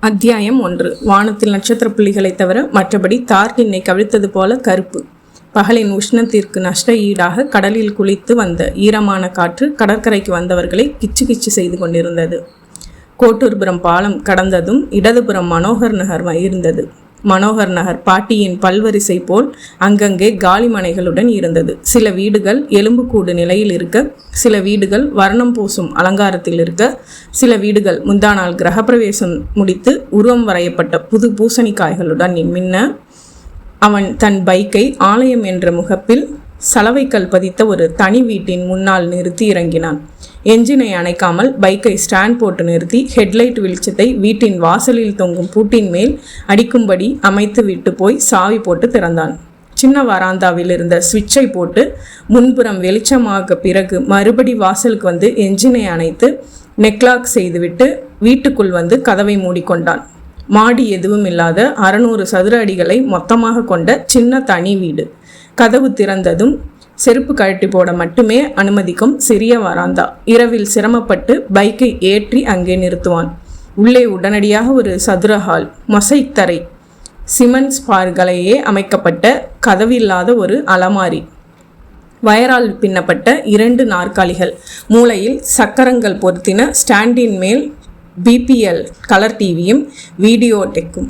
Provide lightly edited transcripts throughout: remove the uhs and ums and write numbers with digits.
அத்தியாயம் 1. வானத்தில் நட்சத்திர புள்ளிகளைத் தவிர மற்றபடி தார் நின்னை கவிழ்த்தது போல கருப்பு. பகலின் உஷ்ணத்திற்கு நஷ்ட ஈடாக கடலில் குளித்து வந்த ஈரமான காற்று கடற்கரைக்கு வந்தவர்களை கிச்சு கிச்சு செய்து கொண்டிருந்தது. கோட்டூர்புரம் பாலம் கடந்ததும் இடதுபுறம் மனோகர் நகர் இருந்தது. மனோகர் நகர் பாட்டியின் பல்வரிசை போல் அங்கங்கே காலிமனைகளுடன் இருந்தது. சில வீடுகள் எலும்புக்கூடு நிலையில் இருக்க, சில வீடுகள் வர்ணம் பூசும் அலங்காரத்தில் இருக்க, சில வீடுகள் முந்தானால் கிரகப்பிரவேசம் முடித்து உருவம் வரையப்பட்ட புது பூசணிக்காய்களுடன் மின்ன. அவன் தன் பைக்கை ஆலயம் என்ற முகப்பில் சலவைக்கல் பதித்த ஒரு தனி வீட்டின் முன்னால் நிறுத்தி இறங்கினான். என்ஜினை அணைக்காமல் பைக்கை ஸ்டாண்ட் போட்டு நிறுத்தி ஹெட்லைட் வெளிச்சத்தை வீட்டின் வாசலில் தொங்கும் பூட்டின் மேல் அடிக்கும்படி அமைத்து விட்டு போய் சாவி போட்டு திறந்தான். சின்ன வராந்தாவில் இருந்த சுவிட்சை போட்டு முன்புறம் வெளிச்சமாக பிறகு மறுபடி வாசலுக்கு வந்து என்ஜினை அணைத்து நெக்லாக் செய்துவிட்டு வீட்டுக்குள் வந்து கதவை மூடிக்கொண்டான். மாடி எதுவும் இல்லாத 600 சதுர அடிகளை மொத்தமாக கொண்ட சின்ன தனி வீடு. கதவு திறந்ததும் செருப்பு கழட்டி போட மட்டுமே அனுமதிக்கும் சிறிய வராந்தா. இரவில் சிரமப்பட்டு பைக்கை ஏற்றி அங்கே நிறுத்துவான். உள்ளே உடனடியாக ஒரு சதுர ஹால், மொசைக் தரை, சிமெண்ட்ஸ் பார்களையே அமைக்கப்பட்ட கதவில்லாத ஒரு அலமாரி, வயரால் பின்னப்பட்ட 2 நாற்காலிகள், மூலையில் சக்கரங்கள் பொருத்தின ஸ்டாண்டின் மேல் பிபிஎல் கலர் டிவியும் வீடியோ டெக்கும்.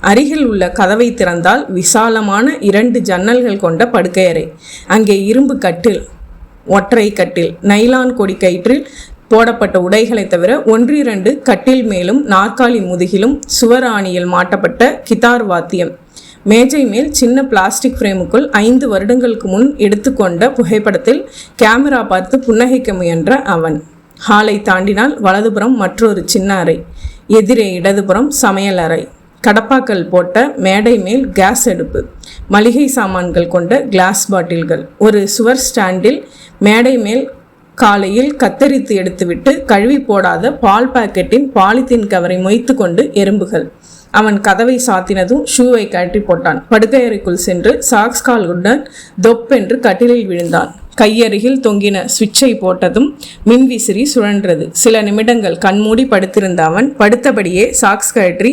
அருகில் உள்ள கதவை திறந்தால் விசாலமான 2 ஜன்னல்கள் கொண்ட படுக்கையறை. அங்கே இரும்பு கட்டில், ஒற்றை கட்டில், நைலான் கொடி கயிற்றில் போடப்பட்ட உடைகளை தவிர 1-2 கட்டில் மேலும் நாற்காலி முதுகிலும் சுவராணியில் மாட்டப்பட்ட கிதார் வாத்தியம். மேஜை மேல் சின்ன பிளாஸ்டிக் ஃப்ரேமுக்குள் 5 வருடங்களுக்கு முன் எடுத்துக்கொண்ட புகைப்படத்தில் கேமரா பார்த்து புன்னகைக்க முயன்ற அவன். ஹாலை தாண்டினால் வலதுபுறம் மற்றொரு சின்ன அறை, எதிரே இடதுபுறம் சமையல் அறை, கடப்பாக்கள் போட்ட மேடை மேல் கேஸ் அடுப்பு, மளிகை சாமான்கள் கொண்ட கிளாஸ் பாட்டில்கள், ஒரு சுவர் ஸ்டாண்டில் மேடை மேல் காலையில் கத்தரித்து எடுத்துவிட்டு கழுவி போடாத பால் பாக்கெட்டின் பாலித்தீன் கவரை மொய்த்து கொண்டு எறும்புகள். அவன் கதவை சாத்தினதும் ஷூவை கழட்டி போட்டான். படுக்கையறைக்குள் சென்று சாக்ஸ் கால்களுடன் தொப்பென்று கட்டிலில் விழுந்தான். கையருகில் தொங்கின சுவிட்சை போட்டதும் மின்விசிறி சுழன்றது. சில நிமிடங்கள் கண்மூடி படுத்திருந்த அவன் படுத்தபடியே சாக்ஸ் கழற்றி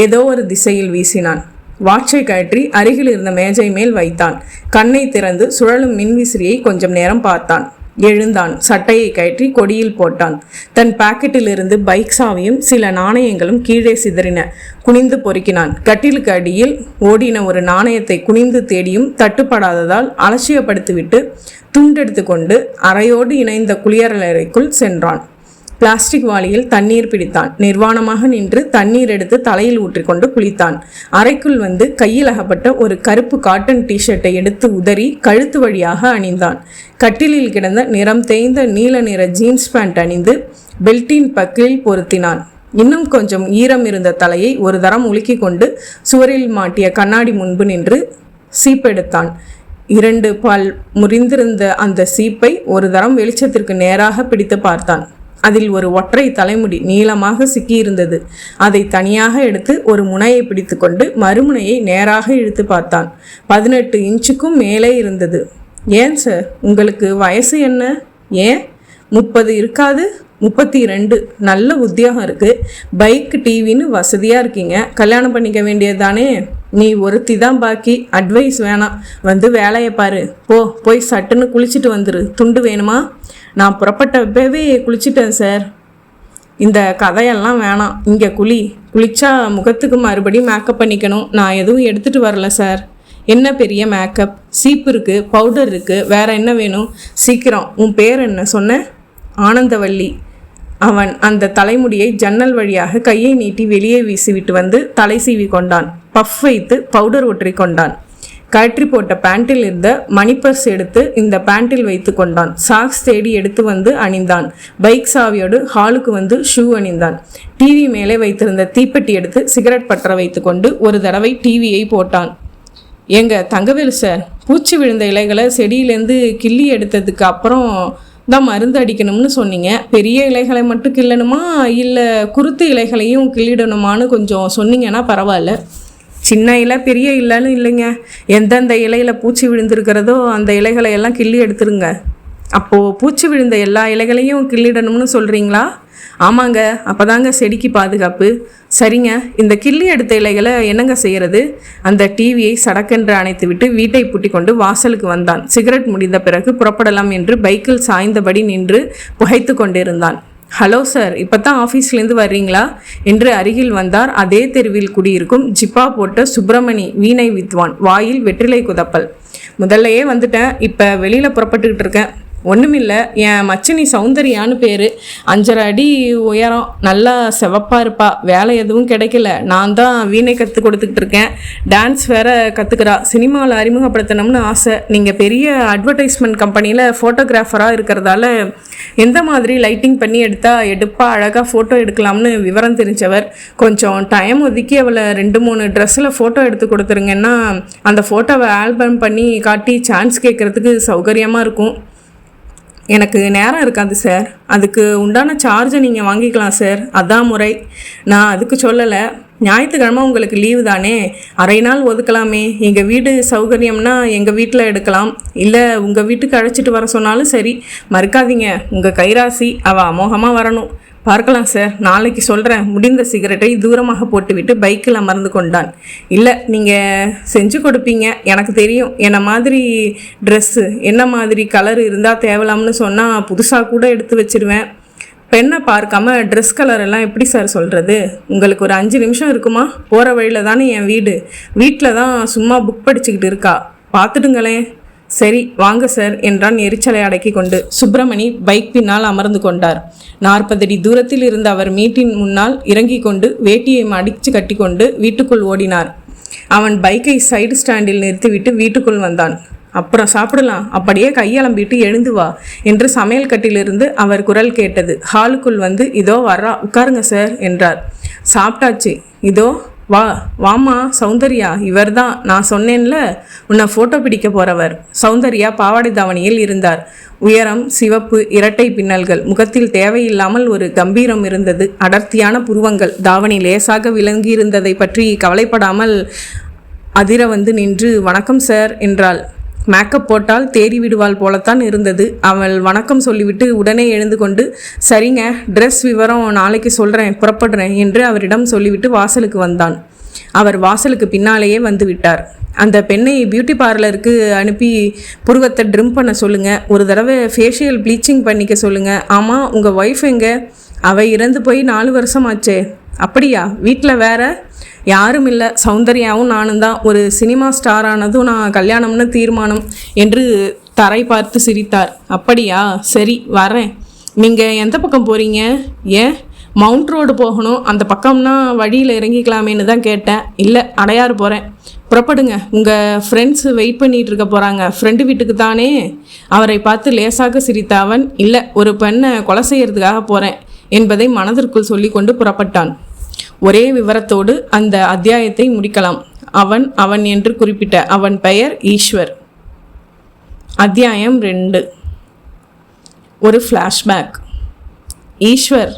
ஏதோ ஒரு திசையில் வீசினான். வாட்சை கழற்றி அருகில் இருந்த மேஜை மேல் வைத்தான். கண்ணை திறந்து சுழலும் மின்விசிறியை கொஞ்சம் நேரம் பார்த்தான். எழுந்தான். சட்டையை கழற்றி கொடியில் போட்டான். தன் பாக்கெட்டில் இருந்து பைக் சாவியும் சில நாணயங்களும் கீழே சிதறின. குனிந்து பொறுக்கினான். கட்டிலுக்கு அடியில் ஓடின ஒரு நாணயத்தை குனிந்து தேடியும் தட்டுப்படாததால் அலட்சியப்படுத்திவிட்டு துண்டெடுத்து கொண்டு அறையோடு இணைந்த குளியலறைக்குள் சென்றான். பிளாஸ்டிக் வாளியில் தண்ணீர் பிடித்தான். நிர்வாணமாக நின்று தண்ணீர் எடுத்து தலையில் ஊற்றிக்கொண்டு குளித்தான். அறைக்குள் வந்து கையில் அகப்பட்ட ஒரு கருப்பு காட்டன் டிஷர்ட்டை எடுத்து உதறி கழுத்து வழியாக அணிந்தான். கட்டிலில் கிடந்த நிறம் தேய்ந்த நீல நிற ஜீன்ஸ் பேண்ட் அணிந்து பெல்ட்டின் பக்கிலில் பொருத்தினான். இன்னும் கொஞ்சம் ஈரம் இருந்த தலையை ஒரு தரம் உலுக்கி கொண்டு சுவரில் மாட்டிய கண்ணாடி முன்பு நின்று சீப்பெடுத்தான். 2 பால் முறிந்திருந்த அந்த சீப்பை ஒரு தரம் வெளிச்சத்திற்கு நேராக பிடித்து பார்த்தான். அதில் ஒரு ஒற்றை தலைமுடி நீளமாக சிக்கியிருந்தது. அதை தனியாக எடுத்து ஒரு முனையை பிடித்து கொண்டு மறுமுனையை நேராக இழுத்து பார்த்தான். 18 இன்ச்சுக்கும் மேலே இருந்தது. ஏன் சார், உங்களுக்கு வயசு என்ன? ஏன் 30 இருக்காது? 32. நல்ல உத்தியோகம் இருக்குது, பைக் டிவின்னு வசதியாக இருக்கீங்க, கல்யாணம் பண்ணிக்க வேண்டியது தானே? நீ ஒருத்தி தான் பாக்கி, அட்வைஸ் வேணாம், வந்து வேலையை பாரு. போய் சட்டுன்னு குளிச்சுட்டு வந்துரு. துண்டு வேணுமா? நான் புறப்பட்டப்பவே குளிச்சிட்டேன் சார். இந்த கதையெல்லாம் வேணாம், இங்கே குளிச்சா முகத்துக்கு மறுபடியும் மேக்கப் பண்ணிக்கணும். நான் எதுவும் எடுத்துகிட்டு வரல சார். என்ன பெரிய மேக்கப்? சீப்பு இருக்குது, பவுடர் இருக்குது, வேற என்ன வேணும்? சீக்கிரம், உன் பேர் என்ன சொன்ன? ஆனந்தவள்ளி. அவன் அந்த தலைமுடியை ஜன்னல் வழியாக கையை நீட்டி வெளியே வீசிவிட்டு வந்து தலை சீவி கொண்டான். பஃப் வைத்து பவுடர் ஒற்றி கொண்டான். கழற்றி போட்ட பேண்டில் இருந்த மணிப்பர்ஸ் எடுத்து இந்த பேண்டில் வைத்து கொண்டான். சாக்ஸ் தேடி எடுத்து வந்து அணிந்தான். பைக் சாவியோடு ஹாலுக்கு வந்து ஷூ அணிந்தான். டிவி மேலே வைத்திருந்த தீப்பெட்டி எடுத்து சிகரெட் பற்ற வைத்து கொண்டு ஒரு தடவை டிவியை போட்டான். ஏங்க தங்கவேலு சார், பூச்சி விழுந்த இலைகளை செடியிலேருந்து கிள்ளி எடுத்ததுக்கு அப்புறம் தான் மருந்து அடிக்கணும்னு சொன்னீங்க. பெரிய இலைகளை மட்டும் கிள்ளணுமா இல்லை குருத்து இலைகளையும் கிள்ளிடணுமான்னு கொஞ்சம் சொன்னீங்கன்னா பரவாயில்ல. சின்ன இலை பெரிய இலைன்னு இல்லைங்க, எந்தெந்த இலையில் பூச்சி விழுந்திருக்கிறதோ அந்த இலைகளை எல்லாம் கிள்ளி எடுத்துருங்க. அப்போது பூச்சி விழுந்த எல்லா இலைகளையும் கிள்ளிடணும்னு சொல்கிறீங்களா? ஆமாங்க, அப்போதாங்க செடிக்கு பாதுகாப்பு. சரிங்க, இந்த கிள்ளி எடுத்த இலைகளை என்னங்க செய்கிறது? அந்த டிவியை சடக்கென்று அணைத்து விட்டு வீட்டை பூட்டி கொண்டு வாசலுக்கு வந்தான். சிகரெட் முடிந்த பிறகு புறப்படலாம் என்று பைக்கில் சாய்ந்தபடி நின்று புகைத்து கொண்டிருந்தான். ஹலோ சார், இப்போ தான் ஆஃபீஸ்லேருந்து வர்றீங்களா என்று அருகில் வந்தார். அதே தெருவில் குடியிருக்கும் ஜிப்பா போட்ட சுப்பிரமணி வீணை வித்வான். வாயில் வெற்றிலை குதப்பல். முதல்லையே வந்துட்டேன், இப்போ வெளியில் புறப்பட்டுக்கிட்டு இருக்கேன். ஒன்றுமில்லை, என் மச்சினி சௌந்தர்யான்னு பேர். 5.5 அடி உயரம், நல்லா செவப்பாக இருப்பா. வேலை எதுவும் கிடைக்கல, நான் தான் வீணை கற்றுக் கொடுத்துக்கிட்டு இருக்கேன். டான்ஸ் வேறு கற்றுக்கிறா. சினிமாவில் அறிமுகப்படுத்தணும்னு ஆசை. நீங்கள் பெரிய அட்வர்டைஸ்மெண்ட் கம்பெனியில் ஃபோட்டோகிராஃபராக இருக்கிறதால எந்த மாதிரி லைட்டிங் பண்ணி எடுப்பாக அழகாக ஃபோட்டோ எடுக்கலாம்னு விவரம் தெரிஞ்சவர். கொஞ்சம் டைம் ஒதுக்கி அவளை 2-3 ட்ரெஸ்ஸில் ஃபோட்டோ எடுத்து கொடுத்துருங்கன்னா அந்த ஃபோட்டோவை ஆல்பம் பண்ணி காட்டி சான்ஸ் கேட்குறதுக்கு சௌகரியமாக இருக்கும். எனக்கு நேரம் இருக்காது சார். அதுக்கு உண்டான சார்ஜை நீங்கள் வாங்கிக்கலாம் சார், அதான் முறை. நான் அதுக்கு சொல்லலை. ஞாயிற்றுக்கிழமை உங்களுக்கு லீவு தானே, அரை நாள் ஒதுக்கலாமே. எங்கள் வீடு சௌகரியம்னா எங்கள் வீட்டில் எடுக்கலாம், இல்லை உங்கள் வீட்டுக்கு அழைச்சிட்டு வர சொன்னாலும் சரி. மறுக்காதீங்க, உங்கள் கைராசி, அவள் அமோகமாக வரணும். பார்க்கலாம் சார், நாளைக்கு சொல்கிறேன். முடிந்த சிகரெட்டை தூரமாக போட்டுவிட்டு பைக்கில் அமர்ந்து கொண்டான். இல்லை, நீங்கள் செஞ்சு கொடுப்பீங்க, எனக்கு தெரியும். என்ன மாதிரி ட்ரெஸ்ஸு, என்ன மாதிரி கலர் இருந்தால் தேவலாம்னு சொன்னால் புதுசாக கூட எடுத்து வச்சிருவேன். பெண்ணை பார்க்காம ட்ரெஸ் கலர் எல்லாம் எப்படி சார் சொல்கிறது? உங்களுக்கு ஒரு 5 நிமிஷம் இருக்குமா? போகிற வழியில் தானே என் வீடு. வீட்டில் தான் சும்மா புக் படிச்சுக்கிட்டு இருக்கா, பார்த்துடுங்களேன். சரி வாங்க சார் என்றான் எரிச்சலை அடக்கி கொண்டு. சுப்பிரமணி பைக் பின்னால் அமர்ந்து கொண்டார். 40 அடி தூரத்தில் இருந்த அவர் மீட்டின் முன்னால் இறங்கி கொண்டு வேட்டியை மடித்து கட்டி கொண்டு வீட்டுக்குள் ஓடினார். அவன் பைக்கை சைடு ஸ்டாண்டில் நிறுத்திவிட்டு வீட்டுக்குள் வந்தான். அப்புறம் சாப்பிடலாம், அப்படியே கையலம்பிட்டு எழுந்து வா என்று சமையல் கட்டிலிருந்து அவர் குரல் கேட்டது. ஹாலுக்குள் வந்து இதோ வர்றா, உட்காருங்க சார் என்றார். சாப்பிட்டாச்சு, இதோ வாமா சௌந்தர்யா, இவர் தான் நான் சொன்னேன்ல உன்னை ஃபோட்டோ பிடிக்க போகிறவர். சௌந்தர்யா பாவாடை தாவணியில் இருந்தார். உயரம், சிவப்பு, இரட்டை பின்னல்கள், முகத்தில் தேவையில்லாமல் ஒரு கம்பீரம் இருந்தது. அடர்த்தியான புருவங்கள். தாவணி லேசாக விளங்கியிருந்ததை பற்றி கவலைப்படாமல் அதிர வந்து நின்று வணக்கம் சார் என்றாள். மேக்கப் போட்டால் தேறி விடுவாள் போலத்தான் இருந்தது. அவள் வணக்கம் சொல்லிவிட்டு உடனே எழுந்து கொண்டு சரிங்க, ட்ரெஸ் விவரம் நாளைக்கு சொல்கிறேன், புறப்படுறேன் என்று அவரிடம் சொல்லிவிட்டு வாசலுக்கு வந்தான். அவர் வாசலுக்கு பின்னாலேயே வந்து விட்டார். அந்த பெண்ணை பியூட்டி பார்லருக்கு அனுப்பி புருவத்தை ட்ரிம் பண்ண சொல்லுங்கள், ஒரு தடவை ஃபேஷியல் ப்ளீச்சிங் பண்ணிக்க சொல்லுங்கள். ஆமாம், உங்கள் ஒய்ஃப் எங்கே? அவள் இறந்து போய் 4 வருஷம் ஆச்சே. அப்படியா? வீட்டில் வேற யாரும் இல்லை, சௌந்தர்யாவும் நானும் தான். ஒரு சினிமா ஸ்டார் ஆனதும் நான் கல்யாணம்னு தீர்மானம் என்று தரை பார்த்து சிரித்தார். அப்படியா, சரி வரேன். நீங்கள் எந்த பக்கம் போகிறீங்க? ஏன், மவுண்ட் ரோடு போகணும், அந்த பக்கம்னா வழியில் இறங்கிக்கலாமேன்னு தான் கேட்டேன். இல்லை, அடையாறு போகிறேன். புறப்படுங்க, உங்கள் ஃப்ரெண்ட்ஸ் வெயிட் பண்ணிகிட்டு இருக்க போகிறாங்க. ஃப்ரெண்டு வீட்டுக்கு தானே? அவரை பார்த்து லேசாக சிரித்த அவன், இல்லை, ஒரு பெண்ணை கொலை செய்யறதுக்காக போகிறேன் என்பதை மனதிற்குள் சொல்லி கொண்டு புறப்பட்டான். ஒரே விவரத்தோடு அந்த அத்தியாயத்தை முடிக்கலாம். அவன் என்று குறிப்பிட்ட அவன் பெயர் ஈஸ்வர். அத்தியாயம் 2. ஒரு ஃப்ளாஷ்பேக். ஈஸ்வர்,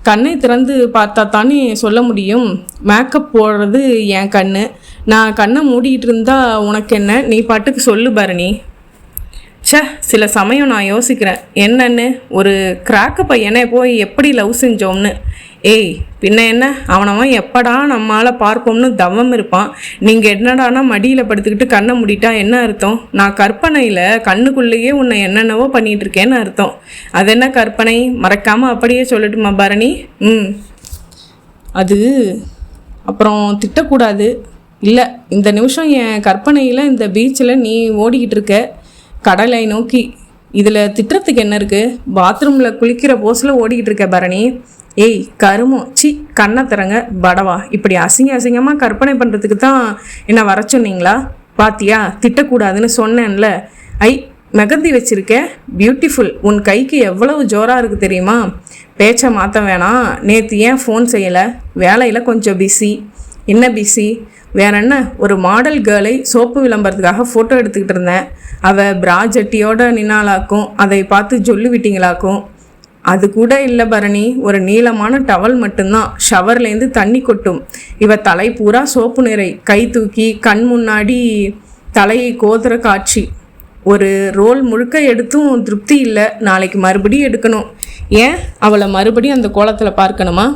கண்ணை திறந்து பார்த்தா தானே சொல்ல முடியும். மேக்கப் போடுறது என் கண்ணு. நான் கண்ணை மூடிட்டு இருந்தா உனக்கு என்ன? நீ பாட்டுக்கு சொல்லு பரணி. சில சமயம் நான் யோசிக்கிறேன், என்னன்னு ஒரு கிராக்கு பையனை போய் எப்படி லவ் செஞ்சோம்னு. ஏய், பின்ன என்ன, அவனவன் எப்படா நம்மளால் பார்ப்போம்னு தவம் இருப்பான். நீங்கள் என்னடானா மடியில் படுத்துக்கிட்டு கண்ணை மூடிட்டா என்ன அர்த்தம்? நான் கற்பனையில் கண்ணுக்குள்ளேயே உன்னை என்னென்னவோ பண்ணிகிட்டு இருக்கேன்னு அர்த்தம். அது என்ன கற்பனை? மறக்காமல் அப்படியே சொல்லட்டுமா பரணி? அது அப்புறம் திட்டக்கூடாது. இல்லை, இந்த நிமிஷம் என் கற்பனையில் இந்த பீச்சில் நீ ஓடிக்கிட்டு இருக்க கடலை நோக்கி. இதில் திட்டத்துக்கு என்ன இருக்குது? பாத்ரூமில் குளிக்கிற போஸில் ஓடிக்கிட்டு இருக்க பரணி. ஏய் கருமோ, கண்ணை திறங்க படவா. இப்படி அசிங்கமாக கற்பனை பண்ணுறதுக்கு தான் என்ன வர சொன்னீங்களா? பாத்தியா, திட்டக்கூடாதுன்னு சொன்னேன்ல. மெகந்தி வச்சிருக்க, பியூட்டிஃபுல். உன் கைக்கு எவ்வளவு ஜோராக இருக்குது தெரியுமா? பேச்சை மாற்ற வேணாம். நேற்று ஏன் ஃபோன் செய்யலை? வேலையில் கொஞ்சம் பிஸி. என்ன பிஸி? வேற என்ன, ஒரு மாடல் கேர்ளை சோப்பு விளம்பரத்துக்காக ஃபோட்டோ எடுத்துக்கிட்டு இருந்தேன். அவள் பிரா ஜட்டியோட நின்னாலாக்கும். அதை பார்த்து சொல்லி விட்டீங்களாக்கும். அது கூட இல்லை பரணி, ஒரு நீளமான டவல் மட்டும்தான். ஷவர்லேருந்து தண்ணி கொட்டும். இவ தலை பூரா சோப்பு நிறை. கை தூக்கி கண் முன்னாடி தலையை கோதுற காட்சி. ஒரு ரோல் முழுக்க எடுத்தும் திருப்தி இல்லை, நாளைக்கு மறுபடியும் எடுக்கணும். ஏன் அவளை மறுபடியும் அந்த கோலத்தில் பார்க்கணுமா?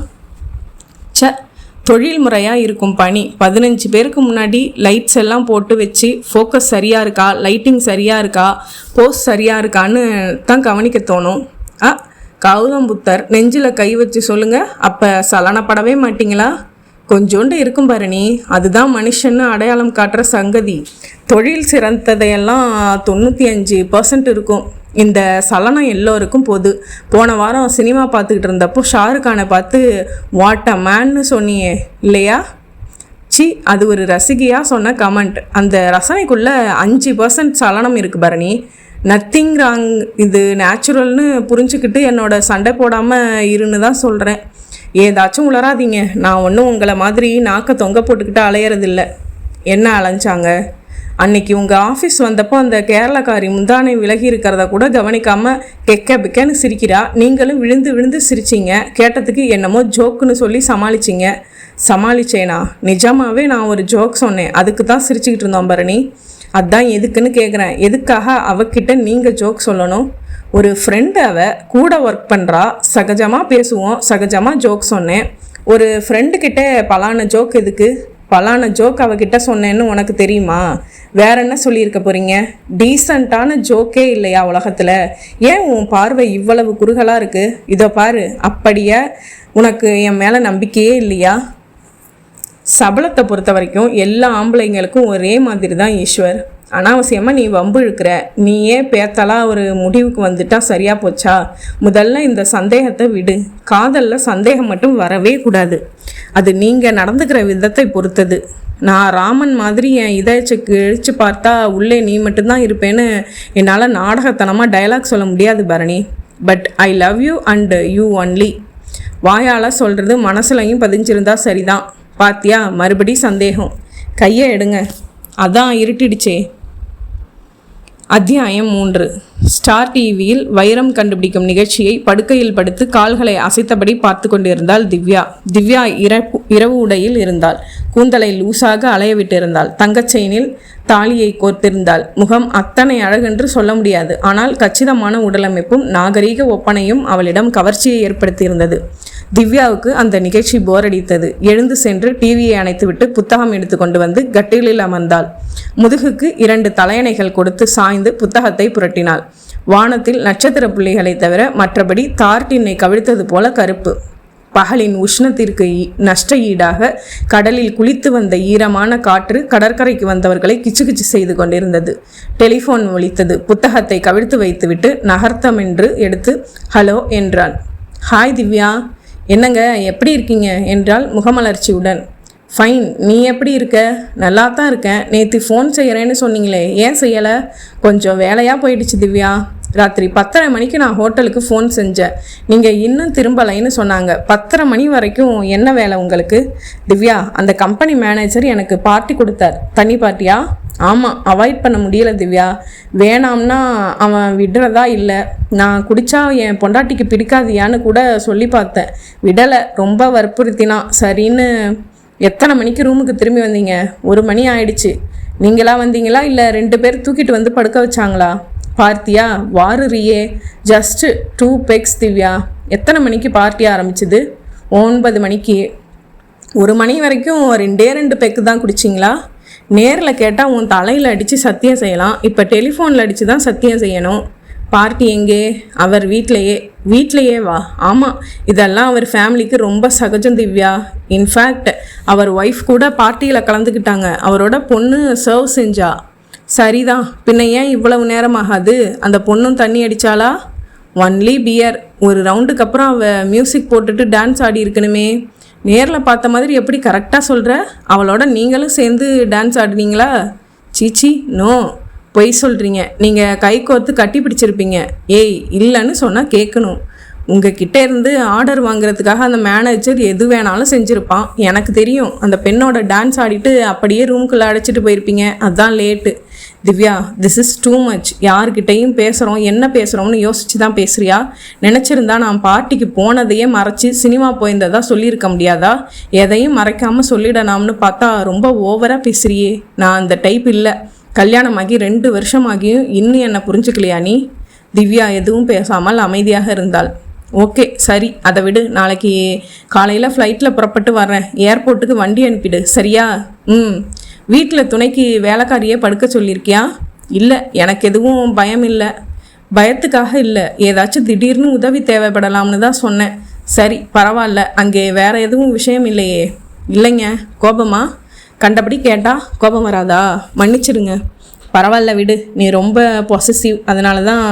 தொழில் முறையாக இருக்கும் பணி. 15 பேருக்கு முன்னாடி லைட்ஸ் எல்லாம் போட்டு வச்சு ஃபோக்கஸ் சரியாக இருக்கா, லைட்டிங் சரியாக இருக்கா, போஸ் சரியாக இருக்கான்னு தான் கவனிக்க தோணும். கௌதம் புத்தர் நெஞ்சில் கை வச்சு சொல்லுங்கள், அப்போ சலனப்படவே மாட்டிங்களா? கொஞ்சோண்டு இருக்கும் பரணி, அதுதான் மனுஷன்னு அடையாளம் காட்டுற சங்கதி. தொழில் சிறந்ததையெல்லாம் 95% இருக்கும். இந்த சலனம் எல்லோருக்கும் பொது. போன வாரம் சினிமா பார்த்துக்கிட்டு இருந்தப்போ ஷாருக்கானை பார்த்து வாட் அ மேன்னு சொன்னியே இல்லையா? அது ஒரு ரசிகையாக சொன்ன கமெண்ட். அந்த ரசனைக்குள்ளே 5% சலனம் இருக்குது பரணி. நத்திங் ராங், இது நேச்சுரல்னு புரிஞ்சுக்கிட்டு என்னோட சண்டை போடாமல் இருன்னு தான் சொல்கிறேன். ஏதாச்சும் உளராதீங்க, நான் ஒன்றும் உங்களை மாதிரி நாக்க தொங்க போட்டுக்கிட்டு அலையிறதில்ல. என்ன அலைஞ்சாங்க? அன்னைக்கு உங்கள் ஆஃபீஸ் வந்தப்போ அந்த கேரளக்காரி முந்தானை விலகி இருக்கிறத கூட கவனிக்காமல் கெக்க பிக்கன்னு சிரிக்கிறா. நீங்களும் விழுந்து விழுந்து சிரிச்சிங்க. கேட்டதுக்கு என்னமோ ஜோக்குன்னு சொல்லி சமாளிச்சேனா? நிஜமாவே நான் ஒரு ஜோக் சொன்னேன், அதுக்கு தான் சிரிச்சுக்கிட்டு இருந்தோம் பரணி. அதான் எதுக்குன்னு கேட்குறேன். எதுக்காக அவகிட்ட நீங்கள் ஜோக் சொல்லணும்? ஒரு ஃப்ரெண்டு, கூட ஒர்க் பண்ணுறா, சகஜமாக பேசுவோம், சகஜமாக ஜோக் சொன்னேன். ஒரு ஃப்ரெண்டுக்கிட்ட பலான ஜோக் எதுக்கு? பலான ஜோக் அவகிட்ட சொன்னேன்னு உனக்கு தெரியுமா? வேற என்ன சொல்லியிருக்க போகிறீங்க? டீசண்டான ஜோக்கே இல்லையா உலகத்தில்? ஏன் உன் பார்வை இவ்வளவு குறுகலாக இருக்குது? இதோ பாரு, அப்படியே உனக்கு என் மேலே நம்பிக்கையே இல்லையா? சபலத்தை பொறுத்த வரைக்கும் எல்லா ஆம்பளைங்களுக்கும் ஒரே மாதிரி தான் ஈஸ்வர். அனாவசியமாக நீ வம்பு இழுக்கிற. நீயே பேத்தலாக ஒரு முடிவுக்கு வந்துட்டா சரியாக போச்சா? முதல்ல இந்த சந்தேகத்தை விடு. காதலில் சந்தேகம் மட்டும் வரவே கூடாது. அது நீங்கள் நடந்துக்கிற விதத்தை பொறுத்தது. நான் ராமன் மாதிரி என் இதயச்சுக்கு இழிச்சு பார்த்தா உள்ளே நீ மட்டும்தான் இருப்பேன்னு என்னால் நாடகத்தனமாக டயலாக் சொல்ல முடியாது Bharani. But I love you and you only. வாயால் சொல்கிறது மனசுலையும் பதிஞ்சிருந்தா சரிதான். பாத்தியா, மறுபடி சந்தேகம். கையை எடுங்க, அதான் இருட்டிடுச்சே. அத்தியாயம் 3. ஸ்டார் டிவியில் வைரம் கண்டுபிடிக்கும் நிகழ்ச்சியை படுக்கையில் படுத்து கால்களை அசைத்தபடி பார்த்து கொண்டிருந்தாள் திவ்யா. திவ்யா இரவு உடையில் இருந்தாள். கூந்தலை லூசாக அலைய விட்டிருந்தாள். தங்கச்செயினில் தாலியை கோர்த்திருந்தாள். முகம் அத்தனை அழகென்று சொல்ல முடியாது. ஆனால் கச்சிதமான உடலமைப்பும் நாகரீக ஒப்பனையும் அவளிடம் கவர்ச்சியை ஏற்படுத்தியிருந்தது. திவ்யாவுக்கு அந்த நிகழ்ச்சி போர் அடித்தது. எழுந்து சென்று டிவியை அணைத்துவிட்டு புத்தகம் எடுத்து கொண்டு வந்து கட்டிலில் அமர்ந்தாள். முதுகுக்கு 2 தலையணைகள் கொடுத்து சாய்ந்து புத்தகத்தை புரட்டினாள். வானத்தில் நட்சத்திர புள்ளிகளை தவிர மற்றபடி தார்டினை கவிழ்த்தது போல கருப்பு. பகலின் உஷ்ணத்திற்கு நஷ்ட ஈடாக கடலில் குளித்து வந்த ஈரமான காற்று கடற்கரைக்கு வந்தவர்களை கிச்சு செய்து கொண்டிருந்தது. டெலிஃபோன் ஒலித்தது. புத்தகத்தை கவிழ்த்து வைத்துவிட்டு நகர்த்தமென்று எடுத்து ஹலோ என்றாள். ஹாய் திவ்யா, என்னங்க எப்படி இருக்கீங்க என்றால் முகமலர்ச்சியுடன். ஃபைன், நீ எப்படி இருக்க? நல்லா தான் இருக்கேன். நேற்று ஃபோன் செய்கிறேன்னு சொன்னீங்களே, ஏன் செய்யலை? கொஞ்சம் வேலையாக போயிடுச்சு திவ்யா. ராத்திரி 10:30 மணிக்கு நான் ஹோட்டலுக்கு ஃபோன் செஞ்சேன். நீங்கள் இன்னும் திரும்பலைன்னு சொன்னாங்க. 10:30 மணி வரைக்கும் என்ன வேலை உங்களுக்கு? திவ்யா, அந்த கம்பெனி மேனேஜர் எனக்கு பார்ட்டி கொடுத்தார். தனி பார்ட்டியா? ஆமாம், அவாய்ட் பண்ண முடியல திவ்யா. வேணாம்னா அவன் விடுறதா இல்லை. நான் குடித்தா என் பொண்டாட்டிக்கு பிடிக்காதியான்னு கூட சொல்லி பார்த்தேன். விடலை, ரொம்ப வற்புறுத்தினா. சரின்னு. எத்தனை மணிக்கு ரூமுக்கு திரும்பி வந்தீங்க? 1 மணி ஆயிடுச்சு. நீங்களா வந்தீங்களா இல்லை 2 பேர் தூக்கிட்டு வந்து படுக்க வச்சாங்களா? பார்த்தியா, வாருறியே. Just 2 pegs Divya. எத்தனை மணிக்கு பார்ட்டி ஆரம்பிச்சுது? 9 மணிக்கு. 1 மணி வரைக்கும் 2 பெக்கு தான் குடிச்சிங்களா? நேரில் கேட்டால் உன் தலையில் அடித்து சத்தியம் செய்யலாம். இப்போ டெலிஃபோனில் அடித்து தான் சத்தியம் செய்யணும். பார்ட்டி எங்கே? அவர் வீட்லையே வா. ஆமாம், இதெல்லாம் அவர் ஃபேமிலிக்கு ரொம்ப சகஜம் திவ்யா. இன்ஃபேக்ட் அவர் ஒய்ஃப் கூட பார்ட்டியில் கலந்துக்கிட்டாங்க. அவரோட பொண்ணு சர்வ் செஞ்சா. சரிதான், பின்ன ஏன் இவ்வளவு நேரம் ஆகாது? அந்த பொண்ணும் தண்ணி அடித்தாளா? Only pier. ஒரு ரவுண்டுக்கு அப்புறம் அவள் மியூசிக் போட்டுட்டு டான்ஸ் ஆடி இருக்கணுமே. நேரில் பார்த்த மாதிரி எப்படி கரெக்டாக சொல்கிற? அவளோட நீங்களும் சேர்ந்து டான்ஸ் ஆடுனீங்களா? சீச்சி, நோ, பொய் சொல்கிறீங்க. நீங்கள் கை கோர்த்து கட்டி பிடிச்சிருப்பீங்க. ஏய், இல்லைன்னு சொன்னால் கேட்கணும். உங்ககிட்ட இருந்து ஆர்டர் வாங்குறதுக்காக அந்த மேனேஜர் எது வேணாலும் செஞ்சுருப்பான். எனக்கு தெரியும். அந்த பெண்ணோட டான்ஸ் ஆடிட்டு அப்படியே ரூம்குள்ளே அடைச்சிட்டு போயிருப்பீங்க. அதுதான் late. Divya, this is too much. யார்கிட்டையும் பேசுகிறோம், என்ன பேசுகிறோம்னு யோசிச்சு தான் பேசுகிறியா? நினச்சிருந்தா நான் பார்ட்டிக்கு போனதையே மறைச்சி சினிமா போயிருந்ததா சொல்லியிருக்க முடியாதா? எதையும் மறைக்காமல் சொல்லிடலாம்னு பார்த்தா ரொம்ப ஓவராக பேசுகிறியே. நான் அந்த டைப் இல்லை. கல்யாணமாகி 2 வருஷமாகியும் இன்னும் என்னை புரிஞ்சுக்கலையா நீ? திவ்யா எதுவும் பேசாமல் அமைதியாக இருந்தாள். ஓகே சரி, அதை விடு. நாளைக்கு காலையில் ஃப்ளைட்டில் புறப்பட்டு வர்றேன். ஏர்போர்ட்டுக்கு வண்டி அனுப்பிடு, சரியா? வீட்டில் துணைக்கு வேலைக்காரியே படுக்க சொல்லியிருக்கியா? இல்லை, எனக்கு எதுவும் பயம் இல்லை. பயத்துக்காக இல்லை, ஏதாச்சும் திடீர்னு உதவி தேவைப்படலாம்னு தான் சொன்னேன். சரி பரவாயில்ல. அங்கே வேற எதுவும் விஷயம் இல்லையே? இல்லைங்க. கோபமா? கண்டபடி கேட்டால் கோபம் வராதா? மன்னிச்சிடுங்க. பரவாயில்ல விடு. நீ ரொம்ப பொசசிவ், அதனால தான்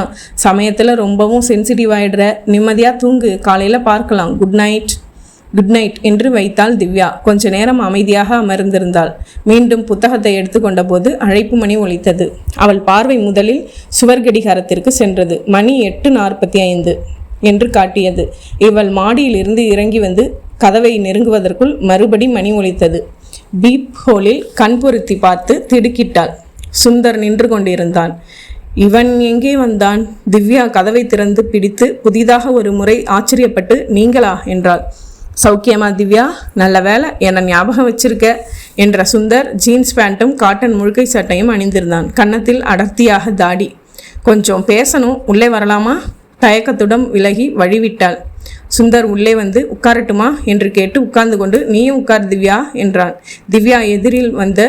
சமயத்தில் ரொம்பவும் சென்சிட்டிவ் ஆகிடுற. நிம்மதியாக தூங்கு, காலையில் பார்க்கலாம். Good night. குட் நைட் என்று வைத்தாள் திவ்யா. கொஞ்ச நேரம் அமைதியாக அமர்ந்திருந்தாள். மீண்டும் புத்தகத்தை எடுத்துக்கொண்ட போது அழைப்பு மணி ஒலித்தது. அவள் பார்வை முதலில் சுவர் கடிகாரத்திற்கு சென்றது. மணி 8:45 என்று காட்டியது. இவள் மாடியிலிருந்து இறங்கி வந்து கதவை நெருங்குவதற்குள் மறுபடி மணி ஒலித்தது. பீப் ஹோலில் கண் பொருத்தி பார்த்து திடுக்கிட்டாள். சுந்தர் நின்று கொண்டிருந்தான். இவன் எங்கே வந்தான்? திவ்யா கதவை திறந்து பிடித்து புதிதாக ஒரு முறை ஆச்சரியப்பட்டு, நீங்களா என்றாள். சௌக்கியமா திவ்யா? நல்ல வேலை, என்னை ஞாபகம் வச்சிருக்க என்ற சுந்தர் ஜீன்ஸ் பேண்ட்டும் காட்டன் முழுக்கை சட்டையும் அணிந்திருந்தான். கன்னத்தில் அடர்த்தியாக தாடி. கொஞ்சம் பேசணும், உள்ளே வரலாமா? தயக்கத்துடன் விலகி வழிவிட்டாள். சுந்தர் உள்ளே வந்து உட்காரட்டுமா என்று கேட்டு உட்கார்ந்து கொண்டு, நீயும் உட்கார் திவ்யா என்றான். திவ்யா எதிரில் வந்த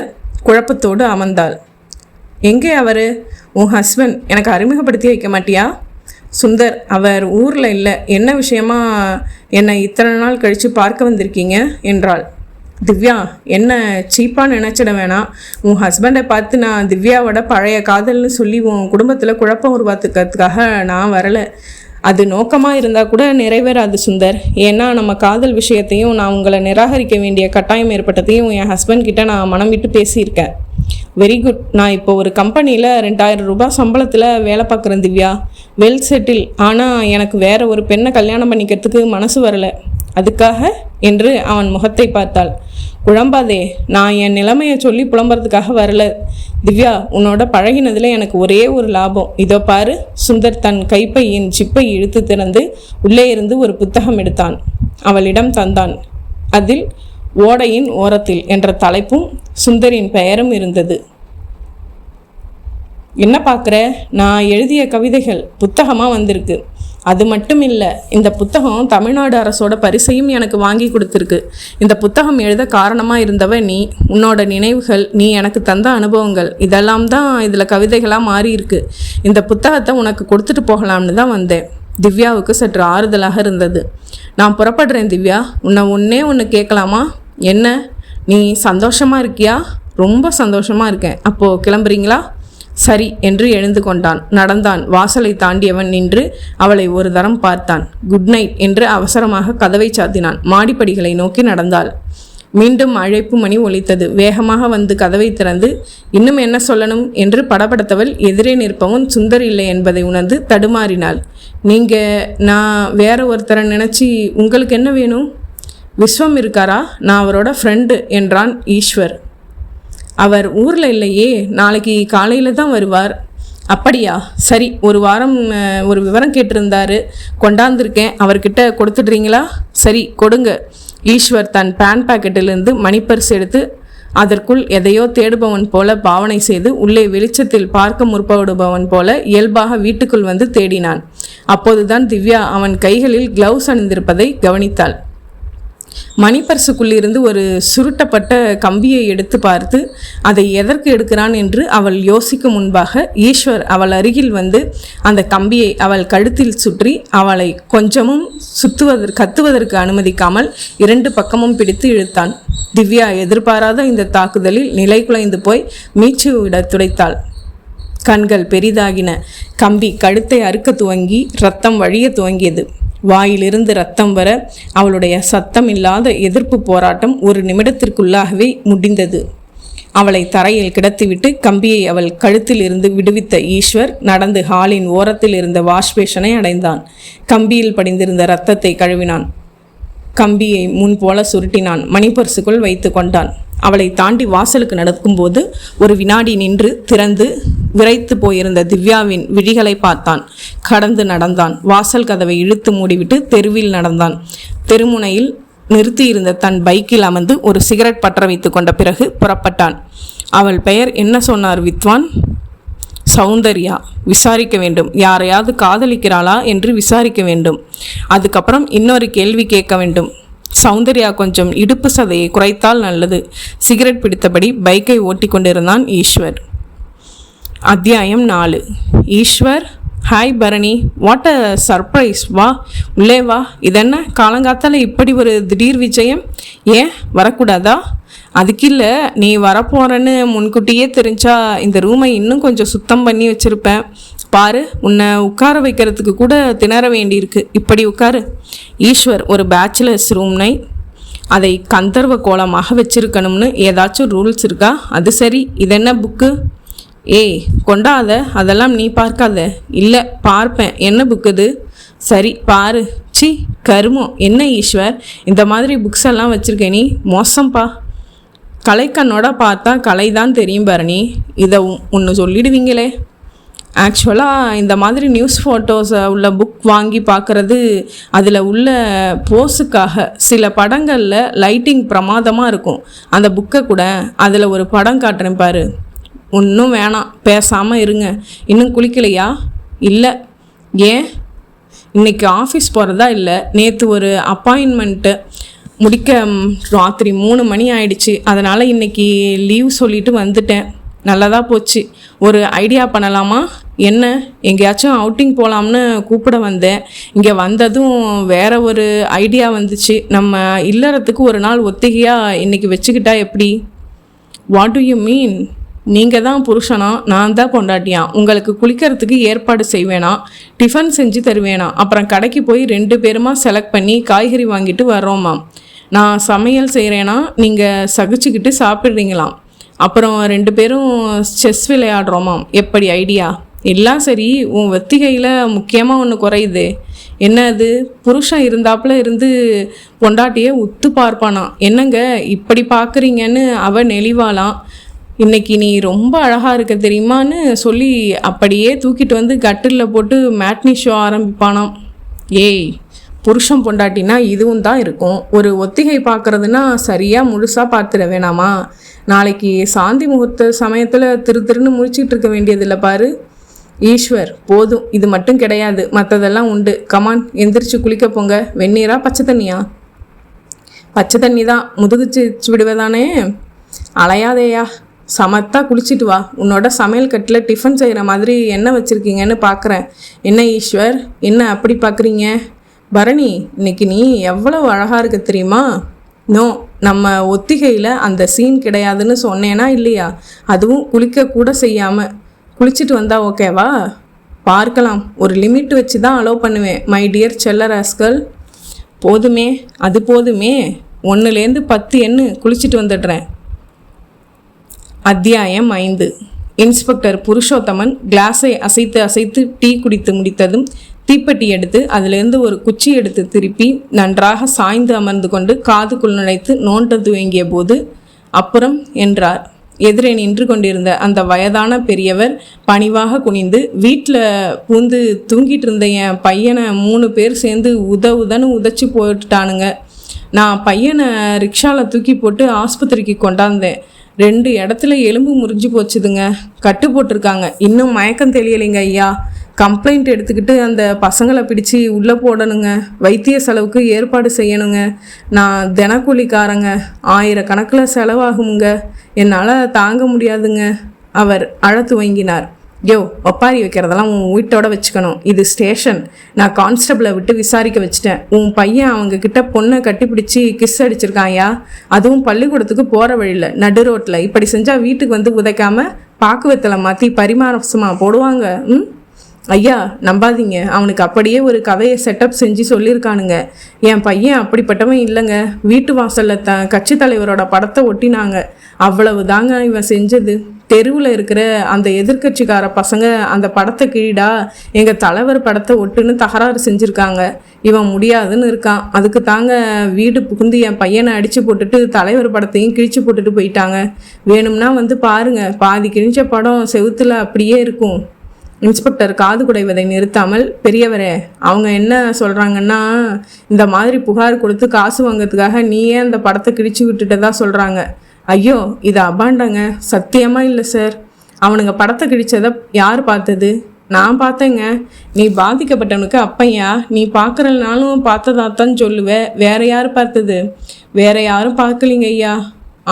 குழப்பத்தோடு அமர்ந்தாள். எங்கே அவர்? உன் ஹஸ்பண்ட். எனக்கு அறிமுகப்படுத்தி வைக்க மாட்டியா? சுந்தர், அவர் ஊரில் இல்லை. என்ன விஷயமா என்னை இத்தனை நாள் கழித்து பார்க்க வந்திருக்கீங்க என்றாள். திவ்யா, என்ன சீப்பாக நினச்சிட வேணாம். உன் ஹஸ்பண்டை பார்த்து நான் திவ்யாவோட பழைய காதல்னு சொல்லி உன் குடும்பத்தில் குழப்பம் உருவாத்துக்கிறதுக்காக நான் வரலை. அது நோக்கமாக இருந்தால் கூட நிறைவேறாது சுந்தர். ஏன்னா நம்ம காதல் விஷயத்தையும் நான் உங்களை நிராகரிக்க வேண்டிய கட்டாயம் ஏற்பட்டதையும் என் ஹஸ்பண்ட் கிட்ட நான் மனம் விட்டு பேசியிருக்கேன். Very good. நான் இப்போ ஒரு கம்பெனியில் 2000 ரூபாய் சம்பளத்தில் வேலை பார்க்குறேன் திவ்யா. Well settle. ஆனால் எனக்கு வேற ஒரு பெண்ணை கல்யாணம் பண்ணிக்கிறதுக்கு மனசு வரலை. அதுக்காக என்று அவன் முகத்தை பார்த்தாள். குழம்பாதே, நான் என் நிலைமையை சொல்லி புலம்புறதுக்காக வரல திவ்யா. உன்னோட பழகினதில் எனக்கு ஒரே ஒரு லாபம். இதோ பாரு. சுந்தர் தன் கைப்பையின் ஜிப்பை இழுத்து திறந்து உள்ளே இருந்து ஒரு புத்தகம் எடுத்தான். அவளிடம் தந்தான். அதில் ஓடையின் ஓரத்தில் என்ற தலைப்பும் சுந்தரின் பெயரும் இருந்தது. என்ன பார்க்குற? நான் எழுதிய கவிதைகள் புத்தகமாக வந்திருக்கு. அது மட்டும் இல்லை, இந்த புத்தகம் தமிழ்நாடு அரசோட பரிசையும் எனக்கு வாங்கி கொடுத்துருக்கு. இந்த புத்தகம் எழுத காரணமாக இருந்தவ நீ. உன்னோட நினைவுகள், நீ எனக்கு தந்த அனுபவங்கள், இதெல்லாம் தான் இதில் கவிதைகளாக மாறி இருக்கு. இந்த புத்தகத்தை உனக்கு கொடுத்துட்டு போகலாம்னு தான் வந்தேன். திவ்யாவுக்கு சற்று ஆறுதலாக இருந்தது. நான் புறப்படுறேன் திவ்யா. உன்னை ஒன்று கேட்கலாமா? என்ன? நீ சந்தோஷமாக இருக்கியா? ரொம்ப சந்தோஷமாக இருக்கேன். அப்போது கிளம்புறீங்களா? சரி என்று எழுந்து கொண்டான். நடந்தான். வாசலை தாண்டியவன் நின்று அவளை ஒரு தரம் பார்த்தான். குட் நைட் என்று அவசரமாக கதவை சாத்தினான். மாடிப்படிகளை நோக்கி நடந்தாள். மீண்டும் அழைப்பு மணி ஒலித்தது. வேகமாக வந்து கதவை திறந்து, இன்னும் என்ன சொல்லணும் என்று படபடத்தவள் எதிரே நிற்பவன் சுந்தர் இல்லை என்பதை உணர்ந்து தடுமாறினாள். நான் வேற ஒருத்தரை நினச்சி, உங்களுக்கு என்ன வேணும்? விஸ்வம் இருக்காரா? நான் அவரோட ஃப்ரெண்டு என்றான் ஈஸ்வர். அவர் ஊரில் இல்லையே, நாளைக்கு காலையில் தான் வருவார். அப்படியா? சரி, ஒரு வாரம் ஒரு விவரம் கேட்டிருந்தாரு, கொண்டாந்துருக்கேன். அவர்கிட்ட கொடுத்துட்றீங்களா? சரி கொடுங்க. ஈஸ்வர் தன் பேன் பாக்கெட்டிலிருந்து மணிப்பர்ஸ் எடுத்து அதற்குள் எதையோ தேடுபவன் போல பாவனை செய்து உள்ளே வெளிச்சத்தில் பார்க்க முற்படுபவன் போல இயல்பாக வீட்டுக்குள் வந்து தேடினான். அப்போதுதான் திவ்யா அவன் கைகளில் கிளவுஸ் அணிந்திருப்பதை கவனித்தாள். மணிப்பர்சுக்குள்ளிருந்து ஒரு சுருட்டப்பட்ட கம்பியை எடுத்து பார்த்து அதை எதற்கு எடுக்கிறான் என்று அவள் யோசிக்கும் முன்பாக ஈஸ்வர் அவள் அருகில் வந்து அந்த கம்பியை அவள் கழுத்தில் சுற்றி அவளை கொஞ்சமும் கத்துவதற்கு அனுமதிக்காமல் 2 பக்கமும் பிடித்து இழுத்தான். திவ்யா எதிர்பாராத இந்த தாக்குதலில் நிலை குலைந்து போய் மீச்சு விட துடைத்தாள். கண்கள் பெரிதாகின. கம்பி கழுத்தை அறுக்க துவங்கி ரத்தம் வழிய துவங்கியது. வாயிலிருந்து ரத்தம் வர அவளுடைய சத்தம் இல்லாத எதிர்ப்பு போராட்டம் ஒரு நிமிடத்திற்குள்ளாகவே முடிந்தது. அவளை தரையில் கிடத்திவிட்டு கம்பியை அவள் கழுத்தில் இருந்து விடுவித்த ஈஸ்வர் நடந்து ஹாலின் ஓரத்தில் இருந்த வாஷ்பேஷனை அடைந்தான். கம்பியில் படிந்திருந்த இரத்தத்தை கழுவினான். கம்பியை முன்போல சுருட்டினான். மணிப்பர்சுக்குள் வைத்து கொண்டான். அவளை தாண்டி வாசலுக்கு நடக்கும்போது ஒரு வினாடி நின்று திறந்து விரைத்து போயிருந்த திவ்யாவின் விழிகளை பார்த்தான். கடந்து நடந்தான். வாசல் கதவை இழுத்து மூடிவிட்டு தெருவில் நடந்தான். தெருமுனையில் நிறுத்தியிருந்த தன் பைக்கில் அமர்ந்து ஒரு சிகரெட் பற்ற வைத்து கொண்ட பிறகு புறப்பட்டான். அவள் பெயர் என்ன சொன்னார் வித்வான்? சௌந்தர்யா. விசாரிக்க வேண்டும். யாரையாவது காதலிக்கிறாளா என்று விசாரிக்க வேண்டும். அதுக்கப்புறம் இன்னொரு கேள்வி கேட்க வேண்டும். சௌந்தர்யா கொஞ்சம் இடுப்பு சதையை குறைத்தால் நல்லது. சிகரெட் பிடித்தபடி பைக்கை ஓட்டி கொண்டிருந்தான் ஈஸ்வர். அத்தியாயம் 4. Eswar, hi Bharani, what a surprise. வா, உள்ளே வா. இதென்ன காலங்காத்தால் இப்படி ஒரு திடீர் விஜயம்? ஏன் வரக்கூடாதா? அதுக்கு இல்லை, நீ வரப்போறன்னு முன்கூட்டியே தெரிஞ்சா இந்த ரூமை இன்னும் கொஞ்சம் சுத்தம் பண்ணி வச்சுருப்பேன். பாரு, உன்னை உட்கார வைக்கிறதுக்கு கூட திணற வேண்டியிருக்கு. இப்படி உட்காரு. ஈஸ்வர், ஒரு பேச்சுலர்ஸ் ரூம்னை அதை கந்தர்வ கோலமாக வச்சிருக்கணும்னு ஏதாச்சும் ரூல்ஸ் இருக்கா? அது சரி, இதென்ன புக்கு? ஏய் கொண்டாத, அதெல்லாம் நீ பார்க்காத. இல்லை பார்ப்பேன். என்ன புக்கு இது? சரி பாரு. சி கருமம். என்ன ஈஸ்வர், இந்த மாதிரி புக்ஸ் எல்லாம் வச்சுருக்கேன்? நீ மோசம்பா. கலைக்கண்ணோட பார்த்தா கலை தான் தெரியும் பரணி. இதை ஒன்று சொல்லிடுவீங்களே. ஆக்சுவலாக இந்த மாதிரி நியூஸ் ஃபோட்டோஸை உள்ள புக் வாங்கி பார்க்குறது அதில் உள்ள போஸுக்காக. சில படங்களில் லைட்டிங் பிரமாதமாக இருக்கும். அந்த புக்கை கூட அதில் ஒரு படம் காட்டுறேன் பாரு. ஒன்றும் வேணாம், பேசாமல் இருங்க. இன்னும் குளிக்கலையா? இல்லை. ஏன்? இன்றைக்கி ஆஃபீஸ் போகிறதா? இல்லை, நேற்று ஒரு அப்பாயின்மெண்ட்டு முடிக்க ராத்திரி 3 மணி ஆயிடுச்சு. அதனால் இன்றைக்கி லீவ் சொல்லிவிட்டு வந்துட்டேன். நல்லதாக போச்சு. ஒரு ஐடியா பண்ணலாமா? என்ன? எங்கேயாச்சும் அவுட்டிங் போகலாம்னு கூப்பிட வந்தேன். இங்கே வந்ததும் வேற ஒரு ஐடியா வந்துச்சு. நம்ம இல்லறத்துக்கு ஒரு நாள் ஒத்திகையாக இன்றைக்கி வச்சுக்கிட்டா எப்படி? What to you mean? நீங்கள் தான் புருஷனா, நான் தான் பொண்டாட்டியா. உங்களுக்கு குளிக்கிறதுக்கு ஏற்பாடு செய்வேனா, டிஃபன் செஞ்சு தருவேனா, அப்புறம் கடைக்கு போய் 2 பேருமா செலக்ட் பண்ணி காய்கறி வாங்கிட்டு வர்றோமா. நான் சமையல் செய்கிறேன்னா நீங்கள் சகிச்சுக்கிட்டு சாப்பிட்றீங்களாம். அப்புறம் 2 பேரும் செஸ் விளையாடுறோமாம். எப்படி ஐடியா? எல்லாம் சரி, உன் வெத்திகையில் முக்கியமாக ஒன்று குறையுது. என்ன அது? புருஷன் இருந்தாப்புல இருந்து பொண்டாட்டியை உத்து பார்ப்பானா. என்னங்க இப்படி பார்க்குறீங்கன்னு அவ நெளிவாளாம். இன்னைக்கு நீ ரொம்ப அழகாக இருக்க தெரியுமான்னு சொல்லி அப்படியே தூக்கிட்டு வந்து கட்டிலில் போட்டு மேட்னி ஷோ ஆரம்பிப்பானாம். ஏய், புருஷன் பொண்டாட்டினா இதுவும் தான் இருக்கும். ஒரு ஒத்திகை பார்க்குறதுனா சரியாக முழுசாக பார்த்துட வேணாமா? நாளைக்கு சாந்தி முகூர்த்த சமயத்தில் திருன்னு முழிச்சிட்டு இருக்க வேண்டியதில்லை பாரு. ஈஸ்வர், போதும். இது மட்டும் கிடையாது, மற்றதெல்லாம் உண்டு. கமான், எந்திரிச்சு குளிக்க போங்க. வெந்நீரா பச்சை தண்ணியா? பச்சை தண்ணி தான். முதுகுச்சு விடுவதானே. அலையாதேயா, சமத்தா குளிச்சுட்டு வா. உன்னோட சமையல் கட்டில் டிஃபன் செய்கிற மாதிரி என்ன வச்சுருக்கீங்கன்னு பார்க்குறேன். என்ன ஈஸ்வர், என்ன அப்படி பார்க்குறீங்க? பரணி, இன்னைக்கு நீ எவ்வளவு அழகாக இருக்க தெரியுமா? நோ, நம்ம ஒத்திகையில் அந்த சீன் கிடையாதுன்னு சொன்னேனா இல்லையா? அதுவும் குளிக்க கூட செய்யாமல் குளிச்சுட்டு வந்தா ஓகேவா? பார்க்கலாம். ஒரு லிமிட் வச்சு தான் அலோவ் பண்ணுவேன் மை டியர் செல்ல ராஸ்கல். போதுமே, அது போதுமே. 1லேருந்து 10 எண்ணு, குளிச்சுட்டு வந்துடுறேன். அத்தியாயம் 5. இன்ஸ்பெக்டர் புருஷோத்தமன் கிளாஸை அசைத்து அசைத்து டீ குடித்து முடித்ததும் தீப்பெட்டி எடுத்து அதிலிருந்து ஒரு குச்சி எடுத்து திருப்பி நன்றாக சாய்ந்து அமர்ந்து கொண்டு காதுக்குள் நுழைத்து நோண்ட துவங்கிய போது அப்புறம் என்றார். எதிரே நின்று கொண்டிருந்த அந்த வயதான பெரியவர் பணிவாக குனிந்து, வீட்டில் பூந்து தூங்கிட்டு இருந்த என் பையனை 3 பேர் சேர்ந்து உதன்னு உதச்சி போட்டுட்டானுங்க. நான் பையனை ரிக்ஷாவில் தூக்கி போட்டு ஆஸ்பத்திரிக்கு கொண்டாந்தேன். 2 இடத்துல எலும்பு முறிஞ்சு போச்சுதுங்க. கட்டு போட்டிருக்காங்க. இன்னும் மயக்கம் தெரியலைங்க ஐயா. கம்ப்ளைண்ட் எடுத்துக்கிட்டு அந்த பசங்களை பிடிச்சி உள்ளே போடணுங்க. வைத்திய செலவுக்கு ஏற்பாடு செய்யணுங்க. நான் தினக்கூலிக்காரங்க. 1000 கணக்கில் செலவாகுங்க. என்னால் தாங்க முடியாதுங்க. அவர் அழ துவங்கினார். யோ, ஒப்பாரி வைக்கிறதெல்லாம் உன் வீட்டோட வச்சுக்கணும். இது ஸ்டேஷன். நான் கான்ஸ்டபிளை விட்டு விசாரிக்க வச்சுட்டேன். உன் பையன் அவங்க கிட்ட பொண்ணை கட்டிப்பிடிச்சி கிஸ் அடிச்சிருக்காயா? அதுவும் பள்ளிக்கூடத்துக்கு போகிற வழியில் நடு ரோட்டில். இப்படி செஞ்சால் வீட்டுக்கு வந்து உதைக்காம பாக்குவத்தில் மாற்றி பரிமாரசமாக போடுவாங்க. ஐயா, நம்பாதீங்க. அவனுக்கு அப்படியே ஒரு கதையை செட்டப் செஞ்சு சொல்லியிருக்கானுங்க. என் பையன் அப்படிப்பட்டவன் இல்லைங்க. வீட்டு வாசலில் கட்சி தலைவரோட படத்தை ஒட்டினாங்க. அவ்வளவு தாங்க இவன் செஞ்சது. தெருவில் இருக்கிற அந்த எதிர்கட்சிக்கார பசங்க அந்த படத்தை கிழிடா, எங்கள் தலைவர் படத்தை ஒட்டுன்னு தகராறு செஞ்சுருக்காங்க. இவன் முடியாதுன்னு இருக்கான். அதுக்கு தாங்க வீடு புகுந்து என் பையனை அடித்து போட்டுட்டு தலைவர் படத்தையும் கிழிச்சு போட்டுட்டு போயிட்டாங்க. வேணும்னா வந்து பாருங்க, பாதி கிழிஞ்ச படம் செவுத்துல அப்படியே இருக்கும். இன்ஸ்பெக்டர் காது குடைவதை நிறுத்தாமல், பெரியவரே, அவங்க என்ன சொல்கிறாங்கன்னா, இந்த மாதிரி புகார் கொடுத்து காசு வாங்கிறதுக்காக நீயே அந்த படத்தை கிழிச்சு விட்டுட்டதா சொல்கிறாங்க. ஐயோ, இது அபாண்டங்க. சத்தியமாக இல்லை சார். அவனுங்க படத்தை கிழிச்சதை யார் பார்த்தது? நான் பார்த்தேங்க. நீ பாதிக்கப்பட்டவனுக்கு அப்பையா, நீ பார்க்குறனாலும் பார்த்ததாத்தான் சொல்லுவேன். வேற யார் பார்த்தது? வேற யாரும் பார்க்கலிங்க ஐயா.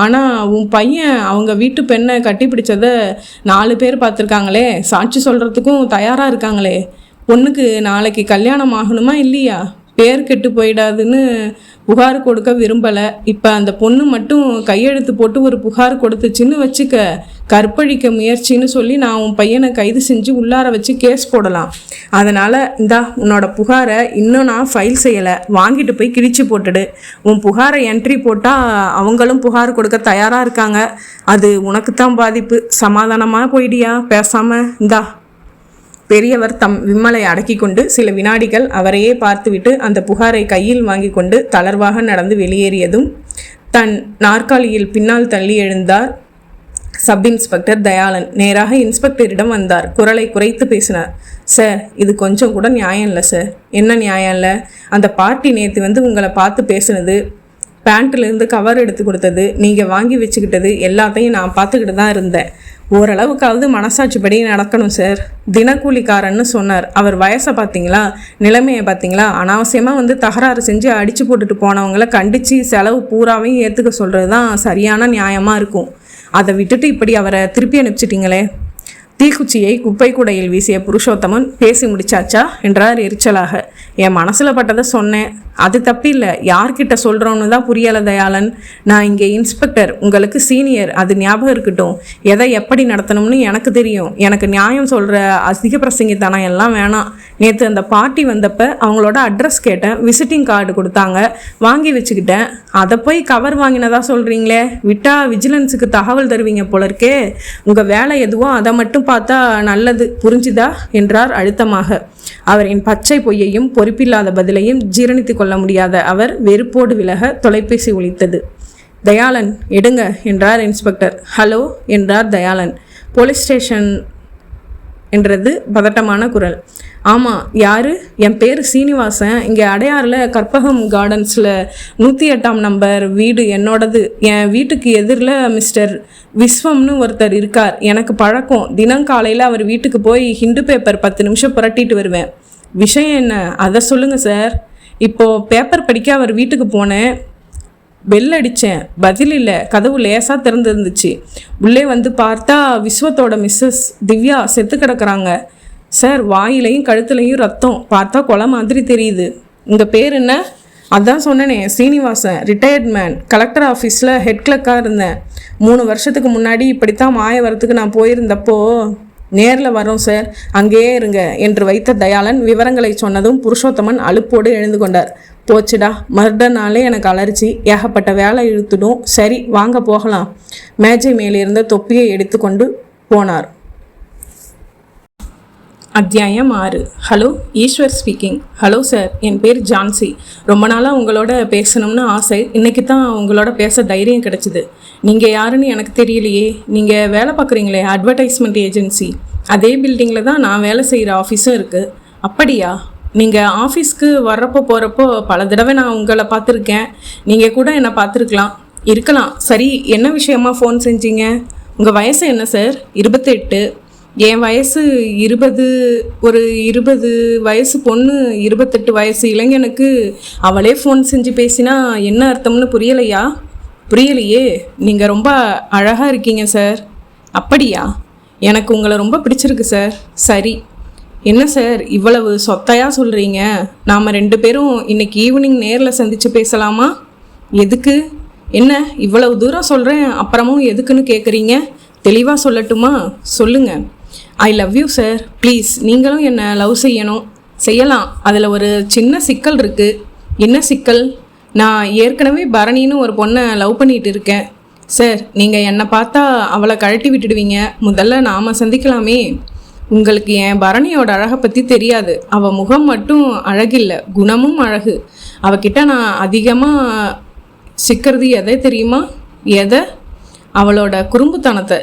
ஆனால் உன் பையன் அவங்க வீட்டு பெண்ணை கட்டி பிடிச்சதை 4 பேர் பார்த்துருக்காங்களே, சாட்சி சொல்கிறதுக்கும் தயாராக இருக்காங்களே. பொண்ணுக்கு நாளைக்கு கல்யாணம் ஆகணுமா இல்லையா? பேர் கெட்டு போயிடாதுன்னு புகார் கொடுக்க விரும்பலை. இப்போ அந்த பொண்ணு மட்டும் கையெழுத்து போட்டு ஒரு புகார் கொடுத்துச்சின்னு வச்சுக்க, கற்பழிக்க முயற்சின்னு சொல்லி நான் உன் பையனை கைது செஞ்சு உள்ளார வச்சு கேஸ் போடலாம். அதனால் இந்தா உன்னோட புகாரை இன்னும் நான் ஃபைல் செய்யலை, வாங்கிட்டு போய் கிழிச்சு போட்டுடு. உன் புகாரை என்ட்ரி போட்டால் அவங்களும் புகார் கொடுக்க தயாராக இருக்காங்க. அது உனக்கு தான் பாதிப்பு. சமாதானமாக போயிடியா பேசாமல்? இந்தா. பெரியவர் தம் விம்மலை அடக்கி கொண்டு சில வினாடிகள் அவரையே பார்த்துவிட்டு அந்த புகாரை கையில் வாங்கி கொண்டு தளர்வாக நடந்து வெளியேறியதும் தன் நாற்காலியில் பின்னால் தள்ளி எழுந்தார் சப் இன்ஸ்பெக்டர் தயாளன். நேராக இன்ஸ்பெக்டரிடம் வந்தார். குரலை குறைத்து பேசினார். சார், இது கொஞ்சம் கூட நியாயம் இல்லை சார். என்ன நியாயம் இல்லை? அந்த பார்ட்டி நேற்று உங்களை பார்த்து பேசுனது, பேண்ட்லேருந்து கவர் எடுத்து கொடுத்தது, நீங்கள் வாங்கி வச்சுக்கிட்டது எல்லாத்தையும் நான் பார்த்துக்கிட்டு தான் இருந்தேன். ஓரளவுக்காவது மனசாட்சிப்படி நடக்கணும் சார். தினக்கூலிக்காரன்னு சொன்னார். அவர் வயசை பார்த்தீங்களா? நிலைமையை பார்த்தீங்களா? அனாவசியமாக தகராறு செஞ்சு அடித்து போட்டுட்டு போனவங்கள கண்டித்து செலவு பூராவையும் ஏற்றுக்க சொல்கிறது தான் சரியான நியாயமாக இருக்கும். அதை விட்டுட்டு இப்படி அவரை திருப்பி அனுப்பிச்சிட்டிங்களே. தீக்குச்சியை குப்பை கூடையில் வீசிய புருஷோத்தமன், பேசி முடிச்சாச்சா என்றார் எரிச்சலாக. என் மனசில் பட்டதை சொன்னேன். அது தப்பில்லை. யார்கிட்ட சொல்கிறோன்னு தான் புரியலை தயாளன். நான் இங்கே இன்ஸ்பெக்டர், உங்களுக்கு சீனியர், அது ஞாபகம் இருக்கட்டும். எதை எப்படி நடத்தணும்னு எனக்கு தெரியும். எனக்கு நியாயம் சொல்கிற அதிக பிரசங்கித்தனம் எல்லாம் வேணாம். நேற்று அந்த பார்ட்டி வந்தப்போ அவங்களோட அட்ரஸ் கேட்டேன். விசிட்டிங் கார்டு கொடுத்தாங்க, வாங்கி வச்சுக்கிட்டேன். அதை போய் கவர் வாங்கினதா சொல்கிறீங்களே. விட்டால் விஜிலன்ஸுக்கு தகவல் தருவீங்க போல இருக்கே. உங்கள் வேலை எதுவோ அதை மட்டும் பார்த்தா நல்லது, புரிஞ்சுதா என்றார் அழுத்தமாக. அவரின் பச்சை பொய்யையும் பொறுப்பில்லாத பதிலையும் ஜீரணித்து கொள்ள முடியாத அவர் வெறுப்போடு விலக தொலைபேசி ஒலித்தது. தயாளன், எடுங்க என்றார் இன்ஸ்பெக்டர். ஹலோ என்றார் தயாளன். போலீஸ் ஸ்டேஷன் என்றது பதட்டமான குரல். ஆமாம், யார்? என் பேர் சீனிவாசன். இங்கே அடையாறில் கற்பகம் கார்டன்ஸில் 108ஆம் நம்பர் வீடு என்னோடது. என் வீட்டுக்கு எதிரில் மிஸ்டர் விஸ்வம்னு ஒருத்தர் இருக்கார். எனக்கு பழக்கம். தினம் காலையில் அவர் வீட்டுக்கு போய் ஹிண்டு பேப்பர் 10 நிமிஷம் புரட்டிட்டு வருவேன். விஷயம் என்ன? அதை சொல்லுங்கள் சார். இப்போது பேப்பர் படிக்க அவர் வீட்டுக்கு போனேன். பெல் அடித்தேன், பதில் இல்லை. கதவு லேசாக திறந்துருந்துச்சு. உள்ளே பார்த்தா விஸ்வத்தோட மிஸ்ஸஸ் திவ்யா செத்து கிடக்குறாங்க சார். வாயிலையும் கழுத்துலையும் ரத்தம். பார்த்தா கொலை மாதிரி தெரியுது. உங்கள் பேர் என்ன? அதான் சொன்னனே, சீனிவாசன். Retired man. கலெக்டர் ஆஃபீஸில் ஹெட் கிளர்க்காக இருந்தேன். 3 வருஷத்துக்கு முன்னாடி இப்படித்தான் மாயவரத்துக்கு நான் போயிருந்தப்போ. நேரில் வரோம் சார், அங்கேயே இருங்க என்று வைத்த தயாளன் விவரங்களை சொன்னதும் புருஷோத்தமன் அலுப்போடு எழுந்து கொண்டார். போச்சுடா, மர்டர்னாலே எனக்கு அலர்ஜி. ஏகப்பட்ட வேலை இழுத்துடும். சரி, வாங்க போகலாம். மேஜை மேலிருந்த தொப்பியை எடுத்துக்கொண்டு போனார். அத்தியாயம் 6. Hello, Eshwar speaking. Hello sir, என் பேர் ஜான்சி. ரொம்ப நாளாக உங்களோட பேசணும்னு ஆசை. இன்றைக்கி தான் உங்களோட பேச தைரியம் கிடச்சிது. நீங்கள் யாருன்னு எனக்கு தெரியலையே. நீங்கள் வேலை பார்க்குறீங்களே அட்வர்டைஸ்மெண்ட் ஏஜென்சி, அதே பில்டிங்கில் தான் நான் வேலை செய்கிற ஆஃபீஸும் இருக்குது. அப்படியா? நீங்கள் ஆஃபீஸ்க்கு வர்றப்போ போகிறப்போ பல தடவை நான் உங்களை பார்த்துருக்கேன். நீங்கள் கூட என்னை இருக்கலாம். சரி, என்ன விஷயமா ஃபோன் செஞ்சீங்க? உங்கள் வயசு என்ன சார்? 28. என் வயசு 20. ஒரு 20 வயசு பொண்ணு 28 வயசு இளைஞனுக்கு அவளே ஃபோன் செஞ்சு பேசினா என்ன அர்த்தம்னு புரியலையா? புரியலையே. நீங்கள் ரொம்ப அழகாக இருக்கீங்க சார். அப்படியா? எனக்கு உங்களை ரொம்ப பிடிச்சிருக்கு சார். சரி, என்ன சார் இவ்வளவு சொத்தையாக சொல்கிறீங்க? நாம் 2 பேரும் இன்னைக்கு ஈவினிங் நேரில் சந்தித்து பேசலாமா? எதுக்கு? என்ன இவ்வளவு தூரம் சொல்கிறேன், அப்புறமும் எதுக்குன்னு கேட்குறீங்க? தெளிவாக சொல்லட்டுமா? சொல்லுங்கள். I love you sir. Please, நீங்களும் என்னை லவ் செய்யலாம். அதில் ஒரு சின்ன சிக்கல் இருக்குது. என்ன சிக்கல்? நான் ஏற்கனவே பரணின்னு ஒரு பொண்ணை லவ் பண்ணிகிட்டு இருக்கேன் சார். நீங்கள் என்னை பார்த்தா அவளை கழட்டி விட்டுடுவீங்க. முதல்ல நாம் சந்திக்கலாமே. உங்களுக்கு என் பரணியோட அழகை பற்றி தெரியாது. அவள் முகம் மட்டும் அழகில்லை, குணமும் அழகு. அவகிட்ட நான் அதிகமாக சிக்கிறது எதை தெரியுமா? எதை? அவளோட குறும்புத்தனத்தை.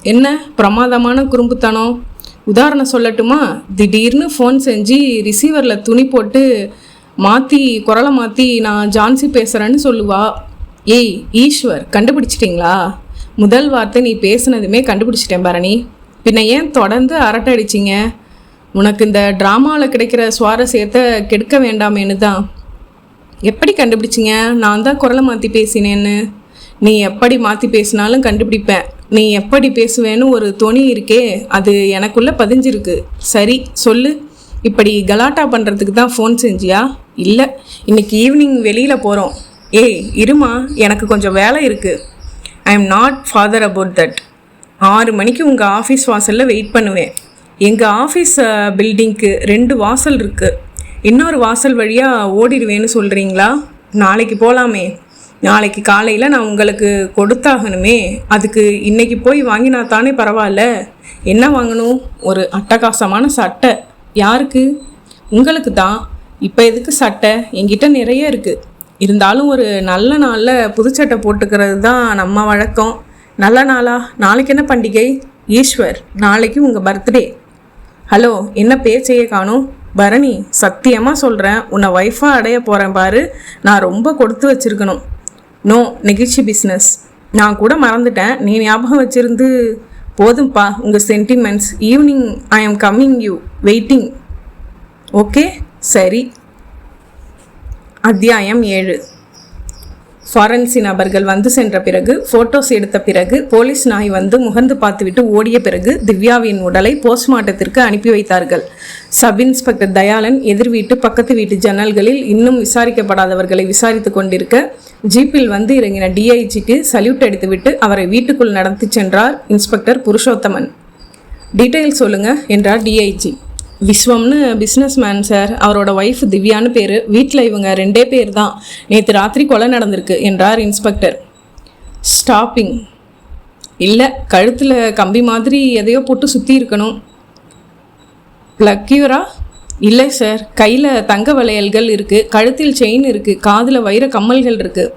என்ன பிரமாதமான குறும்புத்தனம்! உதாரணம் சொல்லட்டுமா? திடீர்னு ஃபோன் செஞ்சு ரிசீவரில் துணி போட்டு குரலை மாற்றி நான் ஜான்சி பேசுகிறேன்னு சொல்லுவா. ஏய் ஈஸ்வர், கண்டுபிடிச்சிட்டிங்களா? முதல் வார்த்தை நீ பேசுனதுமே கண்டுபிடிச்சிட்டேன் பரணி. பின்ன ஏன் தொடர்ந்து அரட்டை அடிச்சிங்க? உனக்கு இந்த ட்ராமாவில் கிடைக்கிற சுவாரஸ்யத்தை கெடுக்க வேண்டாமேன்னு தான். எப்படி கண்டுபிடிச்சிங்க நான் தான் குரலை மாற்றி பேசினேன்னு? நீ எப்படி மாற்றி பேசினாலும் கண்டுபிடிப்பேன். நீ எப்படி பேசுவேன்னு ஒரு தொனி இருக்கே, அது எனக்குள்ளே பதிஞ்சிருக்கு. சரி சொல்லு, இப்படி கலாட்டா பண்ணுறதுக்கு தான் ஃபோன் செஞ்சியா? இல்லை, இன்னைக்கு ஈவினிங் வெளியில் போகிறோம். ஏய் இருமா, எனக்கு கொஞ்சம் வேலை இருக்குது. I am not father about that. 6 மணிக்கு உங்கள் ஆஃபீஸ் வாசலில் வெயிட் பண்ணுவேன். எங்கள் ஆஃபீஸ் பில்டிங்க்கு 2 வாசல் இருக்குது. இன்னொரு வாசல் வழியாக ஓடிடுவேன்னு சொல்கிறீங்களா? நாளைக்கு போகலாமே. நாளைக்கு காலையில் நான் உங்களுக்கு கொடுத்தாகணுமே. அதுக்கு இன்னைக்கு போய் வாங்கினா தானே பரவாயில்ல. என்ன வாங்கணும்? ஒரு அட்டகாசமான சட்டை. யாருக்கு? உங்களுக்கு தான். இப்போ எதுக்கு சட்டை? என்கிட்ட நிறைய இருக்குது. இருந்தாலும் ஒரு நல்ல நாளில் புதுச்சட்டை போட்டுக்கிறது தான் நம்ம வழக்கம். நல்ல நாளா? நாளைக்கு என்ன பண்டிகை? ஈஸ்வர், நாளைக்கு உங்கள் பர்த்டே. ஹலோ, என்ன பேச்சையே காணும்? பரணி, சத்தியமாக சொல்கிறேன், உன்னை ஒய்ஃபாக அடைய போகிறேன் பாரு. நான் ரொம்ப கொடுத்து வச்சுருக்கணும். நோ நெகிழ்ச்சி பிஸ்னஸ். நான் கூட மறந்துட்டேன், நீ ஞாபகம் வச்சுருந்து. போதும்ப்பா உங்கள் sentiments. Evening I am coming you waiting. Okay சரி. அத்தியாயம் 7. ஃபாரன்சி நபர்கள் வந்து சென்ற பிறகு, ஃபோட்டோஸ் எடுத்த பிறகு, போலீஸ் நாய் வந்து முகர்ந்து பார்த்துவிட்டு ஓடிய பிறகு திவ்யாவின் உடலை போஸ்ட்மார்ட்டத்திற்கு அனுப்பி வைத்தார்கள். சப் இன்ஸ்பெக்டர் தயாளன் எதிர் வீட்டு பக்கத்து வீட்டு ஜன்னல்களில் இன்னும் விசாரிக்கப்படாதவர்களை விசாரித்து கொண்டிருக்க, ஜீப்பில் வந்து இறங்கின டிஐஜிக்கு சல்யூட் அடித்துவிட்டு அவரை வீட்டுக்குள் நடத்தி சென்றார் இன்ஸ்பெக்டர் புருஷோத்தமன். டீட்டெயில் சொல்லுங்க என்றார் டிஐஜி. விஸ்வம்னு பிஸ்னஸ் மேன் சார். அவரோட ஒய்ஃப் திவ்யான்னு பேர். வீட்டில் இவங்க 2 பேர் தான். நேற்று ராத்திரி கொலை நடந்திருக்கு என்றார் இன்ஸ்பெக்டர். ஸ்டாப்பிங். இல்லை, கழுத்தில் கம்பி மாதிரி எதையோ போட்டு சுற்றி இருக்கணும். பிளக்யூரா? இல்லை சார், கையில் தங்க வளையல்கள் இருக்குது, கழுத்தில் செயின் இருக்குது, காதில் வைர கம்மல்கள் இருக்குது.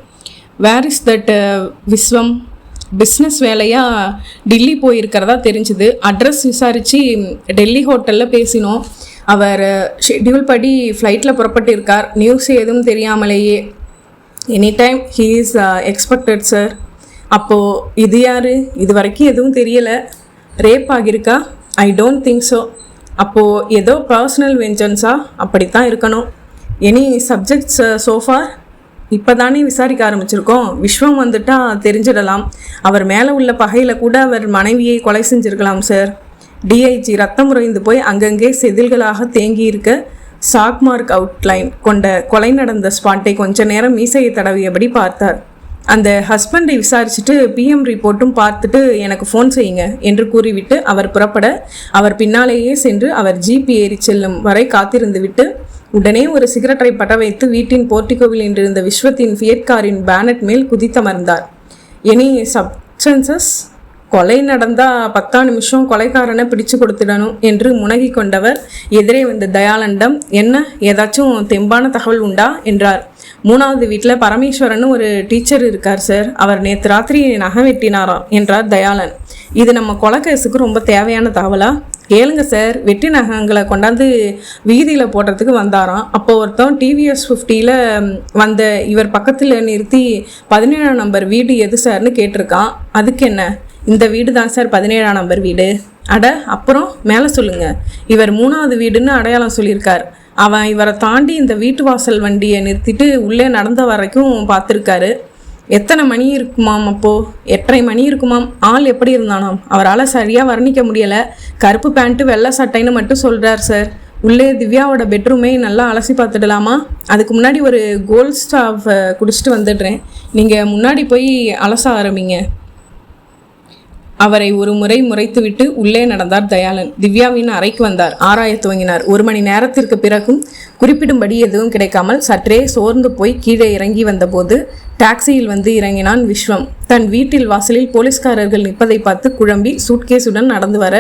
Where is that Vishwam? Business வேலையாக டெல்லி போயிருக்கிறதா தெரிஞ்சுது. அட்ரஸ் விசாரித்து டெல்லி ஹோட்டலில் பேசினோம். அவர் ஷெட்யூல் படி ஃப்ளைட்டில் புறப்பட்டு இருக்கார். நியூஸ் எதுவும் தெரியாமலேயே. Any time he is expected sir. அப்போது இது யார்? இது வரைக்கும் எதுவும் தெரியலை. ரேப் ஆகியிருக்கா? I don't think so. அப்போது ஏதோ பர்சனல் வெஞ்சன்ஸா? அப்படித்தான் இருக்கணும். Any subjects so far? இப்போ தானே விசாரிக்க ஆரம்பிச்சிருக்கோம். விஸ்வம் வந்துட்டா தெரிஞ்சிடலாம். அவர் மேலே உள்ள பகையில் கூட அவர் மனைவியை கொலை செஞ்சிருக்கலாம் சார். டிஐஜி ரத்தம் உறைந்து போய் அங்கங்கே செதில்களாக தேங்கி இருக்க சாக் மார்க் அவுட்லைன் கொண்ட கொலை நடந்த ஸ்பாட்டை கொஞ்ச நேரம் மீசையை தடவியபடி பார்த்தார். அந்த ஹஸ்பண்டை விசாரிச்சுட்டு பிஎம் ரிப்போர்ட்டும் பார்த்துட்டு எனக்கு ஃபோன் செய்யுங்க என்று கூறிவிட்டு அவர் புறப்பட, அவர் பின்னாலேயே சென்று அவர் ஜீப் ஏறி செல்லும் வரை காத்திருந்து விட்டு உடனே ஒரு சிகரெட்டை பட்ட வைத்து வீட்டின் போர்ட்டிகோவில் நின்றிருந்த விஸ்வத்தின் ஃபியட் காரின் பேனட் மேல் குதித்தமர்ந்தார். Any substances? கொலை நடந்தால் 10 நிமிஷம் கொலைக்காரனை பிடிச்சு கொடுத்துடணும் என்று முனகி கொண்டவர் எதிரே வந்த தயாளனிடம், என்ன ஏதாச்சும் தெம்பான தகவல் உண்டா என்றார். 3வது வீட்டில் பரமேஸ்வரன் ஒரு டீச்சர் இருக்கார் சார். அவர் நேற்று ராத்திரி நகை வெட்டினாராம் என்றார் தயாளன். இது நம்ம கொலை கேஸுக்கு ரொம்ப தேவையான தகவலா? கேளுங்க சார். வெட்டி நகங்களை கொண்டாந்து வீதியில் போடுறதுக்கு வந்தாராம். அப்போ ஒருத்தன் டிவிஎஸ் 50ல் வந்த இவர் பக்கத்தில் நிறுத்தி 17ஆம் நம்பர் வீடு எது சார்னு கேட்டிருக்கான். அதுக்கு என்ன? இந்த வீடு தான் சார் 17ஆம் நம்பர் வீடு. அட, அப்புறம் மேலே சொல்லுங்கள். இவர் 3வது வீடுன்னு அடையாளம் சொல்லியிருக்கார். அவன் இவரை தாண்டி இந்த வீட்டு வாசல் வண்டியை நிறுத்திட்டு உள்ளே நடந்த வரைக்கும் பார்த்துருக்காரு. எத்தனை மணி இருக்குமாம்? அப்போது 8:30 மணி இருக்குமாம். ஆள் எப்படி இருந்தானாம்? அவரால் சரியாக வர்ணிக்க முடியலை. கருப்பு பேண்ட்டு வெள்ளை சட்டைன்னு மட்டும் சொல்கிறார் சார். உள்ளே திவ்யாவோட பெட்ரூமே நல்லா அலசி பார்த்துடலாமா? அதுக்கு முன்னாடி ஒரு கோல்ட் ஸ்டாஃப் குடிச்சிட்டு வந்துடுறேன். நீங்கள் முன்னாடி போய் அலச ஆரம்பிங்க. அவரை ஒரு முறை முறைத்துவிட்டு உள்ளே நடந்தார் தயாளன். திவ்யாவின் அறைக்கு வந்தார். ஆராய துவங்கினார். 1 மணி நேரத்திற்கு பிறகும் குறிப்பிடும்படி எதுவும் கிடைக்காமல் சற்றே சோர்ந்து போய் கீழே இறங்கி வந்தபோது டாக்ஸியில் வந்து இறங்கினான் விஸ்வம். தன் வீட்டில் வாசலில் போலீஸ்காரர்கள் நிற்பதை பார்த்து குழம்பி சூட்கேஸுடன் நடந்து வர,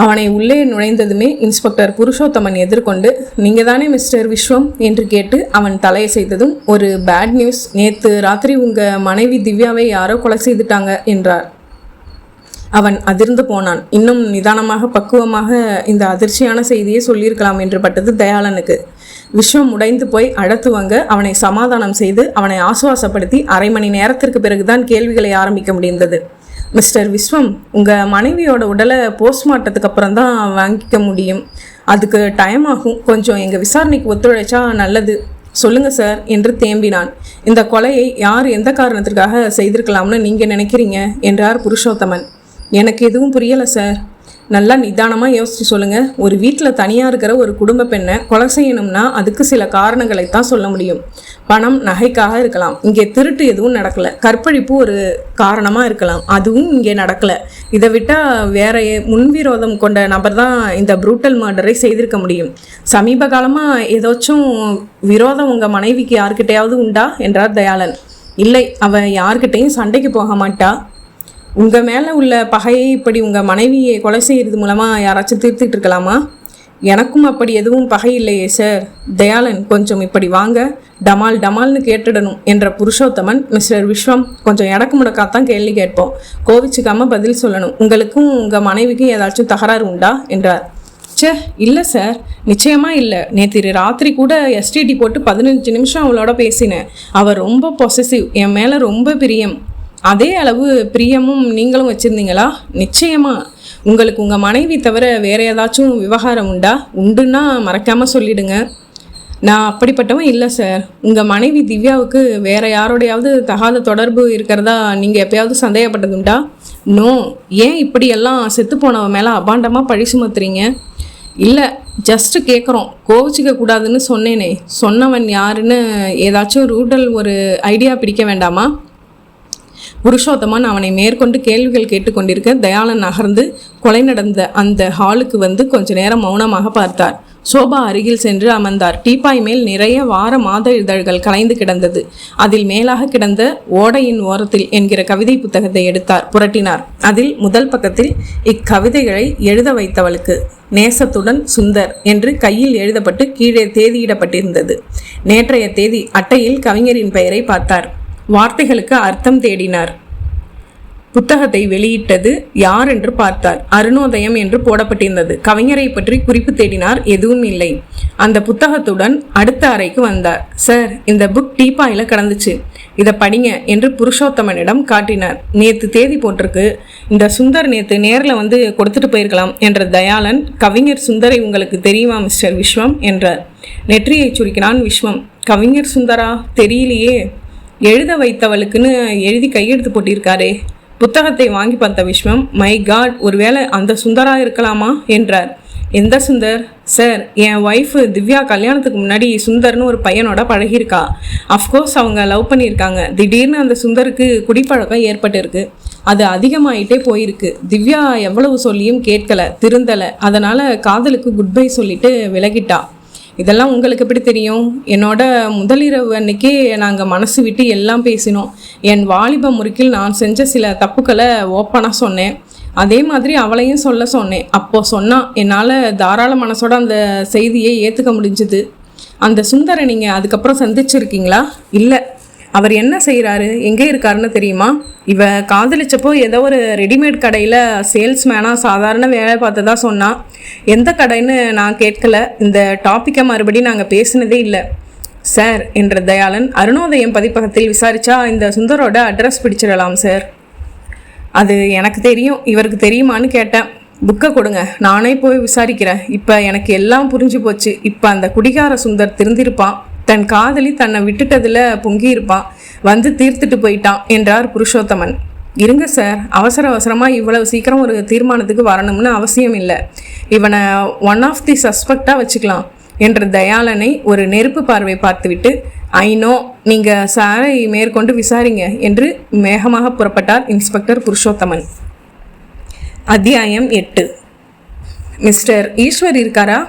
அவனை உள்ளே நுழைந்ததுமே இன்ஸ்பெக்டர் புருஷோத்தமன் எதிர்கொண்டு, நீங்கள் தானே மிஸ்டர் விஸ்வம் என்று கேட்டு அவன் தலையசைத்ததும், ஒரு பேட் நியூஸ். நேற்று ராத்திரி உங்கள் மனைவி திவ்யாவை யாரோ கொலை செய்துட்டாங்க என்றார். அவன் அதிர்ந்து போனான். இன்னும் நிதானமாக பக்குவமாக இந்த அதிர்ச்சியான செய்தியை சொல்லியிருக்கலாம் என்று பட்டது தயாளனுக்கு. விஸ்வம் உடைந்து போய் அழத்துவங்க அவனை சமாதானம் செய்து அவனை ஆசுவாசப்படுத்தி அரை மணி நேரத்திற்கு பிறகுதான் கேள்விகளை ஆரம்பிக்க முடிந்தது. மிஸ்டர் விஸ்வம், உங்கள் மனைவியோட உடலை போஸ்ட்மார்ட்டத்துக்கு அப்புறம் தான் வாங்கிக்க முடியும். அதுக்கு டைம் ஆகும். கொஞ்சம் எங்கள் விசாரணைக்கு ஒத்துழைச்சா நல்லது. சொல்லுங்க சார் என்று தேம்பினான். இந்த கொலையை யார் எந்த காரணத்திற்காக செய்திருக்கலாம்னு நீங்கள் நினைக்கிறீங்க என்றார் புருஷோத்தமன். எனக்கு எதுவும் புரியலை சார். நல்லா நிதானமாக யோசித்து சொல்லுங்கள். ஒரு வீட்டில் தனியாக இருக்கிற ஒரு குடும்ப பெண்ணை கொலை செய்யணும்னா அதுக்கு சில காரணங்களைத்தான் சொல்ல முடியும். பணம், நகைக்காக இருக்கலாம். இங்கே திருட்டு எதுவும் நடக்கலை. கற்பழிப்பு ஒரு காரணமாக இருக்கலாம். அதுவும் இங்கே நடக்கலை. இதை விட்டால் வேற முன்விரோதம் கொண்ட நபர் தான் இந்த ப்ரூட்டல் மர்டரை செய்திருக்க முடியும். சமீப காலமாக ஏதாச்சும் விரோதம் உங்கள் மனைவிக்கு யார்கிட்டையாவது உண்டா என்றார் தயாளன். இல்லை, அவள் யார்கிட்டையும் சண்டைக்கு போக மாட்டா. உங்கள் மேலே உள்ள பகையை இப்படி உங்கள் மனைவியை கொலை செய்கிறது மூலமாக யாராச்சும் தீர்த்துட்டு இருக்கலாமா? எனக்கும் அப்படி எதுவும் பகை இல்லையே சார். தயாளன், கொஞ்சம் இப்படி வாங்க. டமால் டமால்னு கேட்டுடணும் என்ற புருஷோத்தமன், மிஸ்டர் விஸ்வம், கொஞ்சம் இடக்கு முடக்காத்தான் கேள்வி கேட்போம். கோவிச்சுக்காமல் பதில் சொல்லணும். உங்களுக்கும் உங்கள் மனைவிக்கும் ஏதாச்சும் தகராறு உண்டா என்றார். இல்லை சார், நிச்சயமாக இல்லை. நேற்று ராத்திரி கூட எஸ்டிடி போட்டு 15 நிமிஷம் அவளோட பேசினேன். அவள் ரொம்ப பொசசிவ். என் மேலே ரொம்ப பிரியம். அதே அளவு பிரியமும் நீங்களும் வச்சுருந்தீங்களா? நிச்சயமாக. உங்களுக்கு உங்கள் மனைவி தவிர வேறு ஏதாச்சும் விவகாரம் உண்டா? உண்டுன்னா மறக்காமல் சொல்லிடுங்க. நான் அப்படிப்பட்டவன் இல்லை சார். உங்கள் மனைவி திவ்யாவுக்கு வேறு யாரோடையாவது தகாத தொடர்பு இருக்கிறதா நீங்கள் எப்போயாவது சந்தேகப்பட்டதுண்டா? நோ. ஏன் இப்படியெல்லாம் செத்து போனவ மேலே அபாண்டமாக பழி சுமத்துறீங்க? இல்லை, ஜஸ்ட்டு கேட்குறோம். கோவிச்சிக்க கூடாதுன்னு சொன்னேனே. சொன்னவன் யாருன்னு ஏதாச்சும் ரூடல் ஒரு ஐடியா பிடிக்க வேண்டாமா? புருஷோத்தமன் அவனை மேற்கொண்டு கேள்விகள் கேட்டுக்கொண்டிருக்க தயாளன் நகர்ந்து கொலை நடந்த அந்த ஹாலுக்கு வந்து கொஞ்ச நேரம் மௌனமாக பார்த்தார். சோபா அருகில் சென்று அமர்ந்தார். டீப்பாய் மேல் நிறைய வார மாத இதழ்கள் கலைந்து கிடந்தது. அதில் மேலாக கிடந்த ஓடையின் ஓரத்தில் என்கிற கவிதை புத்தகத்தை எடுத்தார். புரட்டினார். அதில் முதல் பக்கத்தில் இக்கவிதைகளை எழுத வைத்தவளுக்கு நேசத்துடன் சுந்தர் என்று கையில் எழுதப்பட்டு கீழே தேதியிடப்பட்டிருந்தது. நேற்றைய தேதி. அட்டையில் கவிஞரின் பெயரை பார்த்தார். வார்த்தைகளுக்கு அர்த்தம் தேடினார். புத்தகத்தை வெளியிட்டது யார் என்று பார்த்தார். அருணோதயம் என்று போடப்பட்டிருந்தது. கவிஞரை பற்றி குறிப்பு தேடினார். எதுவும் இல்லை. அந்த புத்தகத்துடன் அடுத்த அறைக்கு வந்தார். சார், இந்த புக் டீப்பாயில் கிடந்துச்சு. இதை படிங்க என்று புருஷோத்தமனிடம் காட்டினார். நேற்று தேதி போட்டிருக்கு. இந்த சுந்தர் நேற்று நேரில் வந்து கொடுத்துட்டு போயிருக்கலாம் என்ற தயாளன், கவிஞர் சுந்தரை உங்களுக்கு தெரியுமா மிஸ்டர் விஸ்வம் என்றார். நெற்றியை சுருக்கினான் விஸ்வம். கவிஞர் சுந்தரா? தெரியலையே. எழுத வைத்தவளுக்குன்னு எழுதி கையெழுத்து போட்டிருக்காரே. புத்தகத்தை வாங்கி பார்த்த விஸ்வம், மை காட், ஒருவேளை அந்த சுந்தரா இருக்கலாமா என்றார். எந்த சுந்தர்? சார், என் ஒய்ஃபு திவ்யா கல்யாணத்துக்கு முன்னாடி சுந்தர்னு ஒரு பையனோட பழகியிருக்கா. அஃப்கோர்ஸ் அவங்க லவ் பண்ணியிருக்காங்க. திடீர்னு அந்த சுந்தருக்கு குடிப்பழக்கம் ஏற்பட்டிருக்கு. அது அதிகமாயிட்டே போயிருக்கு. திவ்யா எவ்வளவு சொல்லியும் கேட்கல, திருந்தலை. அதனால் காதலுக்கு குட் பை சொல்லிட்டு விலகிட்டா. இதெல்லாம் உங்களுக்கு எப்படி தெரியும்? என்னோட முதலிரவு அன்னைக்கே நாங்கள் மனசு விட்டு எல்லாம் பேசினோம். என் வாலிப முறுக்கில் நான் செஞ்ச சில தப்புக்களை ஓப்பனாக சொன்னேன். அதே மாதிரி அவளையும் சொல்ல சொன்னேன். அப்போது சொன்னான். என்னால் தாராள மனசோட அந்த செய்தியை ஏற்றுக்க முடிஞ்சுது. அந்த சுந்தரை நீங்கள் அதுக்கப்புறம் சந்திச்சிருக்கீங்களா? இல்லை. அவர் என்ன செய்கிறாரு, எங்கே இருக்காருன்னு தெரியுமா? இவ காதலிச்சப்போ ஏதோ ஒரு ரெடிமேட் கடையில் சேல்ஸ்மேனாக சாதாரண வேலை பார்த்ததா சொன்னான். எந்த கடைன்னு நான் கேட்கல. இந்த டாப்பிக்கை மறுபடியும் நாங்கள் பேசினதே இல்லை. சார் என்ற தயாளன், அருணோதயம் பதிப்பகத்தில் விசாரித்தா இந்த சுந்தரோட அட்ரஸ் பிடிச்சிடலாம் சார். அது எனக்கு தெரியும். இவருக்கு தெரியுமான்னு கேட்டேன். புக்கை கொடுங்க, நானே போய் விசாரிக்கிறேன். இப்போ எனக்கு எல்லாம் புரிஞ்சு போச்சு. இப்போ அந்த குடிகார சுந்தர் திருந்திருப்பான். தன் காதலி தன்னை விட்டுட்டதில் பொங்கியிருப்பான். வந்து தீர்த்துட்டு போயிட்டான் என்றார் புருஷோத்தமன். இருங்க சார், அவசரமாக இவ்வளவு சீக்கிரம் ஒரு தீர்மானத்துக்கு வரணும்னு அவசியம் இல்லை. இவனை ஒன் ஆஃப் தி சஸ்பெக்டாக வச்சுக்கலாம் என்ற தயாளனை ஒரு நெருப்பு பார்வை பார்த்துவிட்டு, ஐநோ, நீங்கள் சாரை மேற்கொண்டு விசாரிங்க என்று வேகமாக புறப்பட்டார் இன்ஸ்பெக்டர் புருஷோத்தமன். அத்தியாயம் 8. மிஸ்டர் ஈஸ்வர் இருக்காரா?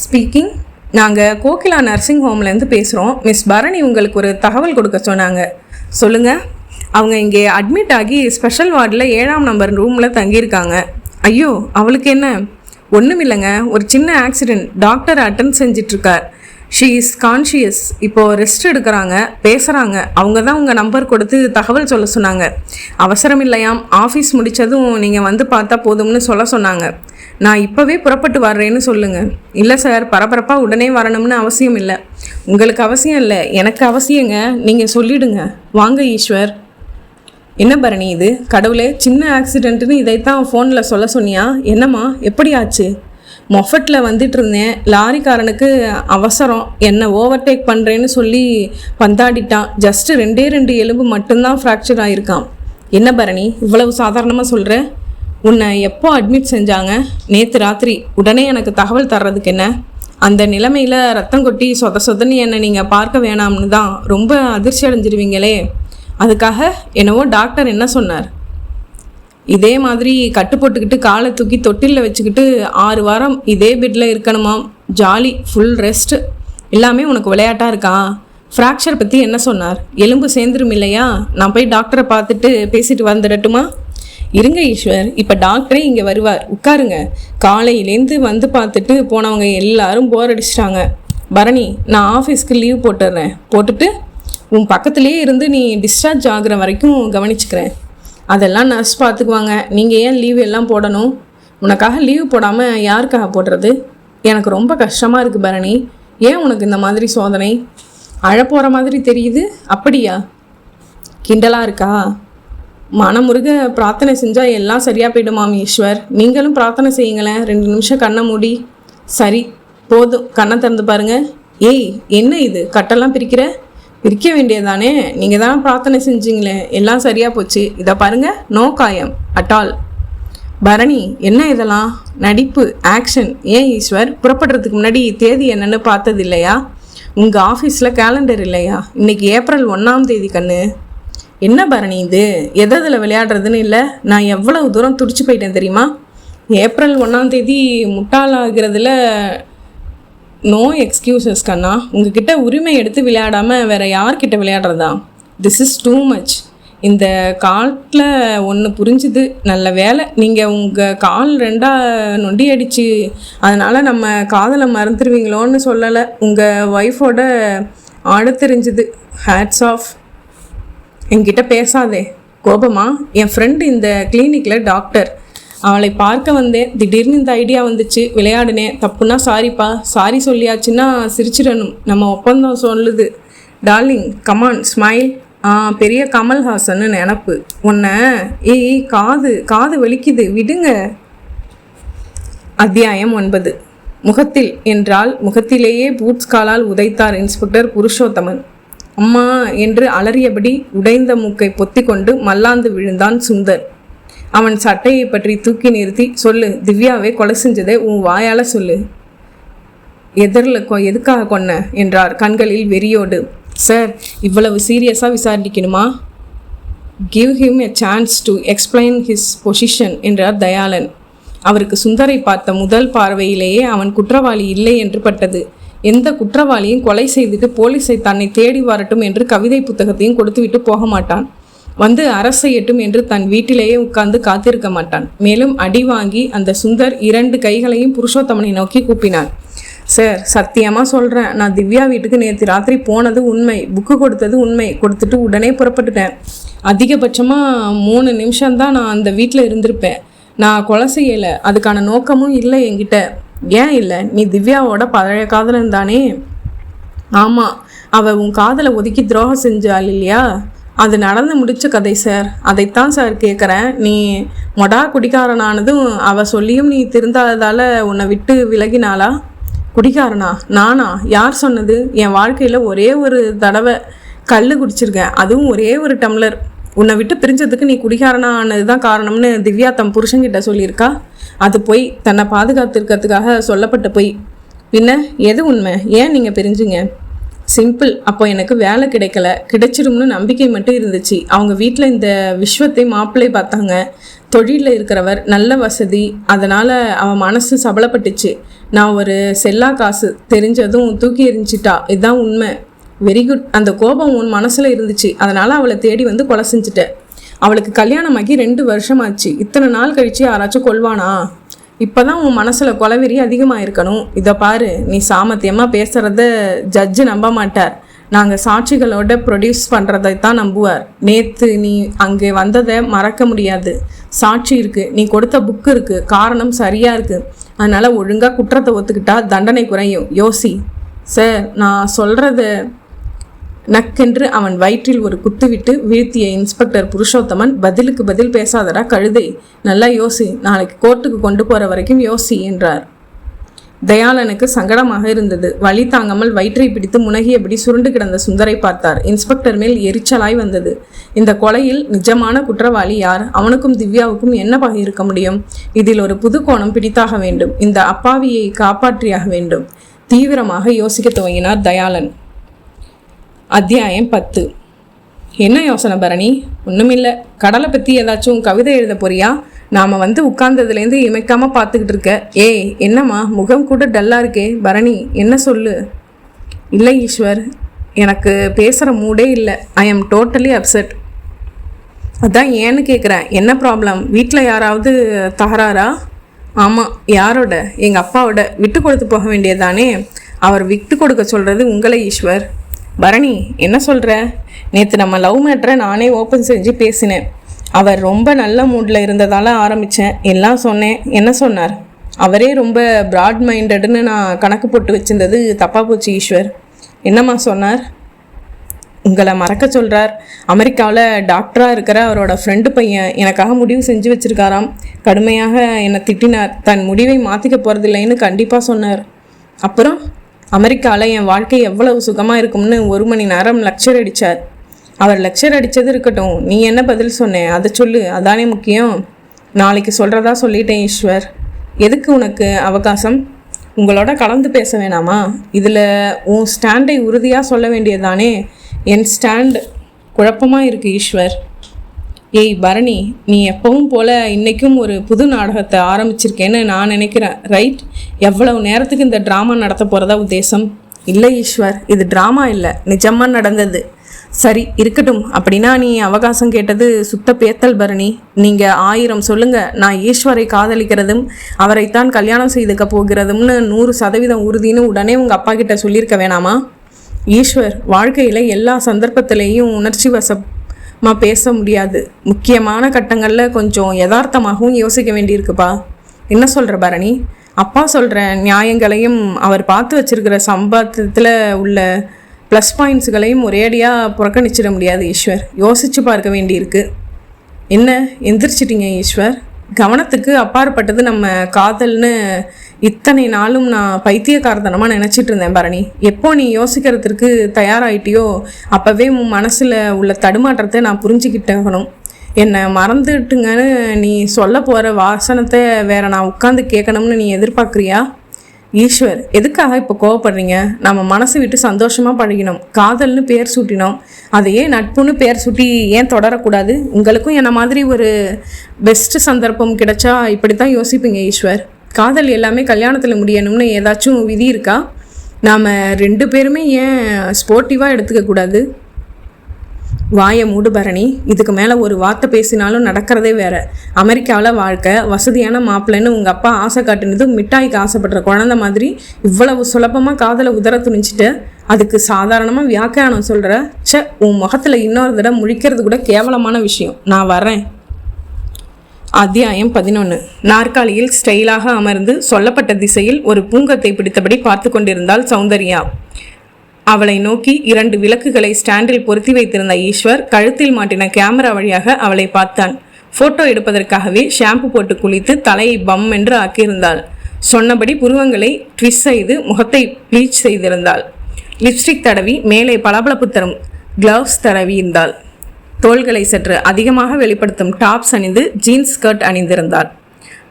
ஸ்பீக்கிங். நாங்கள் கோகிலா நர்சிங் ஹோம்லேருந்து பேசுகிறோம். மிஸ் பரணி உங்களுக்கு ஒரு தகவல் கொடுக்க சொன்னாங்க. சொல்லுங்கள். அவங்க இங்கே அட்மிட் ஆகி ஸ்பெஷல் வார்டில் 7ஆம் நம்பர் ரூமில் தங்கியிருக்காங்க. ஐயோ, அவளுக்கு என்ன? ஒன்றும் இல்லைங்க, ஒரு சின்ன ஆக்சிடெண்ட். டாக்டர் அட்டன் செஞ்சிட்ருக்கார். She is conscious. இப்போது ரெஸ்ட் எடுக்கிறாங்க, பேசுகிறாங்க. அவங்க தான் உங்கள் நம்பர் கொடுத்து தகவல் சொல்ல சொன்னாங்க. அவசரம் இல்லையாம், ஆஃபீஸ் முடித்ததும் நீங்கள் வந்து பார்த்தா போதும்னு சொல்ல சொன்னாங்க. நான் இப்போவே புறப்பட்டு வர்றேன்னு சொல்லுங்கள். இல்லை சார், பரபரப்பாக உடனே வரணும்னு அவசியம் இல்லை. உங்களுக்கு அவசியம் இல்லை, எனக்கு அவசியங்க. நீங்கள் சொல்லிவிடுங்க. வாங்க ஈஸ்வர். என்ன பரணி இது? கடவுளே, சின்ன ஆக்சிடென்ட்டுன்னு இதைத்தான் ஃபோனில் சொல்ல சொன்னியா? என்னம்மா, எப்படி ஆச்சு? மொஃபட்டில் வந்துட்டு இருந்தேன். லாரிக்காரனுக்கு அவசரம், என்னை ஓவர்டேக் பண்ணுறேன்னு சொல்லி பந்தாடிட்டான். ஜஸ்ட்டு 2 எலும்பு மட்டும்தான் ஃப்ராக்சர் ஆகிருக்கான். என்ன பரணி, இவ்வளவு சாதாரணமாக சொல்கிற? உன்னை எப்போ அட்மிட் செஞ்சாங்க? நேற்று ராத்திரி. உடனே எனக்கு தகவல் தர்றதுக்கு என்ன? அந்த நிலைமையில் ரத்தம் கொட்டி சொதன்னு என்னை நீங்கள் பார்க்க வேணாம்னு தான் ரொம்ப அதிர்ச்சி அடைஞ்சிருவீங்களே. அதுக்காக என்னவோ டாக்டர் என்ன சொன்னார்? இதே மாதிரி கட்டு போட்டுக்கிட்டு காலை தூக்கி தொட்டிலில் வச்சுக்கிட்டு 6 வாரம் இதே பெட்டில் இருக்கணுமாம். Jolly, full rest. எல்லாமே உனக்கு விளையாட்டாக இருக்கா? ஃப்ராக்சர் பற்றி என்ன சொன்னார்? எலும்பு சேர்ந்துரும் இல்லையா? நான் போய் டாக்டரை பார்த்துட்டு பேசிட்டு வந்துடட்டுமா? இருங்க ஈஸ்வர், இப்போ டாக்டரே இங்கே வருவார், உட்காருங்க. காலையிலேருந்து வந்து பார்த்துட்டு போனவங்க எல்லாரும் போர் அடிச்சிட்டாங்க. பரணி, நான் ஆஃபீஸ்க்கு லீவ் போட்டுடுறேன். போட்டுட்டு உன் பக்கத்துலேயே இருந்து நீ டிஸ்சார்ஜ் ஆகுற வரைக்கும் கவனிச்சுக்கிறேன். அதெல்லாம் நர்ஸ் பார்த்துக்குவாங்க. நீங்கள் ஏன் லீவ் எல்லாம் போடணும்? உனக்காக லீவ் போடாமல் யாருக்காக போடுறது? எனக்கு ரொம்ப கஷ்டமாக இருக்குது பரணி. ஏன் உனக்கு இந்த மாதிரி சோதனை? அழப்போகிற மாதிரி தெரியுது. அப்படியா? கிண்டலாக இருக்கா? மனமுருக பிரார்த்தனை செஞ்சால் எல்லாம் சரியாக போய்டுமாம் ஈஸ்வர். நீங்களும் பிரார்த்தனை செய்யுங்களேன். 2 நிமிஷம் கண்ணை மூடி. சரி, போதும். கண்ணை திறந்து பாருங்க. ஏய், என்ன இது? கட்டெல்லாம் பிரிக்க வேண்டியதானே? நீங்கள் தான் பிரார்த்தனை செஞ்சீங்களே, எல்லாம் சரியாக போச்சு. இதை பாருங்கள், நோ காயம் அட்டால். பரணி, என்ன இதெல்லாம்? நடிப்பு, ஆக்ஷன். ஏன் ஈஸ்வர், புறப்படுறதுக்கு முன்னாடி தேதி என்னன்னு பார்த்தது இல்லையா? உங்கள் ஆஃபீஸில் கேலண்டர் இல்லையா? இன்றைக்கி ஏப்ரல் 1ஆம் தேதி கண்ணு. என்ன பரணி இது? எதில் விளையாடுறதுன்னு இல்லை. நான் எவ்வளவு தூரம் துடிச்சு போயிட்டேன் தெரியுமா? ஏப்ரல் 1ஆம் தேதி முட்டாளாகிறதுல நோ எக்ஸ்கியூசஸ் கண்ணா. உங்ககிட்ட உரிமை எடுத்து விளையாடாமல் வேறு யார்கிட்ட விளையாடுறதா? This is too much. இந்த காட்டில் ஒன்று புரிஞ்சுது. நல்ல வேலை, நீங்கள் உங்கள் கால் 2 நொண்டி அடிச்சு அதனால் நம்ம காதலை மறந்துடுவீங்களோன்னு சொல்லலை. உங்கள் ஒய்ஃபோட ஆட தெரிஞ்சுது. Hats off. என்கிட்ட பேசாதே. கோபமா? என் ஃப்ரெண்டு இந்த கிளினிக்கில் டாக்டர். அவளை பார்க்க வந்தேன். திடீர்னு இந்த ஐடியா வந்துச்சு, விளையாடினேன். தப்புனா சாரிப்பா. சாரி சொல்லியாச்சுன்னா சிரிச்சிடணும். நம்ம ஒப்பந்தம் சொல்லுது. Darling, come on smile. பெரிய கமல்ஹாசன்னு நினப்பு உன்னை. ஏய், காது வலிக்குது, விடுங்க. அத்தியாயம் 9. முகத்தில் என்றால் முகத்திலேயே பூட்ஸ் காலால் உதைத்தார் இன்ஸ்பெக்டர் புருஷோத்தமன். அம்மா என்று அலறியபடி உடைந்த மூக்கை பொத்தி கொண்டு மல்லாந்து விழுந்தான் சுந்தர். அவன் சட்டையை பற்றி தூக்கி நிறுத்தி, சொல்லு, திவ்யாவை கொலை செஞ்சதை உன் வாயால் சொல்லு. எதுக்காக கொன்ன என்றார் கண்களில் வெறியோடு. சார், இவ்வளவு சீரியஸாக விசாரிக்கணுமா? Give him a chance to explain his position என்றார் தயாளன். அவருக்கு சுந்தரை பார்த்த முதல் பார்வையிலேயே அவன் குற்றவாளி இல்லை என்று பட்டது. எந்த குற்றவாளியும் கொலை செய்துட்டு போலீஸை தன்னை தேடி வரட்டும் என்று கவிதை புத்தகத்தையும் கொடுத்துவிட்டு போக மாட்டான். வந்து அரசு செய்யட்டும் என்று தன் வீட்டிலேயே உட்கார்ந்து காத்திருக்க மாட்டான். மேலும் அடி வாங்கி அந்த சுந்தர் 2 கைகளையும் புருஷோத்தமனை நோக்கி கூப்பினான். சார், சத்தியமாக சொல்கிறேன், நான் திவ்யா வீட்டுக்கு நேற்று ராத்திரி போனது உண்மை. புக்கு கொடுத்தது உண்மை. கொடுத்துட்டு உடனே புறப்பட்டுட்டேன். அதிகபட்சமாக 3 நிமிஷம்தான் நான் அந்த வீட்டில் இருந்திருப்பேன். நான் கொலை செய்யலை. அதுக்கான நோக்கமும் இல்லை என்கிட்ட. ஏன் இல்லை? நீ திவ்யாவோட பழைய காதலன் தானே? ஆமாம். அவள் உன் காதலை ஒதுக்கி துரோகம் செஞ்சாள் இல்லையா? அது நடந்து முடிச்ச கதை சார். அதைத்தான் சார் கேட்குறேன். நீ மொடா குடிக்காரனானதும் அவள் சொல்லியும் நீ திருந்தாததால் உன்னை விட்டு விலகினாளா? குடிக்காரனா? நானா? யார் சொன்னது? என் வாழ்க்கையில் ஒரே ஒரு தடவை கல் குடிச்சிருக்கேன், அதுவும் ஒரே ஒரு டம்ளர். உன்னை விட்டு பிரிஞ்சதுக்கு நீ குடிகாரனா ஆனது தான் காரணம்னு திவ்யா தம் புருஷன்கிட்ட சொல்லியிருக்கா. அது போய், தன்னை பாதுகாத்துருக்கிறதுக்காக சொல்லப்பட்ட போய். பின்ன எது உண்மை? ஏன் நீங்கள் பிரிஞ்சுங்க? சிம்பிள். அப்போ எனக்கு வேலை கிடைக்கல. கிடைச்சிடும்னு நம்பிக்கை மட்டும் இருந்துச்சு. அவங்க வீட்டில் இந்த விஸ்வத்தை மாப்பிள்ளை பார்த்தாங்க. தொழிலில் இருக்கிறவர், நல்ல வசதி. அதனால் அவன் மனசு சபலப்பட்டுச்சு. நான் ஒரு செல்லா காசு தெரிஞ்சதும் தூக்கி எறிஞ்சிட்டா. இதுதான் உண்மை. Very good. அந்த கோபம் உன் மனசில் இருந்துச்சு, அதனால் அவளை தேடி வந்து கொலை செஞ்சுட்டேன். அவளுக்கு கல்யாணமாகி 2 வருஷமாச்சு. இத்தனை நாள் கழிச்சு யாராச்சும் கொல்வானா? இப்போ தான் உன் மனசில் கொலவெறி அதிகமாக இருக்கணும். இதை பாரு, நீ சாமர்த்தியமாக பேசுகிறத ஜட்ஜு நம்ப மாட்டார். நாங்கள் சாட்சிகளோட ப்ரொடியூஸ் பண்ணுறதை தான் நம்புவார். நேற்று நீ அங்கே வந்ததை மறக்க முடியாது. சாட்சி இருக்குது, நீ கொடுத்த புக்கு இருக்குது, காரணம் சரியாக இருக்குது. அதனால் ஒழுங்காக குற்றத்தை ஒத்துக்கிட்டா தண்டனை குறையும். யோசி. சார், நான் சொல்கிறத நக்கென்று அவன் வயிற்றில் ஒரு குத்துவிட்டு வீழ்த்திய இன்ஸ்பெக்டர் புருஷோத்தமன், பதிலுக்கு பதில் பேசாதடா கழுதை, நல்லா யோசி, நாளைக்கு கோர்ட்டுக்கு கொண்டு போகிற வரைக்கும் யோசி என்றார். தயாளனுக்கு சங்கடமாக இருந்தது. வலி தாங்காமல் வயிற்றை பிடித்து முனகியபடி சுருண்டு கிடந்த சுந்தரை பார்த்தார். இன்ஸ்பெக்டர் மேல் எரிச்சலாய் வந்தது. இந்த கொலையில் நிஜமான குற்றவாளி யார்? அவனுக்கும் திவ்யாவுக்கும் என்ன பகை இருக்க முடியும்? இதில் ஒரு புது கோணம் பிடித்தாக வேண்டும். இந்த அப்பாவியை காப்பாற்றியாக வேண்டும். தீவிரமாக யோசிக்க துவங்கினார் தயாளன். அத்தியாயம் 10. என்ன யோசனை பரணி? ஒன்றுமில்லை. கடலை பற்றி ஏதாச்சும் கவிதை எழுத போறியா? நாம் உட்கார்ந்ததுலேருந்து இமைக்காமல் பார்த்துக்கிட்டு இருக்க. ஏய், என்னம்மா முகம் கூட டல்லாக இருக்கே. பரணி, என்ன சொல்லு? இல்லை ஈஸ்வர், எனக்கு பேசுகிற மூடே இல்லை. I am totally upset. அதான் ஏன்னு கேட்குறேன். என்ன ப்ராப்ளம்? வீட்டில் யாராவது தகராறா? ஆமாம். யாரோட? எங்கள் அப்பாவோட. விட்டு கொடுத்து போக வேண்டியதானே? அவர் விட்டு கொடுக்க சொல்கிறது உங்களை ஈஸ்வர். பரணி, என்ன சொல்கிற? நேற்று நம்ம லவ் மேட்டரை நானே ஓப்பன் செஞ்சு பேசினேன். அவர் ரொம்ப நல்ல மூடில் இருந்ததால் ஆரம்பித்தேன். எல்லாம் சொன்னேன். என்ன சொன்னார்? அவரே ரொம்ப ப்ராட் மைண்டடுன்னு நான் கணக்கு போட்டு வச்சிருந்தது தப்பாக போச்சு ஈஸ்வர். என்னம்மா சொன்னார்? உங்களை மறக்க சொல்கிறார். அமெரிக்காவில் டாக்டராக இருக்கிற அவரோட ஃப்ரெண்டு பையன் எனக்காக முடிவு செஞ்சு வச்சுருக்காராம். கடுமையாக என்னை திட்டினார். தன் முடிவை மாற்றிக்க போகிறதில்லைன்னு கண்டிப்பாக சொன்னார். அப்புறம் அமெரிக்காவில் என் வாழ்க்கை எவ்வளவு சுகமாக இருக்கும்னு 1 மணி நேரம் லெக்சர் அடித்தார். அவர் லெக்சர் அடித்தது இருக்கட்டும், நீ என்ன பதில் சொன்னேன் அதை சொல்லு. அதானே முக்கியம். நாளைக்கு சொல்கிறதா சொல்லிட்டேன் ஈஸ்வர். எதுக்கு உனக்கு அவகாசம்? உங்களோட கலந்து பேச வேணாமா? இதில் உன் ஸ்டாண்டை உறுதியாக சொல்ல வேண்டியதானே? என் ஸ்டாண்ட் குழப்பமாக இருக்குது ஈஸ்வர். ஏய் பரணி, நீ எப்பவும் போல் இன்றைக்கும் ஒரு புது நாடகத்தை ஆரம்பிச்சிருக்கேன்னு நான் நினைக்கிறேன். ரைட்? எவ்வளவு நேரத்துக்கு இந்த ட்ராமா நடத்த போகிறதா உத்தேசம்? இல்லை ஈஸ்வர், இது ட்ராமா இல்லை, நிஜமாக நடந்தது. சரி இருக்கட்டும். அப்படின்னா நீ அவகாசம் கேட்டது சுத்த பேத்தல் பரணி. நீங்கள் 1000 சொல்லுங்கள். நான் ஈஸ்வரை காதலிக்கிறதும் அவரைத்தான் கல்யாணம் செய்துக்க போகிறதும்னு 100% உறுதின்னு உடனே உங்கள் அப்பா கிட்ட சொல்லியிருக்க வேணாமா? ஈஸ்வர், வாழ்க்கையில் எல்லா சந்தர்ப்பத்திலையும் உணர்ச்சி வசமாக பேச முடியாது. முக்கியமான கட்டங்களில் கொஞ்சம் யதார்த்தமாகவும் யோசிக்க வேண்டியிருக்குப்பா. என்ன சொல்கிற பரணி? அப்பா சொல்கிற நியாயங்களையும் அவர் பார்த்து வச்சிருக்கிற சம்பாத்தியத்தில் உள்ள ப்ளஸ் பாயிண்ட்ஸுகளையும் ஒரேடியாக புறக்கணிச்சிட முடியாது ஈஸ்வர். யோசித்து பார்க்க வேண்டியிருக்கு. என்ன எந்திரிச்சிட்டிங்க ஈஸ்வர்? கவனத்துக்கு அப்பாற்பட்டது நம்ம காதல்னு இத்தனை நாளும் நான் பைத்தியக்காரத்தனமாக நினச்சிட்டு இருந்தேன் பரணி. எப்போ நீ யோசிக்கிறதுக்கு தயாராகிட்டியோ அப்போவே உன் மனசில் உள்ள தடுமாற்றத்தை நான் புரிஞ்சுக்கிட்டேகணும். என்னை மறந்துட்டுங்கன்னு நீ சொல்ல போகிற வாசனத்தை வேற நான் உட்காந்து கேட்கணும்னு நீ எதிர்பார்க்குறியா? ஈஸ்வர், எதுக்காக இப்போ கோவப்படுறீங்க? நம்ம மனசு விட்டு சந்தோஷமாக பழகினோம். காதல்னு பேர் சூட்டினோம். அதையே நட்புன்னு பேர் சூட்டி ஏன் தொடரக்கூடாது? உங்களுக்கும் என்ன மாதிரி ஒரு பெஸ்ட்டு சந்தர்ப்பம் கிடைச்சா இப்படி தான் யோசிப்பீங்க ஈஸ்வர். காதல் எல்லாமே கல்யாணத்தில் முடியணும்னு ஏதாச்சும் விதி இருக்கா? நாம் 2 பேருமே ஏன் ஸ்போர்ட்டிவாக எடுத்துக்கக்கூடாது? வாயை மூடு பரணி. இதுக்கு மேலே ஒரு வார்த்தை பேசினாலும் நடக்கிறதே வேற. அமெரிக்காவில் வாழ்க்கை, வசதியான மாப்பிள்ளைன்னு உங்கள் அப்பா ஆசை காட்டுனது மிட்டாய்க்கு ஆசைப்படுற குழந்தை மாதிரி இவ்வளவு சுலபமாக காதலை உதற துணிச்சிட்டு அதுக்கு சாதாரணமாக வியாக்கியானம் சொல்கிற. உன் முகத்தில் இன்னொரு தடவை முழிக்கிறது கூட கேவலமான விஷயம். நான் வரேன். அத்தியாயம் 11. நாற்காலியில் ஸ்டைலாக அமர்ந்து சொல்லப்பட்ட திசையில் ஒரு பூங்கத்தை பிடித்தபடி பார்த்து கொண்டிருந்தாள் சௌந்தர்யா. அவளை நோக்கி 2 விளக்குகளை ஸ்டாண்டில் பொருத்தி வைத்திருந்த ஈஸ்வர் கழுத்தில் மாட்டின கேமரா வழியாக அவளை பார்த்தான். போட்டோ எடுப்பதற்காகவே ஷாம்பு போட்டு குளித்து தலையை பம் என்று ஆக்கியிருந்தாள். சொன்னபடி புருவங்களை ட்விஸ்ட் செய்து முகத்தை ப்ளீச் செய்திருந்தாள். லிப்ஸ்டிக் தடவி மேலே பளபளப்பு தரும் கிளவுஸ் தடவி இருந்தாள். தோள்களை சற்று அதிகமாக வெளிப்படுத்தும் டாப்ஸ் அணிந்து ஜீன்ஸ் ஸ்கர்ட் அணிந்திருந்தாள்.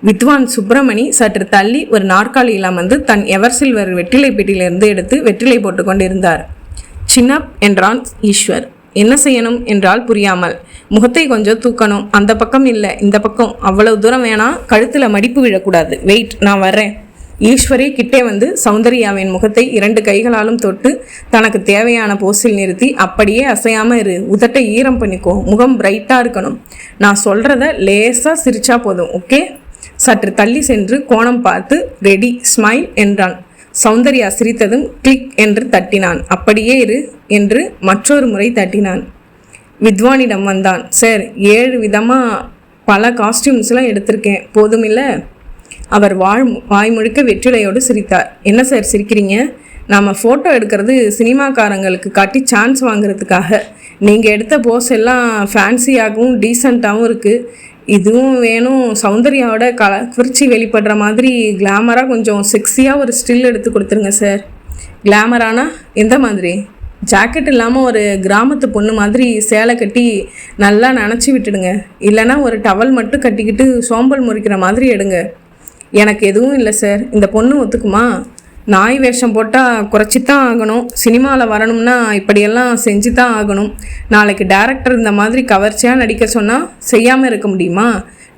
வித்வான் சுப்பிரமணி சற்று தள்ளி ஒரு நாற்காலியில் அமர்ந்து தன் எவர்சில்வர் வெற்றிலை பெட்டியிலிருந்து எடுத்து வெற்றிலை போட்டு கொண்டிருந்தார். சின்ன என்றான் ஈஸ்வர். என்ன செய்யணும் என்றால் புரியாமல். முகத்தை கொஞ்சம் தூக்கணும். அந்த பக்கம் இல்லை, இந்த பக்கம். அவ்வளவு தூரம் வேணாம், கழுத்தில் மடிப்பு விழக்கூடாது. வெயிட், நான் வர்றேன். ஈஸ்வரி கிட்டே வந்து சௌந்தர்யாவின் முகத்தை 2 கைகளாலும் தொட்டு தனக்கு தேவையான போஸில் நிறுத்தி, அப்படியே அசையாமல் இரு, உதட்டை ஈரம் பண்ணிக்கோ, முகம் பிரைட்டாக இருக்கணும், நான் சொல்கிறத லேசாக சிரிச்சா போதும், ஓகே? சற்று தள்ளி சென்று கோணம் பார்த்து ரெடி ஸ்மைல் என்றான். சௌந்தர்யா சிரித்ததும் கிளிக் என்று தட்டினான். அப்படியே இரு என்று மற்றொரு முறை தட்டினான். வித்வானிடம் வந்தான். சார், 7 விதமாக பல காஸ்டியூம்ஸ்லாம் எடுத்திருக்கேன், போதுமில்ல? அவர் வாய் முழுக்க வெற்றிலையோடு சிரித்தார். என்ன சார் சிரிக்கிறீங்க? நாம் ஃபோட்டோ எடுக்கிறது சினிமாக்காரங்களுக்கு காட்டி சான்ஸ் வாங்குறதுக்காக. நீங்கள் எடுத்த போஸ் எல்லாம் ஃபேன்சியாகவும் டீசெண்டாகவும் இருக்குது. இதுவும் வேணும். சௌந்தர்யாவோட கவர்ச்சி வெளிப்படுற மாதிரி கிளாமராக கொஞ்சம் செக்ஸியாக ஒரு ஸ்டில் எடுத்து கொடுத்துருங்க சார். கிளாமரானா எந்த மாதிரி? ஜாக்கெட் இல்லாமல் ஒரு கிராமத்து பொண்ணு மாதிரி சேலை கட்டி நல்லா நனைச்சி விட்டுடுங்க. இல்லைனா ஒரு டவல் மட்டும் கட்டிக்கிட்டு சோம்பல் முறிக்கிற மாதிரி எடுங்க. எனக்கு எதுவும் இல்லை சார். இந்த பொண்ணு ஒத்துக்குமா? நாய் வேஷம் போட்டால் குறைச்சி தான் ஆகணும். சினிமாவில் வரணும்னா இப்படியெல்லாம் செஞ்சு தான் ஆகணும். நாளைக்கு டைரக்டர் இந்த மாதிரி கவர்ச்சியாக நடிக்க சொன்னால் செய்யாமல் இருக்க முடியுமா?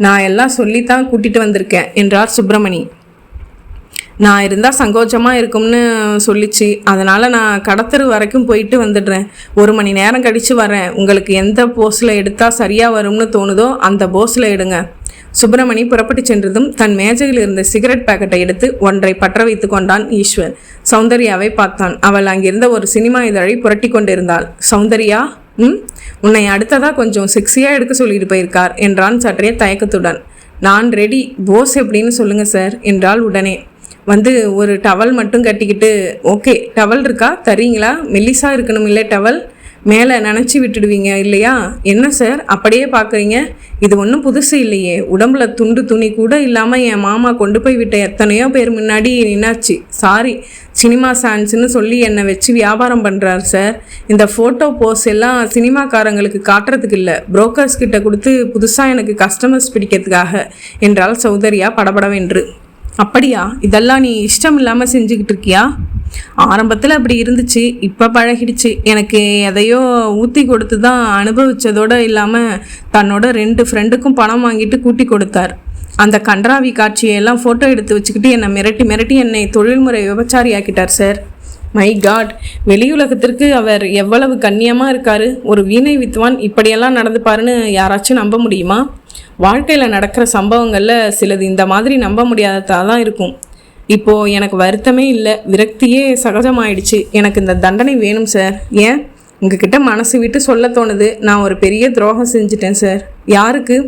நான் எல்லாம் சொல்லித்தான் கூட்டிகிட்டு வந்திருக்கேன் என்றார் சுப்பிரமணி. நான் இருந்தால் சங்கோச்சமாக இருக்கும்னு சொல்லிச்சு. அதனால் நான் கடத்தரு வரைக்கும் போயிட்டு வந்துடுறேன். 1 மணி நேரம் கழித்து வரேன். உங்களுக்கு எந்த போஸில் எடுத்தால் சரியாக வரும்னு தோணுதோ அந்த போஸில் எடுங்க. சுப்பிரமணி புறப்பட்டு சென்றதும் தன் மேஜையில் இருந்த சிகரெட் பாக்கெட்டை எடுத்து ஒன்றை பற்ற வைத்து கொண்டான் ஈஸ்வர். சௌந்தர்யாவை பார்த்தான். அவள் அங்கிருந்த ஒரு சினிமா இதழை புரட்டி கொண்டிருந்தாள். சௌந்தர்யா, உன்னை அடுத்ததாக கொஞ்சம் செக்ஸியாக எடுக்க சொல்லிட்டு போயிருக்கார் என்றான் சற்றே தயக்கத்துடன். நான் ரெடி. போஸ் எப்படின்னு சொல்லுங்க சார் என்றாள் உடனே. வந்து ஒரு டவல் மட்டும் கட்டிக்கிட்டு. ஓகே, டவல் இருக்கா? தரீங்களா? மெல்லிஸாக இருக்கணும் இல்லை டவல்? மேலே நினச்சி விட்டுடுவீங்க இல்லையா? என்ன சார் அப்படியே பார்க்குறீங்க? இது ஒன்றும் புதுசு இல்லையே. உடம்புல துண்டு துணி கூட இல்லாமல் என் மாமா கொண்டு போய் விட்ட எத்தனையோ பேர் முன்னாடி நின்னாச்சு. சாரி, சினிமா சான்ஸ்னு சொல்லி என்னை வச்சு வியாபாரம் பண்ணுறாரு சார். இந்த ஃபோட்டோ போஸ் எல்லாம் சினிமாக்காரங்களுக்கு காட்டுறதுக்கு இல்லை, புரோக்கர்ஸ் கிட்ட கொடுத்து புதுசாக எனக்கு கஸ்டமர்ஸ் பிடிக்கிறதுக்காக என்றால் சௌந்தர்யா படபடவென்று. அப்படியா? இதெல்லாம் நீ இஷ்டம் இல்லாமல் செஞ்சுக்கிட்டு இருக்கியா? ஆரம்பத்தில் அப்படி இருந்துச்சு, இப்போ பழகிடுச்சு. எனக்கு எதையோ ஊற்றி கொடுத்து தான் அனுபவித்ததோடு இல்லாமல் தன்னோட 2 ஃப்ரெண்டுக்கும் பணம் வாங்கிட்டு கூட்டி கொடுத்தார். அந்த கன்றாவி காட்சியெல்லாம் ஃபோட்டோ எடுத்து வச்சுக்கிட்டு என்னை மிரட்டி என்னை தொழில்முறை விபச்சாரி ஆக்கிட்டார் சார். மை காட், வெளியுலகத்திற்கு அவர் எவ்வளவு கண்ணியமாக இருக்காரு. ஒரு வீணை வித்வான் இப்படியெல்லாம் நடந்துப்பாருன்னு யாராச்சும் நம்ப முடியுமா? வாழ்க்கையில் நடக்கிற சம்பவங்களில் சிலது இந்த மாதிரி நம்ப முடியாததாக தான் இருக்கும். இப்போது எனக்கு வருத்தமே இல்லை, விரக்தியே சகஜமாயிடுச்சு. எனக்கு இந்த தண்டனை வேணும் சார். ஏன்? உங்ககிட்ட மனசு விட்டு சொல்ல தோணுது. நான் ஒரு பெரிய துரோகம் செஞ்சிட்டேன் சார். யாருக்கு?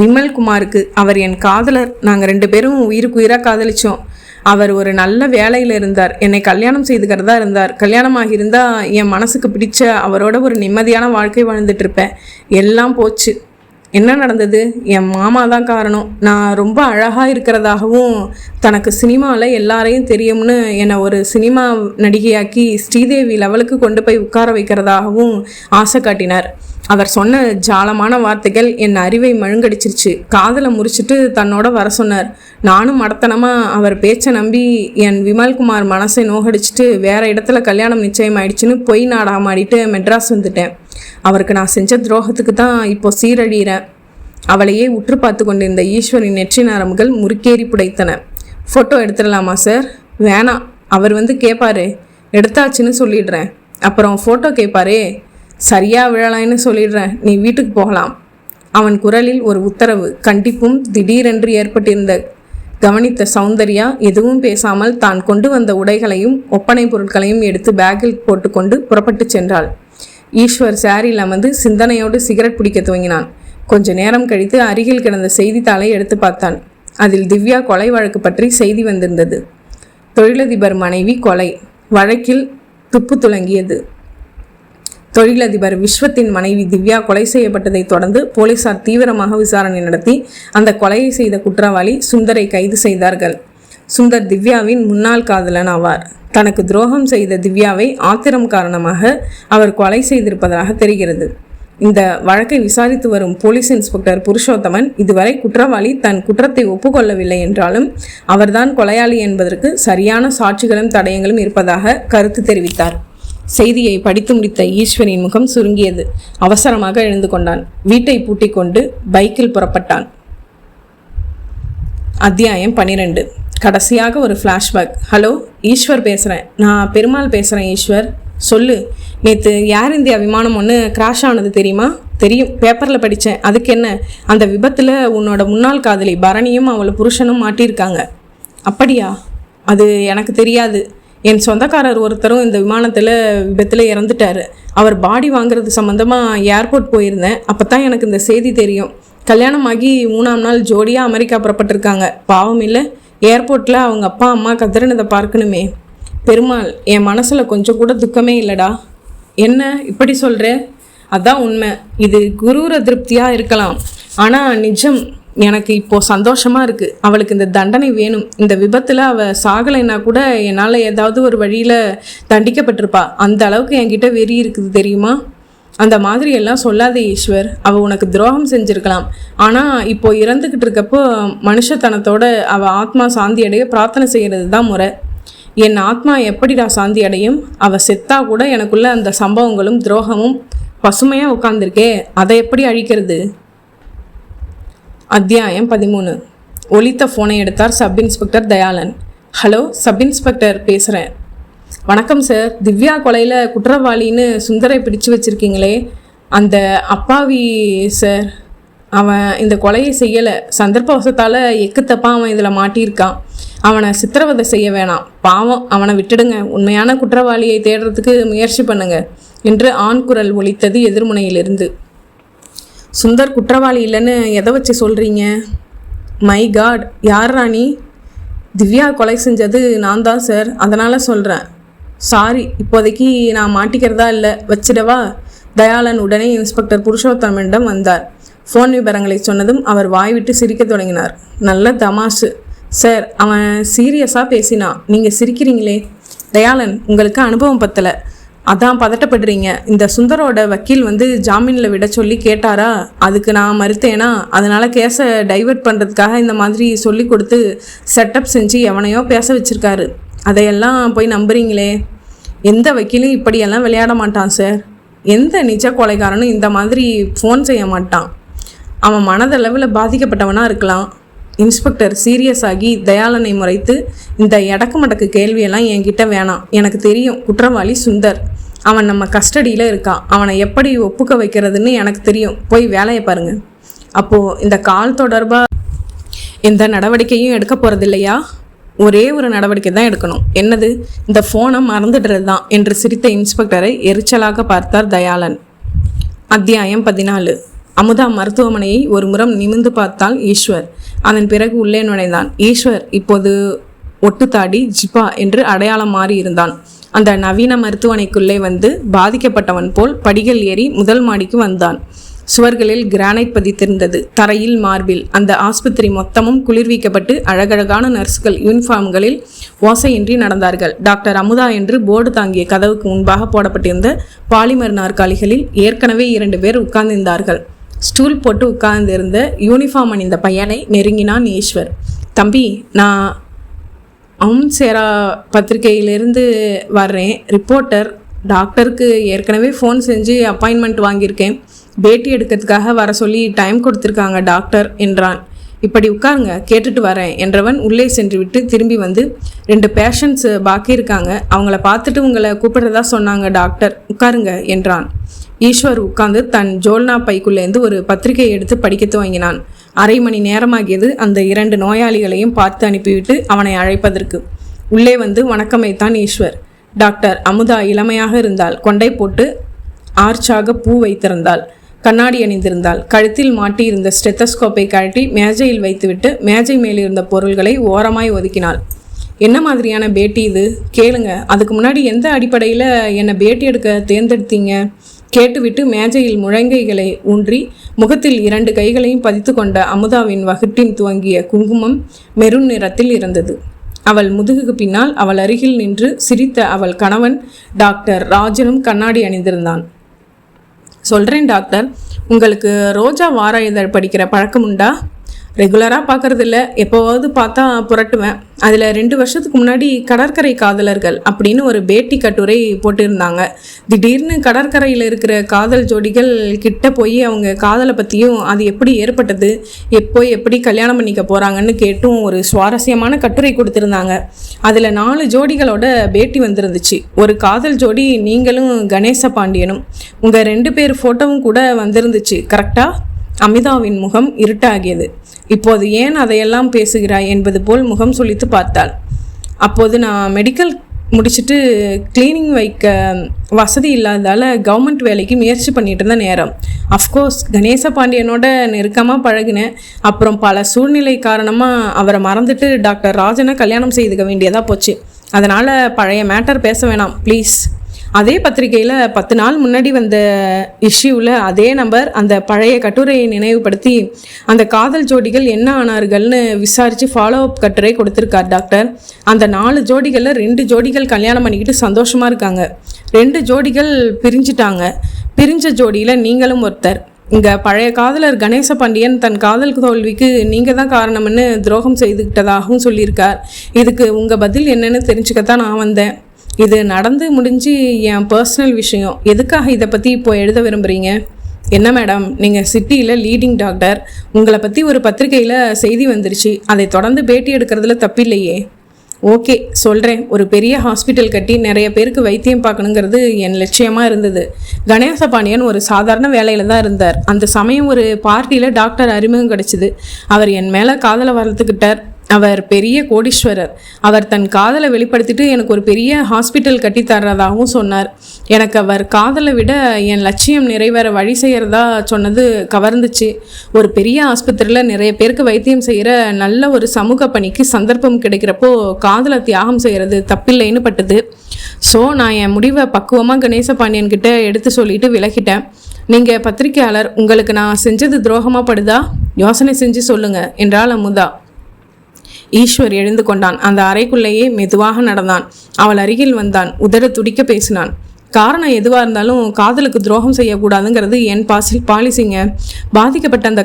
விமல்குமாருக்கு. அவர் என் காதலர். நாங்கள் 2 பேரும் உயிருக்குயிராக காதலிச்சோம். அவர் ஒரு நல்ல வேலையில் இருந்தார். என்னை கல்யாணம் செய்துக்கிறதா இருந்தார். கல்யாணமாக இருந்தால் என் மனசுக்கு பிடிச்ச அவரோட ஒரு நிம்மதியான வாழ்க்கை வாழ்ந்துட்டுருப்பேன். எல்லாம் போச்சு. என்ன நடந்தது? என் மாமா தான் காரணம். நான் ரொம்ப அழகாக இருக்கிறதாகவும் தனக்கு சினிமாவில் எல்லாரையும் தெரியும்னு என்னை ஒரு சினிமா நடிகையாக்கி ஸ்ரீதேவி லெவலுக்கு கொண்டு போய் உட்கார வைக்கிறதாகவும் ஆசை காட்டினார். அவர் சொன்ன ஜாலமான வார்த்தைகள் என் அறிவை மழுங்கடிச்சிருச்சு. காதலை முறிச்சிட்டு தன்னோட வர சொன்னார். நானும் மடத்தனமாக அவர் பேச்சை நம்பி என் விமல்குமார் மனசை நோகடிச்சிட்டு வேற இடத்துல கல்யாணம் நிச்சயம் ஆயிடுச்சுன்னு பொய் நாடகமாடிட்டு மெட்ராஸ் வந்துட்டேன். அவருக்கு நான் செஞ்ச துரோகத்துக்கு தான் இப்போ சீரழிகிறேன். அவளையே உற்று பார்த்து கொண்டிருந்த ஈஸ்வரின் நெற்றி நரம்புகள் முறுக்கேறி புடைத்தன. Photo எடுத்துடலாமா sir? வேணாம். அவர் வந்து கேட்பாரு. எடுத்தாச்சுன்னு சொல்லிடுறேன். அப்புறம் ஃபோட்டோ கேட்பாரே. சரியாக விழலான்னு சொல்லிடுறேன். நீ வீட்டுக்கு போகலாம். அவன் குரலில் ஒரு உத்தரவு, கண்டிப்பும் திடீரென்று ஏற்பட்டிருந்த கவனித்த சௌந்தர்யா எதுவும் பேசாமல் தான் கொண்டு வந்த உடைகளையும் ஒப்பனை பொருட்களையும் எடுத்து பேக்கில் போட்டுக்கொண்டு புறப்பட்டு சென்றாள். ஈஸ்வர் சாரியில் அமர்ந்து சிந்தனையோடு சிகரெட் பிடிக்க துவங்கினான். கொஞ்ச நேரம் கழித்து அருகில் கிடந்த செய்தித்தாளை எடுத்து பார்த்தான். அதில் திவ்யா கொலை வழக்கு பற்றி செய்தி வந்திருந்தது. தொழிலதிபர் மனைவி கொலை வழக்கில் துப்பு துலங்கியது. தொழிலதிபர் விஸ்வத்தின் மனைவி திவ்யா கொலை செய்யப்பட்டதை தொடர்ந்து போலீசார் தீவிரமாக விசாரணை நடத்தி அந்த கொலையை செய்த குற்றவாளி சுந்தரை கைது செய்தார்கள். சுந்தர் திவ்யாவின் முன்னாள் காதலன் ஆவார். தனக்கு துரோகம் செய்த திவ்யாவை ஆத்திரம் காரணமாக அவர் கொலை செய்திருப்பதாக தெரிகிறது. இந்த வழக்கை விசாரித்து வரும் போலீஸ் இன்ஸ்பெக்டர் புருஷோத்தமன் இதுவரை குற்றவாளி தன் குற்றத்தை ஒப்புக்கொள்ளவில்லை என்றாலும் அவர்தான் கொலையாளி என்பதற்கு சரியான சாட்சிகளும் தடயங்களும் இருப்பதாக கருத்து தெரிவித்தார். செய்தியை படித்து முடித்த ஈஸ்வரின் முகம் சுருங்கியது. அவசரமாக எழுந்து கொண்டான். வீட்டை பூட்டிக் கொண்டு பைக்கில் புறப்பட்டான். அத்தியாயம் 12. கடைசியாக ஒரு ஃப்ளாஷ்பேக். ஹலோ, ஈஸ்வர் பேசுகிறேன். நான் பெருமாள் பேசுகிறேன். ஈஸ்வர், சொல்லு. நேற்று ஏர் இந்தியா விமானம் ஒன்று கிராஷ் ஆனது தெரியுமா? தெரியும், பேப்பரில் படித்தேன். அதுக்கு என்ன? அந்த விபத்தில் உன்னோட முன்னாள் காதலி பரணியும் அவளை புருஷனும் மாட்டியிருக்காங்க. அப்படியா? அது எனக்கு தெரியாது. என் சொந்தக்காரர் ஒருத்தரும் இந்த விபத்தில் இறந்துட்டார். அவர் பாடி வாங்குறது சம்மந்தமாக ஏர்போர்ட் போயிருந்தேன். அப்போ தான் எனக்கு இந்த செய்தி தெரியும். கல்யாணமாகி 3ஆம் நாள் ஜோடியாக அமெரிக்கா புறப்பட்டிருக்காங்க. பாவம் இல்லை? ஏர்போர்ட்டில் அவங்க அப்பா அம்மா கதறினதை பார்க்கணுமே. பெருமாள், என் மனசில் கொஞ்சம் கூட துக்கமே இல்லைடா. என்ன இப்படி சொல்கிற? அதான் உண்மை. இது குரூர திருப்தியாக இருக்கலாம், ஆனால் நிஜம். எனக்கு இப்போது சந்தோஷமாக இருக்குது. அவளுக்கு இந்த தண்டனை வேணும். இந்த விபத்தில் அவள் சாகலைன்னா கூட என்னால் ஏதாவது ஒரு வழியில் தண்டிக்கப்பட்டிருப்பா. அந்த அளவுக்கு என்கிட்ட வெறி இருக்குது தெரியுமா? அந்த மாதிரி எல்லாம் சொல்லாதே ஈஸ்வர். அவள் உனக்கு துரோகம் செஞ்சுருக்கலாம். ஆனால் இப்போ இறந்துக்கிட்டு இருக்கப்போ மனுஷத்தனத்தோட அவள் ஆத்மா சாந்தி அடைய பிரார்த்தனை செய்கிறது தான் முறை. என் ஆத்மா எப்படிடா சாந்தி அடையும்? அவள் செத்தா கூட எனக்குள்ள அந்த சம்பவங்களும் துரோகமும் பசுமையாக உட்காந்துருக்கே, அதை எப்படி அழிக்கிறது? அத்தியாயம் 13. ஒலித்த ஃபோனை எடுத்தார் sub inspector Dayalan. Hello, sub inspector பேசுகிறேன். வணக்கம் சார். திவ்யா கொலையில் குற்றவாளின்னு சுந்தரை பிடிச்சு வச்சுருக்கீங்களே, அந்த அப்பாவி சார். அவன் இந்த கொலையை செய்யலை. சந்தர்ப்பவசத்தால் எக்குத்தப்பாக அவன் இதில் மாட்டியிருக்கான். அவனை சித்திரவதை செய்ய வேணாம். பாவம், அவனை விட்டுடுங்க. உண்மையான குற்றவாளியை தேடுறதுக்கு முயற்சி பண்ணுங்க என்று ஆண் குரல் ஒலித்தது எதிர்முனையிலிருந்து. சுந்தர் குற்றவாளி இல்லைன்னு எதை வச்சு சொல்கிறீங்க? மை காட், யார் ராணி? திவ்யா கொலை செஞ்சது நான் தான் சார், அதனால் சொல்கிறேன். சாரி, இப்போதைக்கு நான் மாட்டிக்கிறதா இல்லை, வச்சிடவா? தயாளன் உடனே இன்ஸ்பெக்டர் புருஷோத்தமனிடம் வந்தார். ஃபோன் விவரங்களை சொன்னதும் அவர் வாய்விட்டு சிரிக்க தொடங்கினார். நல்ல தமாஷு சார். அவன் சீரியஸாக பேசினான், நீங்கள் சிரிக்கிறீங்களே. தயாளன், உங்களுக்கு அனுபவம் பத்தலை, அதான் பதட்டப்படுறீங்க. இந்த சுந்தரோட வக்கீல் ஜாமீனில் விட சொல்லி கேட்டாரா? அதுக்கு நான் மறுத்தேனா? அதனால் கேஸை டைவர்ட் பண்ணுறதுக்காக இந்த மாதிரி சொல்லி கொடுத்து செட்டப் செஞ்சு எவனையோ பேச வச்சுருக்காரு. அதையெல்லாம் போய் நம்புறீங்களே. எந்த வக்கீலும் இப்படியெல்லாம் விளையாட மாட்டான் சார். எந்த நிஜ கொலைகாரனும் இந்த மாதிரி ஃபோன் செய்ய மாட்டான். அவன் மனதளவில் பாதிக்கப்பட்டவனாக இருக்கலாம். இன்ஸ்பெக்டர் சீரியஸ் ஆகி தயாளனை முறைத்து, இந்த எடக்கு மடக்கு கேள்வியெல்லாம் என்கிட்ட வேணாம். எனக்கு தெரியும், குற்றவாளி சுந்தர். அவன் நம்ம கஸ்டடியில் இருக்கான். அவனை எப்படி ஒப்புக்க வைக்கிறதுன்னு எனக்கு தெரியும். போய் வேலையை பாருங்க. அப்போது இந்த கால் தொடர்பாக எந்த நடவடிக்கையும் எடுக்க போகிறது இல்லையா? ஒரே ஒரு நடவடிக்கை தான் எடுக்கணும். என்னது? இந்த ஃபோனை மறந்துடுறது தான் என்று சிரித்த இன்ஸ்பெக்டரை எரிச்சலாக பார்த்தார் தயாளன். அத்தியாயம் 14. அமுதா மருத்துவமனையை ஒரு முறம் நிமிர்ந்து பார்த்தால் ஈஸ்வர். அதன் பிறகு உள்ளே நுழைந்தான். ஈஸ்வர் இப்போது ஒட்டுத்தாடி ஜிப்பா என்று அடையாளம் மாறி இருந்தான். அந்த நவீன மருத்துவமனைக்குள்ளே பாதிக்கப்பட்டவன் போல் படிகள் ஏறி முதல் மாடிக்கு வந்தான். சுவர்களில் கிரானைட் பதித்திருந்தது, தரையில் மார்பில். அந்த ஆஸ்பத்திரி மொத்தமும் குளிர்விக்கப்பட்டு அழகழகான நர்ஸ்கள் யூனிஃபார்ம்களில் ஓசையின்றி நடந்தார்கள். டாக்டர் அமுதா என்று போர்டு தாங்கிய கதவுக்கு முன்பாக போடப்பட்டிருந்த பாலிமர் நாற்காலிகளில் ஏற்கனவே 2 பேர் உட்கார்ந்திருந்தார்கள். ஸ்டூல் போட்டு உட்கார்ந்திருந்த யூனிஃபார்ம் அணிந்த பையனை நெருங்கினான் ஈஸ்வர். தம்பி, நான் சேரா பத்திரிகையிலிருந்து வர்றேன், ரிப்போர்ட்டர். டாக்டருக்கு ஏற்கனவே ஃபோன் செஞ்சு அப்பாயின்மெண்ட் வாங்கியிருக்கேன். பேட்டி எடுக்கிறதுக்காக வர சொல்லி டைம் கொடுத்துருக்காங்க டாக்டர் என்றான். இப்படி உட்காருங்க, கேட்டுட்டு வரேன் என்றவன் உள்ளே சென்று விட்டு திரும்பி 2 பேஷண்ட்ஸ் பாக்கி இருக்காங்க, அவங்கள பார்த்துட்டு உங்களை கூப்பிடுறதா சொன்னாங்க டாக்டர், உட்காருங்க என்றான். ஈஸ்வர் உட்கார்ந்து தன் ஜோல்னா பைக்குள்ளேருந்து ஒரு பத்திரிகை எடுத்து படிக்க துவங்கினான். 1/2 மணி நேரமாகியது அந்த 2 நோயாளிகளையும் பார்த்து அனுப்பிவிட்டு அவனை அழைப்பதற்கு. உள்ளே வணக்கம் வைத்தான் ஈஸ்வர். டாக்டர் அமுதா இளமையாக இருந்தாள். கொண்டை போட்டு ஆர்ச்சாக பூ வைத்திருந்தாள். கண்ணாடி அணிந்திருந்தாள். கழுத்தில் மாட்டியிருந்த ஸ்டெத்தஸ்கோப்பை கழட்டி மேஜையில் வைத்துவிட்டு மேஜை மேலிருந்த பொருள்களை ஓரமாய் ஒதுக்கினாள். என்ன மாதிரியான பேட்டி இது? கேளுங்க. அதுக்கு முன்னாடி எந்த அடிப்படையில் என்னை பேட்டி எடுக்க தேர்ந்தெடுத்தீங்க? கேட்டுவிட்டு மேஜையில் முழங்கைகளை ஊன்றி முகத்தில் 2 கைகளையும் பதித்து கொண்ட அமுதாவின் வகுட்டின் துவங்கிய குங்குமம் மெரூன் நிறத்தில் இருந்தது. அவள் முதுகுக்கு பின்னால் அவள் அருகில் நின்று சிரித்த அவள் கணவன் டாக்டர் ராஜனும் கண்ணாடி அணிந்திருந்தான். சொல்கிறேன் டாக்டர், உங்களுக்கு ரோஜா வார இதழ் படிக்கிற பழக்கம் உண்டா? ரெகுலராக பார்க்கறதில்ல, எப்போவாவது பார்த்தா புரட்டுவேன். அதில் 2 வருஷத்துக்கு முன்னாடி கடற்கரை காதலர்கள் அப்படின்னு ஒரு பேட்டி கட்டுரை போட்டிருந்தாங்க. திடீர்னு கடற்கரையில் இருக்கிற காதல் ஜோடிகள் கிட்ட போய் அவங்க காதலை பற்றியும் அது எப்படி ஏற்பட்டது, எப்படி கல்யாணம் பண்ணிக்க போகிறாங்கன்னு கேட்டும் ஒரு சுவாரஸ்யமான கட்டுரை கொடுத்துருந்தாங்க. அதில் 4 ஜோடிகளோட பேட்டி வந்திருந்துச்சு. ஒரு காதல் ஜோடி நீங்களும் கணேச பாண்டியனும், உங்கள் 2 பேர் ஃபோட்டோவும் கூட வந்திருந்துச்சு. கரெக்டாக? அமிதாவின் முகம் இருட்டாகியது. இப்போது ஏன் அதையெல்லாம் பேசுகிறாய் என்பது போல் முகம் சுளித்து பார்த்தாள். அப்போது நான் மெடிக்கல் முடிச்சுட்டு கிளீனிங் வைக்க வசதி இல்லாததால் கவர்மெண்ட் வேலைக்கு முயற்சி பண்ணிட்டு இருந்த நேரம். அஃப்கோர்ஸ் கணேச பாண்டியனோட நெருக்கமாக பழகினேன். அப்புறம் பல சூழ்நிலை காரணமாக அவரை மறந்துட்டு டாக்டர் ராஜனை கல்யாணம் செய்துக்க வேண்டியதாக போச்சு. அதனால் பழைய மேட்டர் பேச வேணாம் ப்ளீஸ். அதே பத்திரிகையில் 10 நாள் முன்னாடி வந்த இஷ்யூவில் அதே நம்பர் அந்த பழைய கட்டுரையை நினைவுபடுத்தி அந்த காதல் ஜோடிகள் என்ன ஆனார்கள்னு விசாரித்து ஃபாலோ அப் கட்டுரை கொடுத்துருக்கார் டாக்டர். அந்த 4 ஜோடிகளில் 2 ஜோடிகள் கல்யாணம் பண்ணிக்கிட்டு சந்தோஷமாக இருக்காங்க. 2 ஜோடிகள் பிரிஞ்சிட்டாங்க. பிரிஞ்ச ஜோடியில் நீங்களும் ஒருத்தர். இங்கே பழைய காதலர் கணேச பாண்டியன் தன் காதல் தோல்விக்கு நீங்கள் தான் காரணம்னு துரோகம் செய்துக்கிட்டதாகவும் சொல்லியிருக்கார். இதுக்கு உங்கள் பதில் என்னன்னு தெரிஞ்சுக்கத்தான் நான் வந்தேன். இது நடந்து முடிஞ்சு என் பர்சனல் விஷயம். எதுக்காக இதை பற்றி இப்போ எழுத விரும்புகிறீங்க? என்ன மேடம், நீங்கள் சிட்டியில் லீடிங் டாக்டர், உங்களை பற்றி ஒரு பத்திரிகையில் செய்தி வந்துருச்சு, அதை தொடர்ந்து பேட்டி எடுக்கிறதுல தப்பில்லையே. ஓகே சொல்கிறேன். ஒரு பெரிய ஹாஸ்பிட்டல் கட்டி நிறைய பேருக்கு வைத்தியம் பார்க்கணுங்கிறது என் லட்சியமாக இருந்தது. கணேச பாண்டியன் ஒரு சாதாரண வேலையில் தான் இருந்தார். அந்த சமயம் ஒரு பார்ட்டியில் டாக்டர் அறிமுகம் கிடச்சிது. அவர் என் மேலே காதலை வளர்த்துக்கிட்டார். அவர் பெரிய கோடீஸ்வரர். அவர் தன் காதலை வெளிப்படுத்திட்டு எனக்கு ஒரு பெரிய ஹாஸ்பிட்டல் கட்டித்தர்றதாகவும் சொன்னார். எனக்கு அவர் காதலை விட என் லட்சியம் நிறைவேற வழி செய்கிறதா சொன்னது கவர்ந்துச்சு. ஒரு பெரிய ஆஸ்பத்திரியில் நிறைய பேருக்கு வைத்தியம் செய்கிற நல்ல ஒரு சமூக பணிக்கு சந்தர்ப்பம் கிடைக்கிறப்போ காதலை தியாகம் செய்கிறது தப்பில்லைன்னு பட்டுது. ஸோ நான் என் முடிவை பக்குவமாக கணேச பாண்டியன்கிட்ட எடுத்து சொல்லிட்டு விலகிட்டேன். நீங்கள் பத்திரிகையாளர், உங்களுக்கு நான் செஞ்சது துரோகமாக படுதா? யோசனை செஞ்சு சொல்லுங்கள் என்றாள் அமுதா. ஈஸ்வர் எழுந்து கொண்டான். அந்த அறைக்குள்ளேயே மெதுவாக நடந்தான். அவள் அருகில் வந்தான். உதட துடிக்க பேசினான். காரணம் எதுவாக இருந்தாலும் காதலுக்கு துரோகம் செய்யக்கூடாதுங்கிறது என் பாலிசிங்க. பாதிக்கப்பட்ட அந்த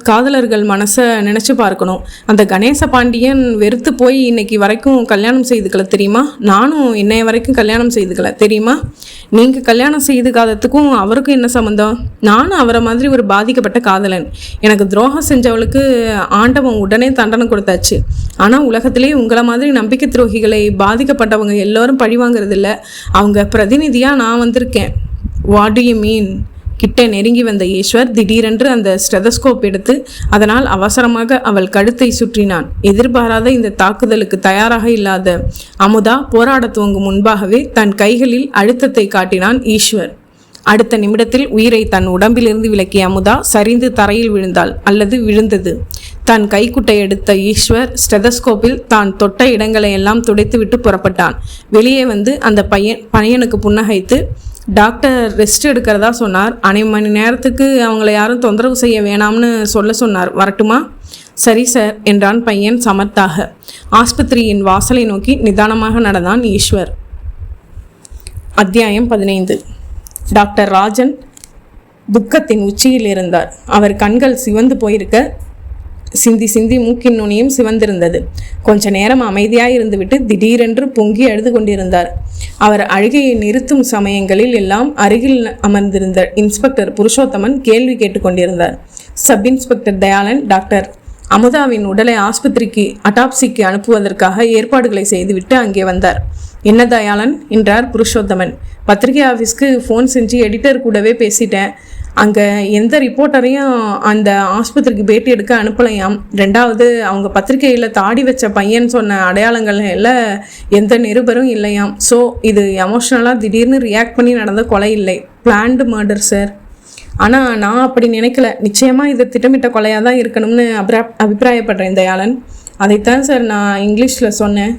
காதலர்கள் மனசை நினச்சி பார்க்கணும். அந்த கணேச பாண்டியன் வெறுத்து போய் இன்னைக்கு வரைக்கும் கல்யாணம் செய்துக்கல தெரியுமா? நானும் இன்னைய வரைக்கும் கல்யாணம் செய்துக்கல தெரியுமா? நீங்கள் கல்யாணம் செய்துக்காததுக்கும் அவருக்கும் என்ன சம்மந்தம்? நானும் அவரை மாதிரி ஒரு பாதிக்கப்பட்ட காதலன். எனக்கு துரோகம் செஞ்சவளுக்கு ஆண்டவன் உடனே தண்டனை கொடுத்தாச்சு. ஆனால் உலகத்திலே உங்களை மாதிரி நம்பிக்கை துரோகிகளை பாதிக்கப்பட்டவங்க எல்லோரும் பழிவாங்கிறதில்ல. அவங்க பிரதிநிதியாக நான் வந்திருக்கேன். What to you mean? கிட்ட நெருங்கி வந்த ஈஸ்வர் திடீரென்று அந்த ஸ்டெதஸ்கோப் எடுத்து அதனால் அவசரமாக அவள் கழுத்தை சுற்றினான். எதிர்பாராத இந்த தாக்குதலுக்கு தயாராக இல்லாத அமுதா போராட துவங்கும் முன்பாகவே தன் கைகளில் அழுத்தத்தை காட்டினான் ஈஸ்வர். அடுத்த நிமிடத்தில் உயிரை தன் உடம்பிலிருந்து விலக்கிய அமுதா சரிந்து தரையில் விழுந்தாள் அல்லது விழுந்தது. தன் கைக்குட்டை எடுத்த ஈஸ்வர் ஸ்டெதஸ்கோப்பில் தான் தொட்ட இடங்களை எல்லாம் துடைத்துவிட்டு புறப்பட்டான். வெளியே வந்து அந்த பையனுக்கு புன்னகைத்து டாக்டர் ரெஸ்ட் எடுக்கிறதா சொன்னார். 1/2 மணி நேரத்துக்கு அவங்கள யாரும் தொந்தரவு செய்ய வேணாம்னு சொல்ல சொன்னார். வரட்டுமா? சரி சார் என்றான் பையன் சமத்தாக. ஆஸ்பத்திரியின் வாசலை நோக்கி நிதானமாக நடந்தான் ஈஸ்வர். அத்தியாயம் 15. டாக்டர் ராஜன் துக்கத்தின் உச்சியில் இருந்தார். அவர் கண்கள் சிவந்து போயிருக்க சிந்தி சிந்தி மூக்கின் நுனியும் சிவந்திருந்தது. கொஞ்ச நேரம் அமைதியாக இருந்துவிட்டு திடீரென்று பொங்கி அழுது கொண்டிருந்தார். அவர் அழுகையை நிறுத்தும் சமயங்களில் எல்லாம் அருகில் அமர்ந்திருந்த இன்ஸ்பெக்டர் புருஷோத்தமன் கேள்வி கேட்டுக்கொண்டிருந்தார். சப் இன்ஸ்பெக்டர் தயாளன் டாக்டர் அமுதாவின் உடலை ஆஸ்பத்திரிக்கு அட்டாப்சிக்கு அனுப்புவதற்காக ஏற்பாடுகளை செய்துவிட்டு அங்கே வந்தார். என்ன தயாளன் என்றார் புருஷோத்தமன். பத்திரிகை ஆஃபீஸ்க்கு ஃபோன் செஞ்சு எடிட்டர் கூடவே பேசிட்டேன். அங்கே எந்த ரிப்போர்ட்டரையும் அந்த ஆஸ்பத்திரிக்கு பேட்டி எடுக்க அனுப்பலையாம். 2வது அவங்க பத்திரிகையில் தாடி வச்ச பையன் சொன்ன அடையாளங்கள்ல எந்த நிருபரும் இல்லையாம். ஸோ இது எமோஷ்னலாக திடீர்னு ரியாக்ட் பண்ணி நடந்த கொலை இல்லை, பிளான்டு மர்டர் சார். ஆனால் நான் அப்படி நினைக்கல. நிச்சயமாக இது திட்டமிட்ட கொலையாக தான் இருக்கணும்னு அபிப்பிராயப்படுறேன் தயாளன். அதைத்தான் சார் நான் இங்கிலீஷில் சொன்னேன்.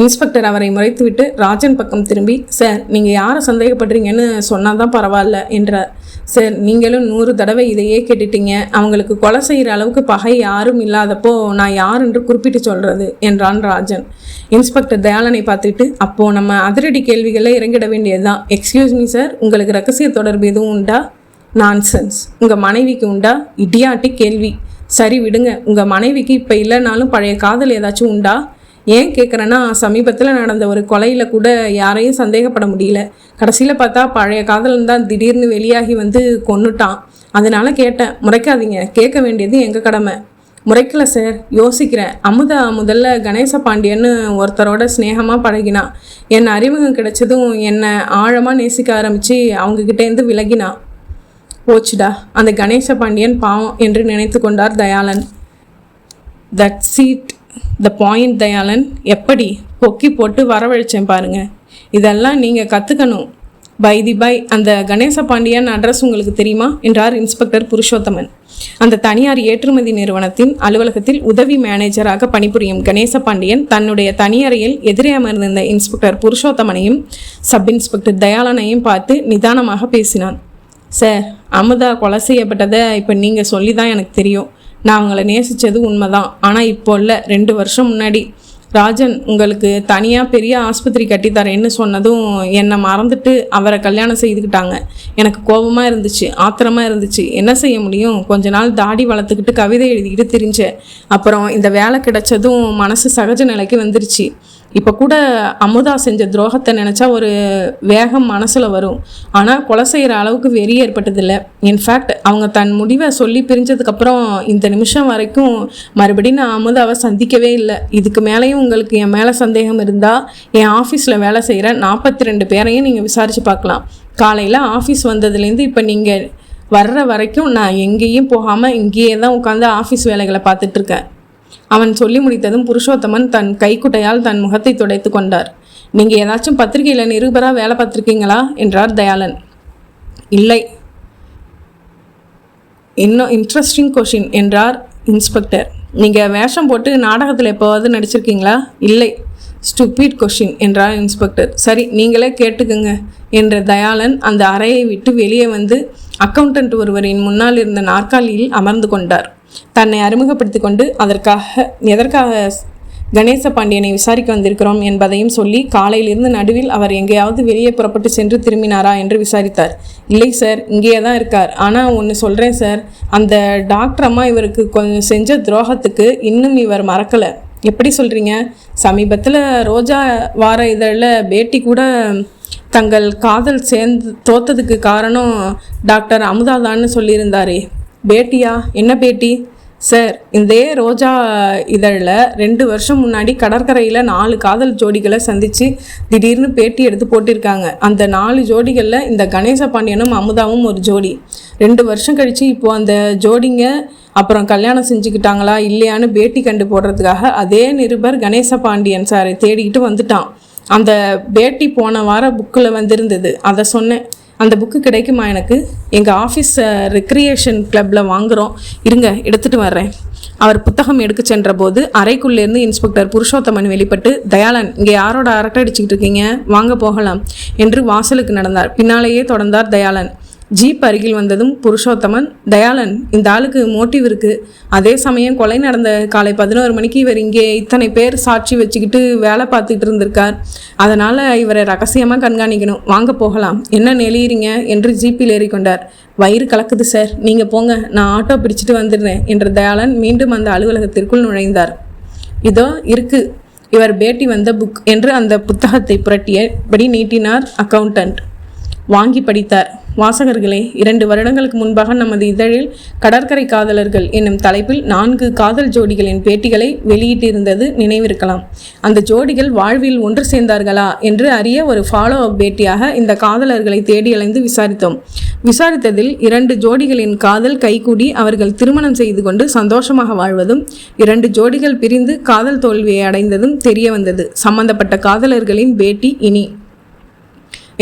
இன்ஸ்பெக்டர் அவரை முறைத்துவிட்டு ராஜன் பக்கம் திரும்பி, சார் நீங்கள் யாரை சந்தேகப்படுறீங்கன்னு சொன்னால் தான் பரவாயில்ல என்றார். சார் நீங்களும் 100 தடவை இதையே கேட்டுட்டீங்க. அவங்களுக்கு கொலை செய்கிற அளவுக்கு பகை யாரும் இல்லாதப்போ நான் யார் என்று குறிப்பிட்டு சொல்கிறது என்றான் ராஜன். இன்ஸ்பெக்டர் தயாளனை பார்த்துட்டு, அப்போது நம்ம அதிரடி கேள்விகளை இறங்கிட வேண்டியதுதான். எக்ஸ்கியூஸ் மீ சார், உங்களுக்கு ரகசிய தொடர்பு எதுவும் உண்டா? நான்சென்ஸ். உங்கள் மனைவிக்கு உண்டா? இடியாட்டி கேள்வி. சரி விடுங்க, உங்கள் மனைவிக்கு இப்போ இல்லைனாலும் பழைய காதல் ஏதாச்சும் உண்டா? ஏன் கேட்குறேன்னா, சமீபத்தில் நடந்த ஒரு கொலையில் கூட யாரையும் சந்தேகப்பட முடியல. கடைசியில் பார்த்தா பழைய காதலன் தான் திடீர்னு வெளியாகி வந்து கொன்னுட்டான். அதனால கேட்டேன். முறைக்காதீங்க, கேட்க வேண்டியது எங்கள் கடமை. முறைக்கல சார், யோசிக்கிறேன். அமுதா முதல்ல கணேச பாண்டியன்னு ஒருத்தரோட ஸ்னேகமாக பழகினா. என் அறிமுகம் கிடைச்சதும் என்னை ஆழமாக நேசிக்க ஆரம்பித்து அவங்கக்கிட்டேருந்து விலகினா. போச்சுடா, அந்த கணேச பாண்டியன் பாவம் என்று நினைத்து கொண்டார் Dayalan. That's it the point Dayalan. எப்படி பொக்கி போட்டு வரவழைச்சேன் பாருங்க. இதெல்லாம் நீங்கள் கற்றுக்கணும். பை அந்த கணேச பாண்டியன் அட்ரஸ் உங்களுக்கு தெரியுமா என்றார் இன்ஸ்பெக்டர் புருஷோத்தமன். அந்த தனியார் ஏற்றுமதி நிறுவனத்தின் அலுவலகத்தில் உதவி மேனேஜராக பணிபுரியும் கணேச பாண்டியன் தன்னுடைய தனியறையில் எதிரே அமர்ந்திருந்த இன்ஸ்பெக்டர் புருஷோத்தமனையும் சப் இன்ஸ்பெக்டர் தயாளனையும் பார்த்து நிதானமாக பேசினான். சார், அமுதா கொலை செய்யப்பட்டதை இப்போ நீங்கள் சொல்லி தான் எனக்கு தெரியும். நான் அவங்கள நேசித்தது உண்மைதான். ஆனால் இப்போ இல்லை, 2 வருஷம் முன்னாடி ராஜன் உங்களுக்கு தனியாக பெரிய ஆஸ்பத்திரி கட்டித்தரேன்னு சொன்னதும் என்னை மறந்துட்டு அவரை கல்யாணம் செய்துக்கிட்டாங்க. எனக்கு கோபமாக இருந்துச்சு, ஆத்திரமாக இருந்துச்சு. என்ன செய்ய முடியும்? கொஞ்ச நாள் தாடி வளர்த்துக்கிட்டு கவிதை எழுதிக்கிட்டு திரிஞ்சேன். அப்புறம் இந்த வேலை கிடைச்சதும் மனசு சகஜ நிலைக்கு வந்துருச்சு. இப்போ கூட அமுதா செஞ்ச துரோகத்தை நினச்சா ஒரு வேகம் மனசில் வரும். ஆனால் கொலை செய்கிற அளவுக்கு வெறி ஏற்பட்டதில்லை. இன்ஃபேக்ட் அவங்க தன் முடிவை சொல்லி பிரிஞ்சதுக்கப்புறம் இந்த நிமிஷம் வரைக்கும் மறுபடியும் நான் அமுதாவை சந்திக்கவே இல்லை. இதுக்கு மேலேயும் உங்களுக்கு என் மேலே சந்தேகம் இருந்தால் என் ஆஃபீஸில் வேலை செய்கிற 42 பேரையும் நீங்கள் விசாரித்து பார்க்கலாம். காலையில் ஆஃபீஸ் வந்ததுலேருந்து இப்போ நீங்கள் வர்ற வரைக்கும் நான் எங்கேயும் போகாமல் இங்கேயே தான் உட்காந்து ஆஃபீஸ் வேலைகளை பார்த்துட்ருக்கேன். அவன் சொல்லி முடித்ததும் புருஷோத்தமன் தன் கைக்குட்டையால் தன் முகத்தை துடைத்து கொண்டார். நீங்கள் ஏதாச்சும் பத்திரிகையில் நிருபராக வேலை பார்த்துருக்கீங்களா என்றார் தயாளன். இல்லை. இன்னும் இன்ட்ரெஸ்டிங் கொஷின் என்றார் இன்ஸ்பெக்டர். நீங்கள் வேஷம் போட்டு நாடகத்தில் எப்போவாவது நடிச்சிருக்கீங்களா? இல்லை. ஸ்டூபிட் கொஷின் என்றார் இன்ஸ்பெக்டர். சரி, நீங்களே கேட்டுக்குங்க என்ற தயாளன் அந்த அறையை விட்டு வெளியே வந்து அக்கவுண்டன்ட் ஒருவரின் முன்னால் இருந்த நாற்காலியில் அமர்ந்து கொண்டார். தன்னை அறிமுகப்படுத்தி கொண்டு எதற்காக கணேச பாண்டியனை விசாரிக்க வந்திருக்கிறோம் என்பதையும் சொல்லி காலையிலிருந்து நடுவில் அவர் எங்கேயாவது வெளியே புறப்பட்டு சென்று திரும்பினாரா என்று விசாரித்தார். இல்லை சார், இங்கேயே தான் இருக்கார். ஆனால் ஒன்று சொல்கிறேன் சார், அந்த டாக்டர் அம்மா இவருக்கு கொஞ்சம் செஞ்ச துரோகத்துக்கு இன்னும் இவர் மறக்கலை. எப்படி சொல்கிறீங்க? சமீபத்தில் ரோஜா வார இதழில் பேட்டி கூட தங்கள் காதல் தோத்ததுக்கு காரணம் டாக்டர் அமுதாதான்னு சொல்லியிருந்தாரே. பேட்டியா? என்ன பேட்டி சார்? இந்த ரோஜா இதழில் 2 வருஷம் முன்னாடி கடற்கரையில் 4 காதல் ஜோடிகளை சந்தித்து திடீர்னு பேட்டி எடுத்து போட்டிருக்காங்க. அந்த 4 ஜோடிகளில் இந்த கணேச பாண்டியனும் அமுதாவும் ஒரு ஜோடி. 2 வருஷம் கழித்து இப்போது அந்த ஜோடிங்க அப்புறம் கல்யாணம் செஞ்சுக்கிட்டாங்களா இல்லையான்னு பேட்டி கண்டு போடுறதுக்காக அதே நிருபர் கணேச பாண்டியன் சாரை தேடிக்கிட்டு வந்துட்டான். அந்த பேட்டி போன வாரம் புக்கில் வந்திருந்தது, அதை சொன்னேன். அந்த புக்கு கிடைக்குமா எனக்கு? எங்கள் ஆஃபீஸ் ரெக்ரியேஷன் கிளப்பில் வாங்குகிறோம், இருங்க எடுத்துகிட்டு வர்றேன். அவர் புத்தகம் எடுக்க சென்ற போது அறைக்குள்ளேருந்து இன்ஸ்பெக்டர் புருஷோத்தமன் வெளிப்பட்டு, தயாளன், இங்கே யாரோட அரட்டை அடிச்சுக்கிட்டு இருக்கீங்க? வாங்க போகலாம் என்று வாசலுக்கு நடந்தார். பின்னாலேயே தொடர்ந்தார் தயாளன். ஜீப் அருகில் வந்ததும் புருஷோத்தமன், தயாளன், இந்த ஆளுக்கு மோட்டிவ் இருக்குது. அதே சமயம் கொலை நடந்த காலை 11 மணிக்கு இவர் இங்கே இத்தனை பேர் சாட்சி வச்சுக்கிட்டு வேலை பார்த்துக்கிட்டு இருந்திருக்கார். அதனால் இவரை ரகசியமாக கண்காணிக்கணும். வாங்க போகலாம். என்ன நெளியிறீங்க என்று ஜீப்பில் ஏறிக்கொண்டார். வயிறு கலக்குது சார், நீங்கள் போங்க, நான் ஆட்டோ பிடிச்சிட்டு வந்துடுறேன் என்ற தயாளன் மீண்டும் அந்த அலுவலகத்திற்குள் நுழைந்தார். இதோ இருக்கு இவர் பேட்டி வந்த புக் என்று அந்த புத்தகத்தை புரட்டியபடி நீட்டினார் அக்கவுண்டன்ட். வாங்கி படித்தார். வாசகர்களே, 2 வருடங்களுக்கு முன்பாக நமது இதழில் கடற்கரை காதலர்கள் என்னும் தலைப்பில் 4 காதல் ஜோடிகளின் பேட்டிகளை வெளியிட்டிருந்தது நினைவிருக்கலாம். அந்த ஜோடிகள் வாழ்வில் ஒன்று சேர்ந்தார்களா என்று அறிய ஒரு ஃபாலோ அப் பேட்டியாக இந்த காதலர்களை தேடி அலைந்து விசாரித்தோம். விசாரித்ததில் 2 ஜோடிகளின் காதல் கைகூடி அவர்கள் திருமணம் செய்து கொண்டு சந்தோஷமாக வாழ்வதும் 2 ஜோடிகள் பிரிந்து காதல் தோல்வியை அடைந்ததும் தெரிய வந்தது. சம்பந்தப்பட்ட காதலர்களின் பேட்டி இனி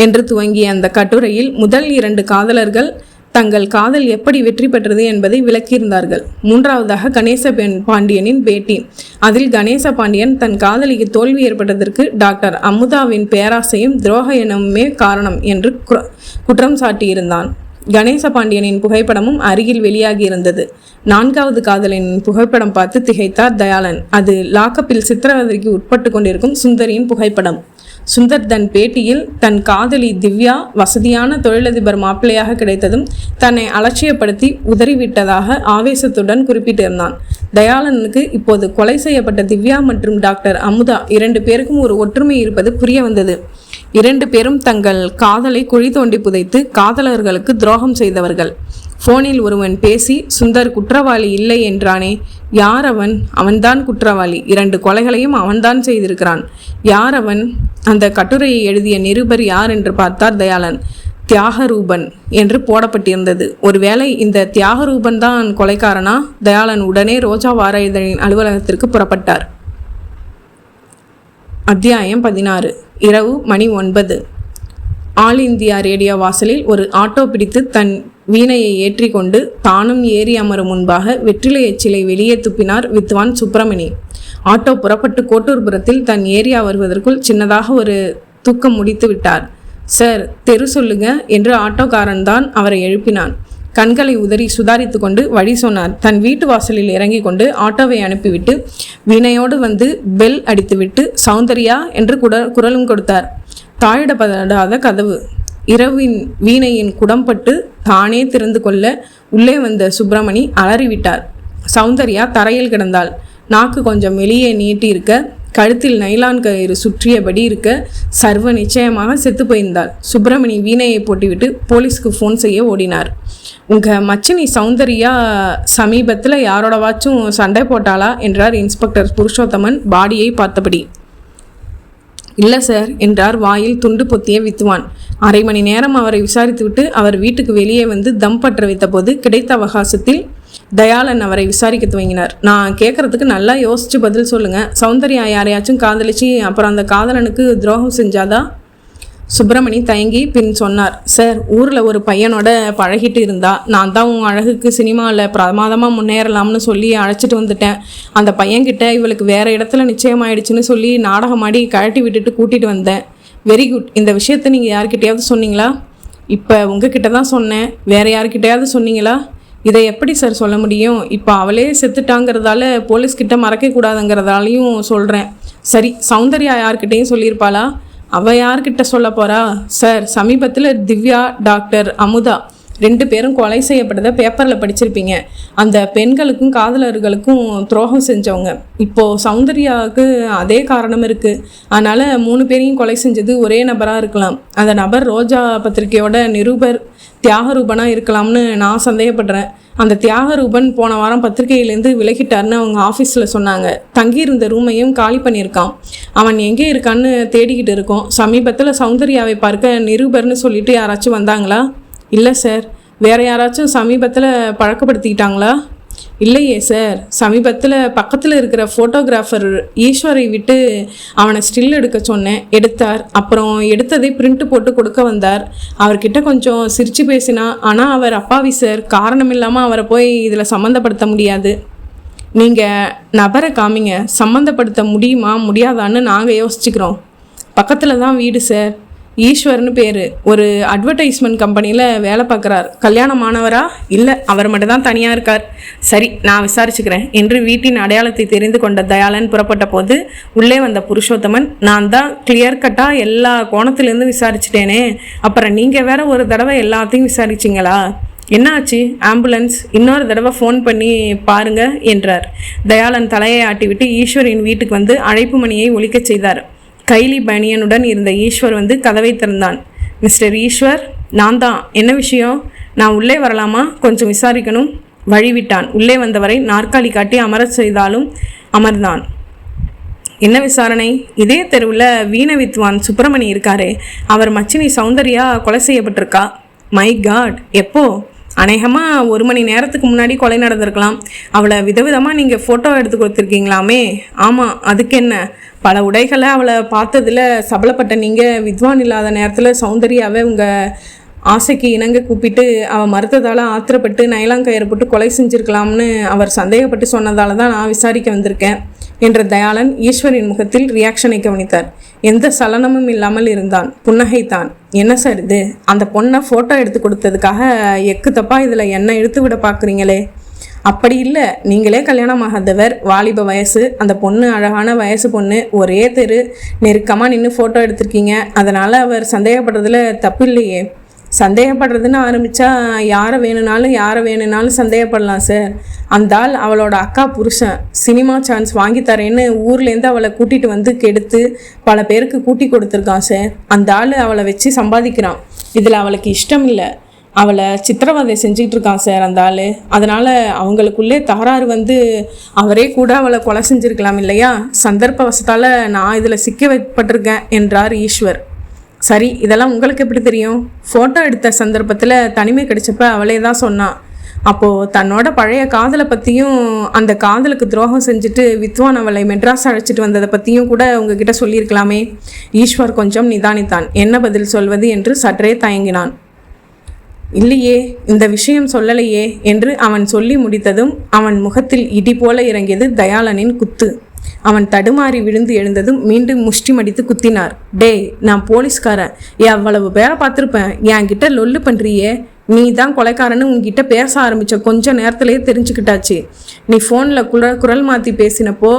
என்று துவங்கிய அந்த கட்டுரையில் முதல் 2 காதலர்கள் தங்கள் காதல் எப்படி வெற்றி பெற்றது என்பதை விளக்கியிருந்தார்கள். 3வதாக கணேச பாண்டியனின் பேட்டி. அதில் கணேச பாண்டியன் தன் காதலிக்கு தோல்வி ஏற்பட்டதற்கு டாக்டர் அமுதாவின் பேராசையும் துரோக எண்ணமுமே காரணம் என்று குற்றம் சாட்டியிருந்தான். கணேச பாண்டியனின் புகைப்படமும் அருகில் வெளியாகியிருந்தது. 4வது காதலனின் புகைப்படம் பார்த்து திகைத்தார் தயாளன். அது லாக்கப்பில் சித்திரவதைக்கு உட்பட்டு கொண்டிருக்கும் சுந்தரியின் புகைப்படம். சுந்தர் தன் பேட்டியில் தன் காதலி திவ்யா வசதியான தொழிலதிபர் மாப்பிள்ளையாக கிடைத்ததும் தன்னை அலட்சியப்படுத்தி உதறிவிட்டதாக ஆவேசத்துடன் குறிப்பிட்டிருந்தான். தயாளனுக்கு இப்போது கொலை செய்யப்பட்ட திவ்யா மற்றும் டாக்டர் அமுதா 2 பேருக்கும் ஒரு ஒற்றுமை இருப்பது புரிய வந்தது. 2 பேரும் தங்கள் காதலை குழி தோண்டி புதைத்து காதலர்களுக்கு துரோகம் செய்தவர்கள். போனில் ஒருவன் பேசி, சுந்தர் குற்றவாளி இல்லை என்றானே, யார் அவன்? அவன்தான் குற்றவாளி. 2 கொலைகளையும் அவன்தான் செய்திருக்கிறான். யார் அவன்? அந்த கட்டுரையை எழுதிய நிருபர் யார் என்று பார்த்தார் தயாளன். தியாகரூபன் என்று போடப்பட்டிருந்தது. ஒருவேளை இந்த தியாகரூபன் தான் கொலைக்காரனா? தயாளன் உடனே ரோஜா வார இதழின் அலுவலகத்திற்கு புறப்பட்டார். அத்தியாயம் 16. இரவு மணி 9. ஆல் இந்தியா ரேடியோ வாசலில் ஒரு ஆட்டோ பிடித்து தன் வீணையை ஏற்றி கொண்டு தானும் ஏறி அமரும் முன்பாக வெற்றிலை எச்சிலை வெளியே துப்பினார் வித்வான் சுப்பிரமணி. ஆட்டோ புறப்பட்டு கோட்டூர்புரத்தில் தன் ஏரியா வருவதற்குள் சின்னதாக ஒரு தூக்கம் முடித்து விட்டார். சார், தெரு சொல்லுங்க என்று ஆட்டோக்காரன் தான் அவரை எழுப்பினான். கண்களை உதறி சுதாரித்து கொண்டு வழி சொன்னார். தன் வீட்டு வாசலில் இறங்கி கொண்டு ஆட்டோவை அனுப்பிவிட்டு வீணையோடு வந்து பெல் அடித்துவிட்டு சௌந்தர்யா என்று குரலும் கொடுத்தார். தாழிடப்படாத கதவு. இரவின் வீணையின் குடம்பட்டு தானே திறந்து கொள்ள உள்ளே வந்த சுப்பிரமணி அலறிவிட்டார். சௌந்தர்யா தரையில் கிடந்தாள். நாக்கு கொஞ்சம் வெளியே நீட்டி இருக்க, கழுத்தில் நைலான் கயிறு சுற்றியபடி இருக்க சர்வ நிச்சயமாக செத்து போயிருந்தாள். சுப்பிரமணி வீணையை போட்டுவிட்டு போலீஸ்க்கு ஃபோன் செய்ய ஓடினார். உங்கள் மச்சினி சௌந்தர்யா சமீபத்தில் யாரோடவாச்சும் சண்டை போட்டாளா என்றார் இன்ஸ்பெக்டர் புருஷோத்தமன் பாடியை பார்த்தபடி. இல்லை சார் என்றார் வாயில் துண்டு பொத்திய வித்வான். அரை மணி நேரம் அவரை விசாரித்துவிட்டு அவர் வீட்டுக்கு வெளியே வந்து தம் பற்ற வைத்த போது கிடைத்த அவகாசத்தில் தயாளன் அவரை விசாரிக்க துவங்கினார். நான் கேட்கறதுக்கு நல்லா யோசிச்சு பதில் சொல்லுங்க. சௌந்தர்யா யாரையாச்சும் காதலிச்சு அப்புறம் அந்த காதலனுக்கு துரோகம் செஞ்சாதா? சுப்பிரமணி தயங்கி பின் சொன்னார். சார், ஊரில் ஒரு பையனோட பழகிட்டு இருந்தா. நான் தான் உன் அழகுக்கு சினிமாவில் பிரமாதமாக முன்னேறலாம்னு சொல்லி அழைச்சிட்டு வந்துட்டேன். அந்த பையன்கிட்ட இவளுக்கு வேறு இடத்துல நிச்சயமாயிடுச்சுன்னு சொல்லி நாடகமாடி கழட்டி விட்டுட்டு கூட்டிகிட்டு வந்தேன். Very good. இந்த விஷயத்தை நீங்கள் யார்கிட்டையாவது சொன்னீங்களா? இப்போ உங்ககிட்ட தான் சொன்னேன். வேறு யார்கிட்டையாவது சொன்னீங்களா? இதை எப்படி சார் சொல்ல முடியும்? இப்போ அவளே செத்துட்டாங்கிறதால போலீஸ்கிட்ட மறைக்கக்கூடாதுங்கிறதாலையும் சொல்கிறேன். சரி, சௌந்தர்யா யார்கிட்டையும் சொல்லியிருப்பாளா? அவள் யார்கிட்ட சொல்ல போகிறா? சார், சமீபத்தில் திவ்யா, டாக்டர் அமுதா 2 பேரும் கொலை செய்யப்பட்டதை பேப்பரில் படிச்சிருப்பீங்க. அந்த பெண்களுக்கும் காதலர்களுக்கும் துரோகம் செஞ்சவங்க. இப்போது சௌந்தர்யாவுக்கு அதே காரணம் இருக்குது. அதனால் 3 பேரையும் கொலை செஞ்சது ஒரே நபராக இருக்கலாம். அந்த நபர் ரோஜா பத்திரிகையோட நிருபர் தியாகரூபனாக இருக்கலாம்னு நான் சந்தேகப்படுறேன். அந்த தியாகரூபன் போன வாரம் பத்திரிகையிலேருந்து விலகிட்டார்னு அவங்க ஆஃபீஸில் சொன்னாங்க. தங்கியிருந்த ரூமையும் காலி பண்ணியிருக்கான். அவன் எங்கே இருக்கான்னு தேடிக்கிட்டு இருக்கோம். சமீபத்தில் சௌந்தர்யாவை பார்க்க நிருபர்னு சொல்லிட்டு யாராச்சும் வந்தாங்களா? இல்லை சார். வேறு யாராச்சும் சமீபத்தில் பழக்கப்படுத்திக்கிட்டாங்களா? இல்லையே சார். சமீபத்தில் பக்கத்தில் இருக்கிற ஃபோட்டோகிராஃபர் ஈஸ்வரை விட்டு அவனை ஸ்டில் எடுக்க சொன்னேன். எடுத்தார். அப்புறம் எடுத்ததை பிரிண்ட் போட்டு கொடுக்க வந்தார். அவர்கிட்ட கொஞ்சம் சிரித்து பேசினா. ஆனால் அவர் அப்பாவி சார். காரணம் இல்லாமல் அவரை போய் இதில் சம்மந்தப்படுத்த முடியாது. நீங்கள் நபரை காமிங்க. சம்மந்தப்படுத்த முடியுமா முடியாதான்னு நாங்கள் யோசிச்சுக்கிறோம். பக்கத்தில் தான் வீடு சார். ஈஸ்வர்னு பேர். ஒரு அட்வர்டைஸ்மெண்ட் கம்பெனியில் வேலை பார்க்குறார். கல்யாணமானவரா? இல்லை, அவர் மட்டும் தான் தனியாக இருக்கார். சரி, நான் விசாரிச்சுக்கிறேன் என்று வீட்டின் அடையாளத்தை தெரிந்து கொண்ட தயாளன் புறப்பட்ட போது உள்ளே வந்த புருஷோத்தமன், நான் தான் கிளியர் கட்டாக எல்லா கோணத்துலேருந்து விசாரிச்சிட்டேனே, அப்புறம் நீங்கள் வேற ஒரு தடவை எல்லாத்தையும் விசாரிச்சிங்களா? என்னாச்சு? ஆம்புலன்ஸ் இன்னொரு தடவை ஃபோன் பண்ணி பாருங்க என்றார். தயாளன் தலையை ஆட்டிவிட்டு ஈஸ்வரின் வீட்டுக்கு வந்து அழைப்பு மணியை ஒலிக்கச் செய்தார். கைலி பனியனுடன் இருந்த ஈஸ்வர் வந்து கதவை திறந்தான். மிஸ்டர் ஈஸ்வர், நான் தான். என்ன விஷயம்? நான் உள்ளே வரலாமா? கொஞ்சம் விசாரிக்கணும். வழிவிட்டான். உள்ளே வந்தவரை நாற்காலி காட்டி அமரச் செய்தாலும் அமர்ந்தான். என்ன விசாரணை? இதே தெருவில் வீண வித்வான் சுப்பிரமணி இருக்காரே, அவர் மச்சினி சௌந்தர்யா கொலை செய்யப்பட்டிருக்கா. My God! எப்போ? அநேகமாக 1 மணி நேரத்துக்கு முன்னாடி கொலை நடந்திருக்கலாம். அவளை விதவிதமாக நீங்கள் ஃபோட்டோ எடுத்து கொடுத்துருக்கீங்களாமே? ஆமாம், அதுக்கு என்ன? பல உடைகளை அவளை பார்த்ததில் சபலப்பட்ட நீங்கள் வித்வான் இல்லாத நேரத்தில் சௌந்தர்யாவை உங்கள் ஆசைக்கு இணங்க கூப்பிட்டு அவள் மறுத்ததால் ஆத்திரப்பட்டு நைலாங்கயிறு போட்டு கொலை செஞ்சுருக்கலாம்னு அவர் சந்தேகப்பட்டு சொன்னதால தான் நான் விசாரிக்க வந்திருக்கேன் என்ற தயாளன் ஈஸ்வரின் முகத்தில் ரியாக்ஷனை கவனித்தார். எந்த சலனமும் இல்லாமல் இருந்தான். புன்னகைத்தான். என்ன சார் இது? அந்த பொண்ணை ஃபோட்டோ எடுத்து கொடுத்ததுக்காக எக்கு தப்பா இதில் என்ன எடுத்து விட பார்க்குறீங்களே? அப்படி இல்லை, நீங்களே கல்யாணம் ஆகாதவர், வாலிப வயசு, அந்த பொண்ணு அழகான வயசு பொண்ணு, ஒரே தெரு, நெருக்கமாக நின்று ஃபோட்டோ எடுத்திருக்கீங்க. அதனால் அவர் சந்தேகப்படுறதுல தப்பு இல்லையே. சந்தேகப்படுறதுன்னு ஆரம்பித்தா யாரை வேணும்னாலும் சந்தேகப்படலாம் சார். அந்த ஆள் அவளோட அக்கா புருஷன், சினிமா சான்ஸ் வாங்கி தரேன்னு ஊர்லேருந்து அவளை கூட்டிகிட்டு வந்து கெடுத்து பல பேருக்கு கூட்டி கொடுத்துருக்கான் சார். அந்த ஆள் அவளை வச்சு சம்பாதிக்கிறான். இதில் அவளுக்கு இஷ்டம் இல்லை, அவளை சித்திரவதை செஞ்சுக்கிட்டு இருக்கான் சார் அந்த ஆள். அதனால் அவங்களுக்குள்ளே தகராறு வந்து அவரே கூட அவளை கொலை செஞ்சுருக்கலாம் இல்லையா? சந்தர்ப்பவசத்தால் நான் இதில் சிக்க வைப்பட்டிருக்கேன் என்றார் ஈஸ்வர். சரி, இதெல்லாம் உங்களுக்கு எப்படி தெரியும்? ஃபோட்டோ எடுத்த சந்தர்ப்பத்தில் தனிமை கிடைச்சப்ப அவளே தான் சொன்னான். அப்போது தன்னோட பழைய காதலை பற்றியும் அந்த காதலுக்கு துரோகம் செஞ்சுட்டு வித்வான் அவளை மெட்ராஸ் அழைச்சிட்டு வந்ததை பற்றியும் கூட உங்ககிட்ட சொல்லியிருக்கலாமே. ஈஸ்வர் கொஞ்சம் நிதானித்தான். என்ன பதில் சொல்வது என்று சற்றே தயங்கினான். இல்லையே, இந்த விஷயம் சொல்லலையே என்று அவன் சொல்லி முடித்ததும் அவன் முகத்தில் இடி போல இறங்கியது தயாளனின் குத்து. அவன் தடுமாறி விழுந்து எழுந்ததும் மீண்டும் முஷ்டி மடித்து குத்தினார். டேய், நான் போலீஸ்காரன், எவ்வளவு பேரை பார்த்துருப்பேன், என்கிட்ட லொல்லு பண்ணுறியே. நீ தான் கொலைக்காரன்னு உங்ககிட்ட பேச ஆரம்பித்த கொஞ்சம் நேரத்திலேயே தெரிஞ்சுக்கிட்டாச்சு. நீ ஃபோனில் குரல் மாற்றி பேசினப்போ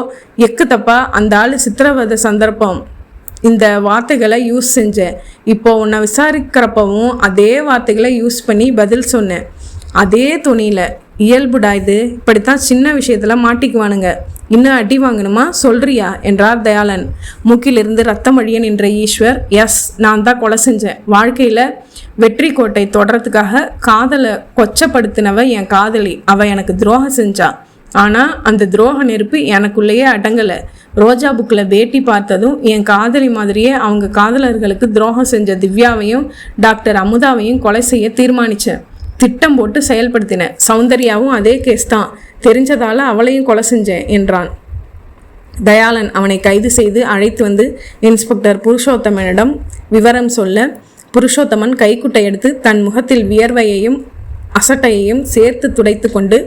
எக்கு தப்பா அந்த ஆள் சித்திரவதை சந்தர்ப்பம் இந்த வார்த்தைகளை யூஸ் செஞ்சேன். இப்போ உன்னை விசாரிக்கிறப்பவும் அதே வார்த்தைகளை யூஸ் பண்ணி பதில் சொன்னேன். அதே துணியில். இயல்புடா இது. இப்படித்தான் சின்ன விஷயத்தில் மாட்டிக்குவானுங்க. இன்னும் அடி வாங்கணுமா சொல்றியா என்றார் தயாளன். மூக்கிலிருந்து ரத்தம் வழிய நின்ற ஈஸ்வர், எஸ், நான் தான் கொலை செஞ்சேன். வாழ்க்கையில் வெற்றி கோட்டை தொடரத்துக்காக காதலை கொச்சப்படுத்தினவ என் காதலி. அவள் எனக்கு துரோகம் செஞ்சா. ஆனால் அந்த துரோக நெருப்பு எனக்குள்ளேயே அடங்கலை. ரோஜா புக்கில் பேட்டி பார்த்ததும் என் காதலி மாதிரியே அவங்க காதலர்களுக்கு துரோகம் செஞ்ச திவ்யாவையும் டாக்டர் அமுதாவையும் கொலை செய்ய தீர்மானித்தேன். திட்டம் போட்டு செயல்படுத்தினேன். சௌந்தர்யாவும் அதே கேஸ் தான். தெரிஞ்சதால் அவளையும் கொலை செஞ்சேன் என்றான். தயாளன் அவனை கைது செய்து அழைத்து வந்து இன்ஸ்பெக்டர் புருஷோத்தமனிடம் விவரம் சொல்ல, புருஷோத்தமன் கைக்குட்டை எடுத்து தன் முகத்தில் வியர்வையையும் அசட்டையையும் சேர்த்து துடைத்து கொண்டு,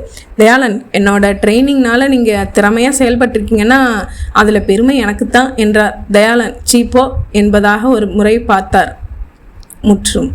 தயாளன், என்னோட ட்ரைனிங்னால நீங்கள் திறமையாக செயல்பட்டிருக்கீங்கன்னா அதில் பெருமை எனக்குத்தான் என்றார். தயாளன் சீப்போ என்பதாக ஒரு முறை பார்த்தார். முற்றும்.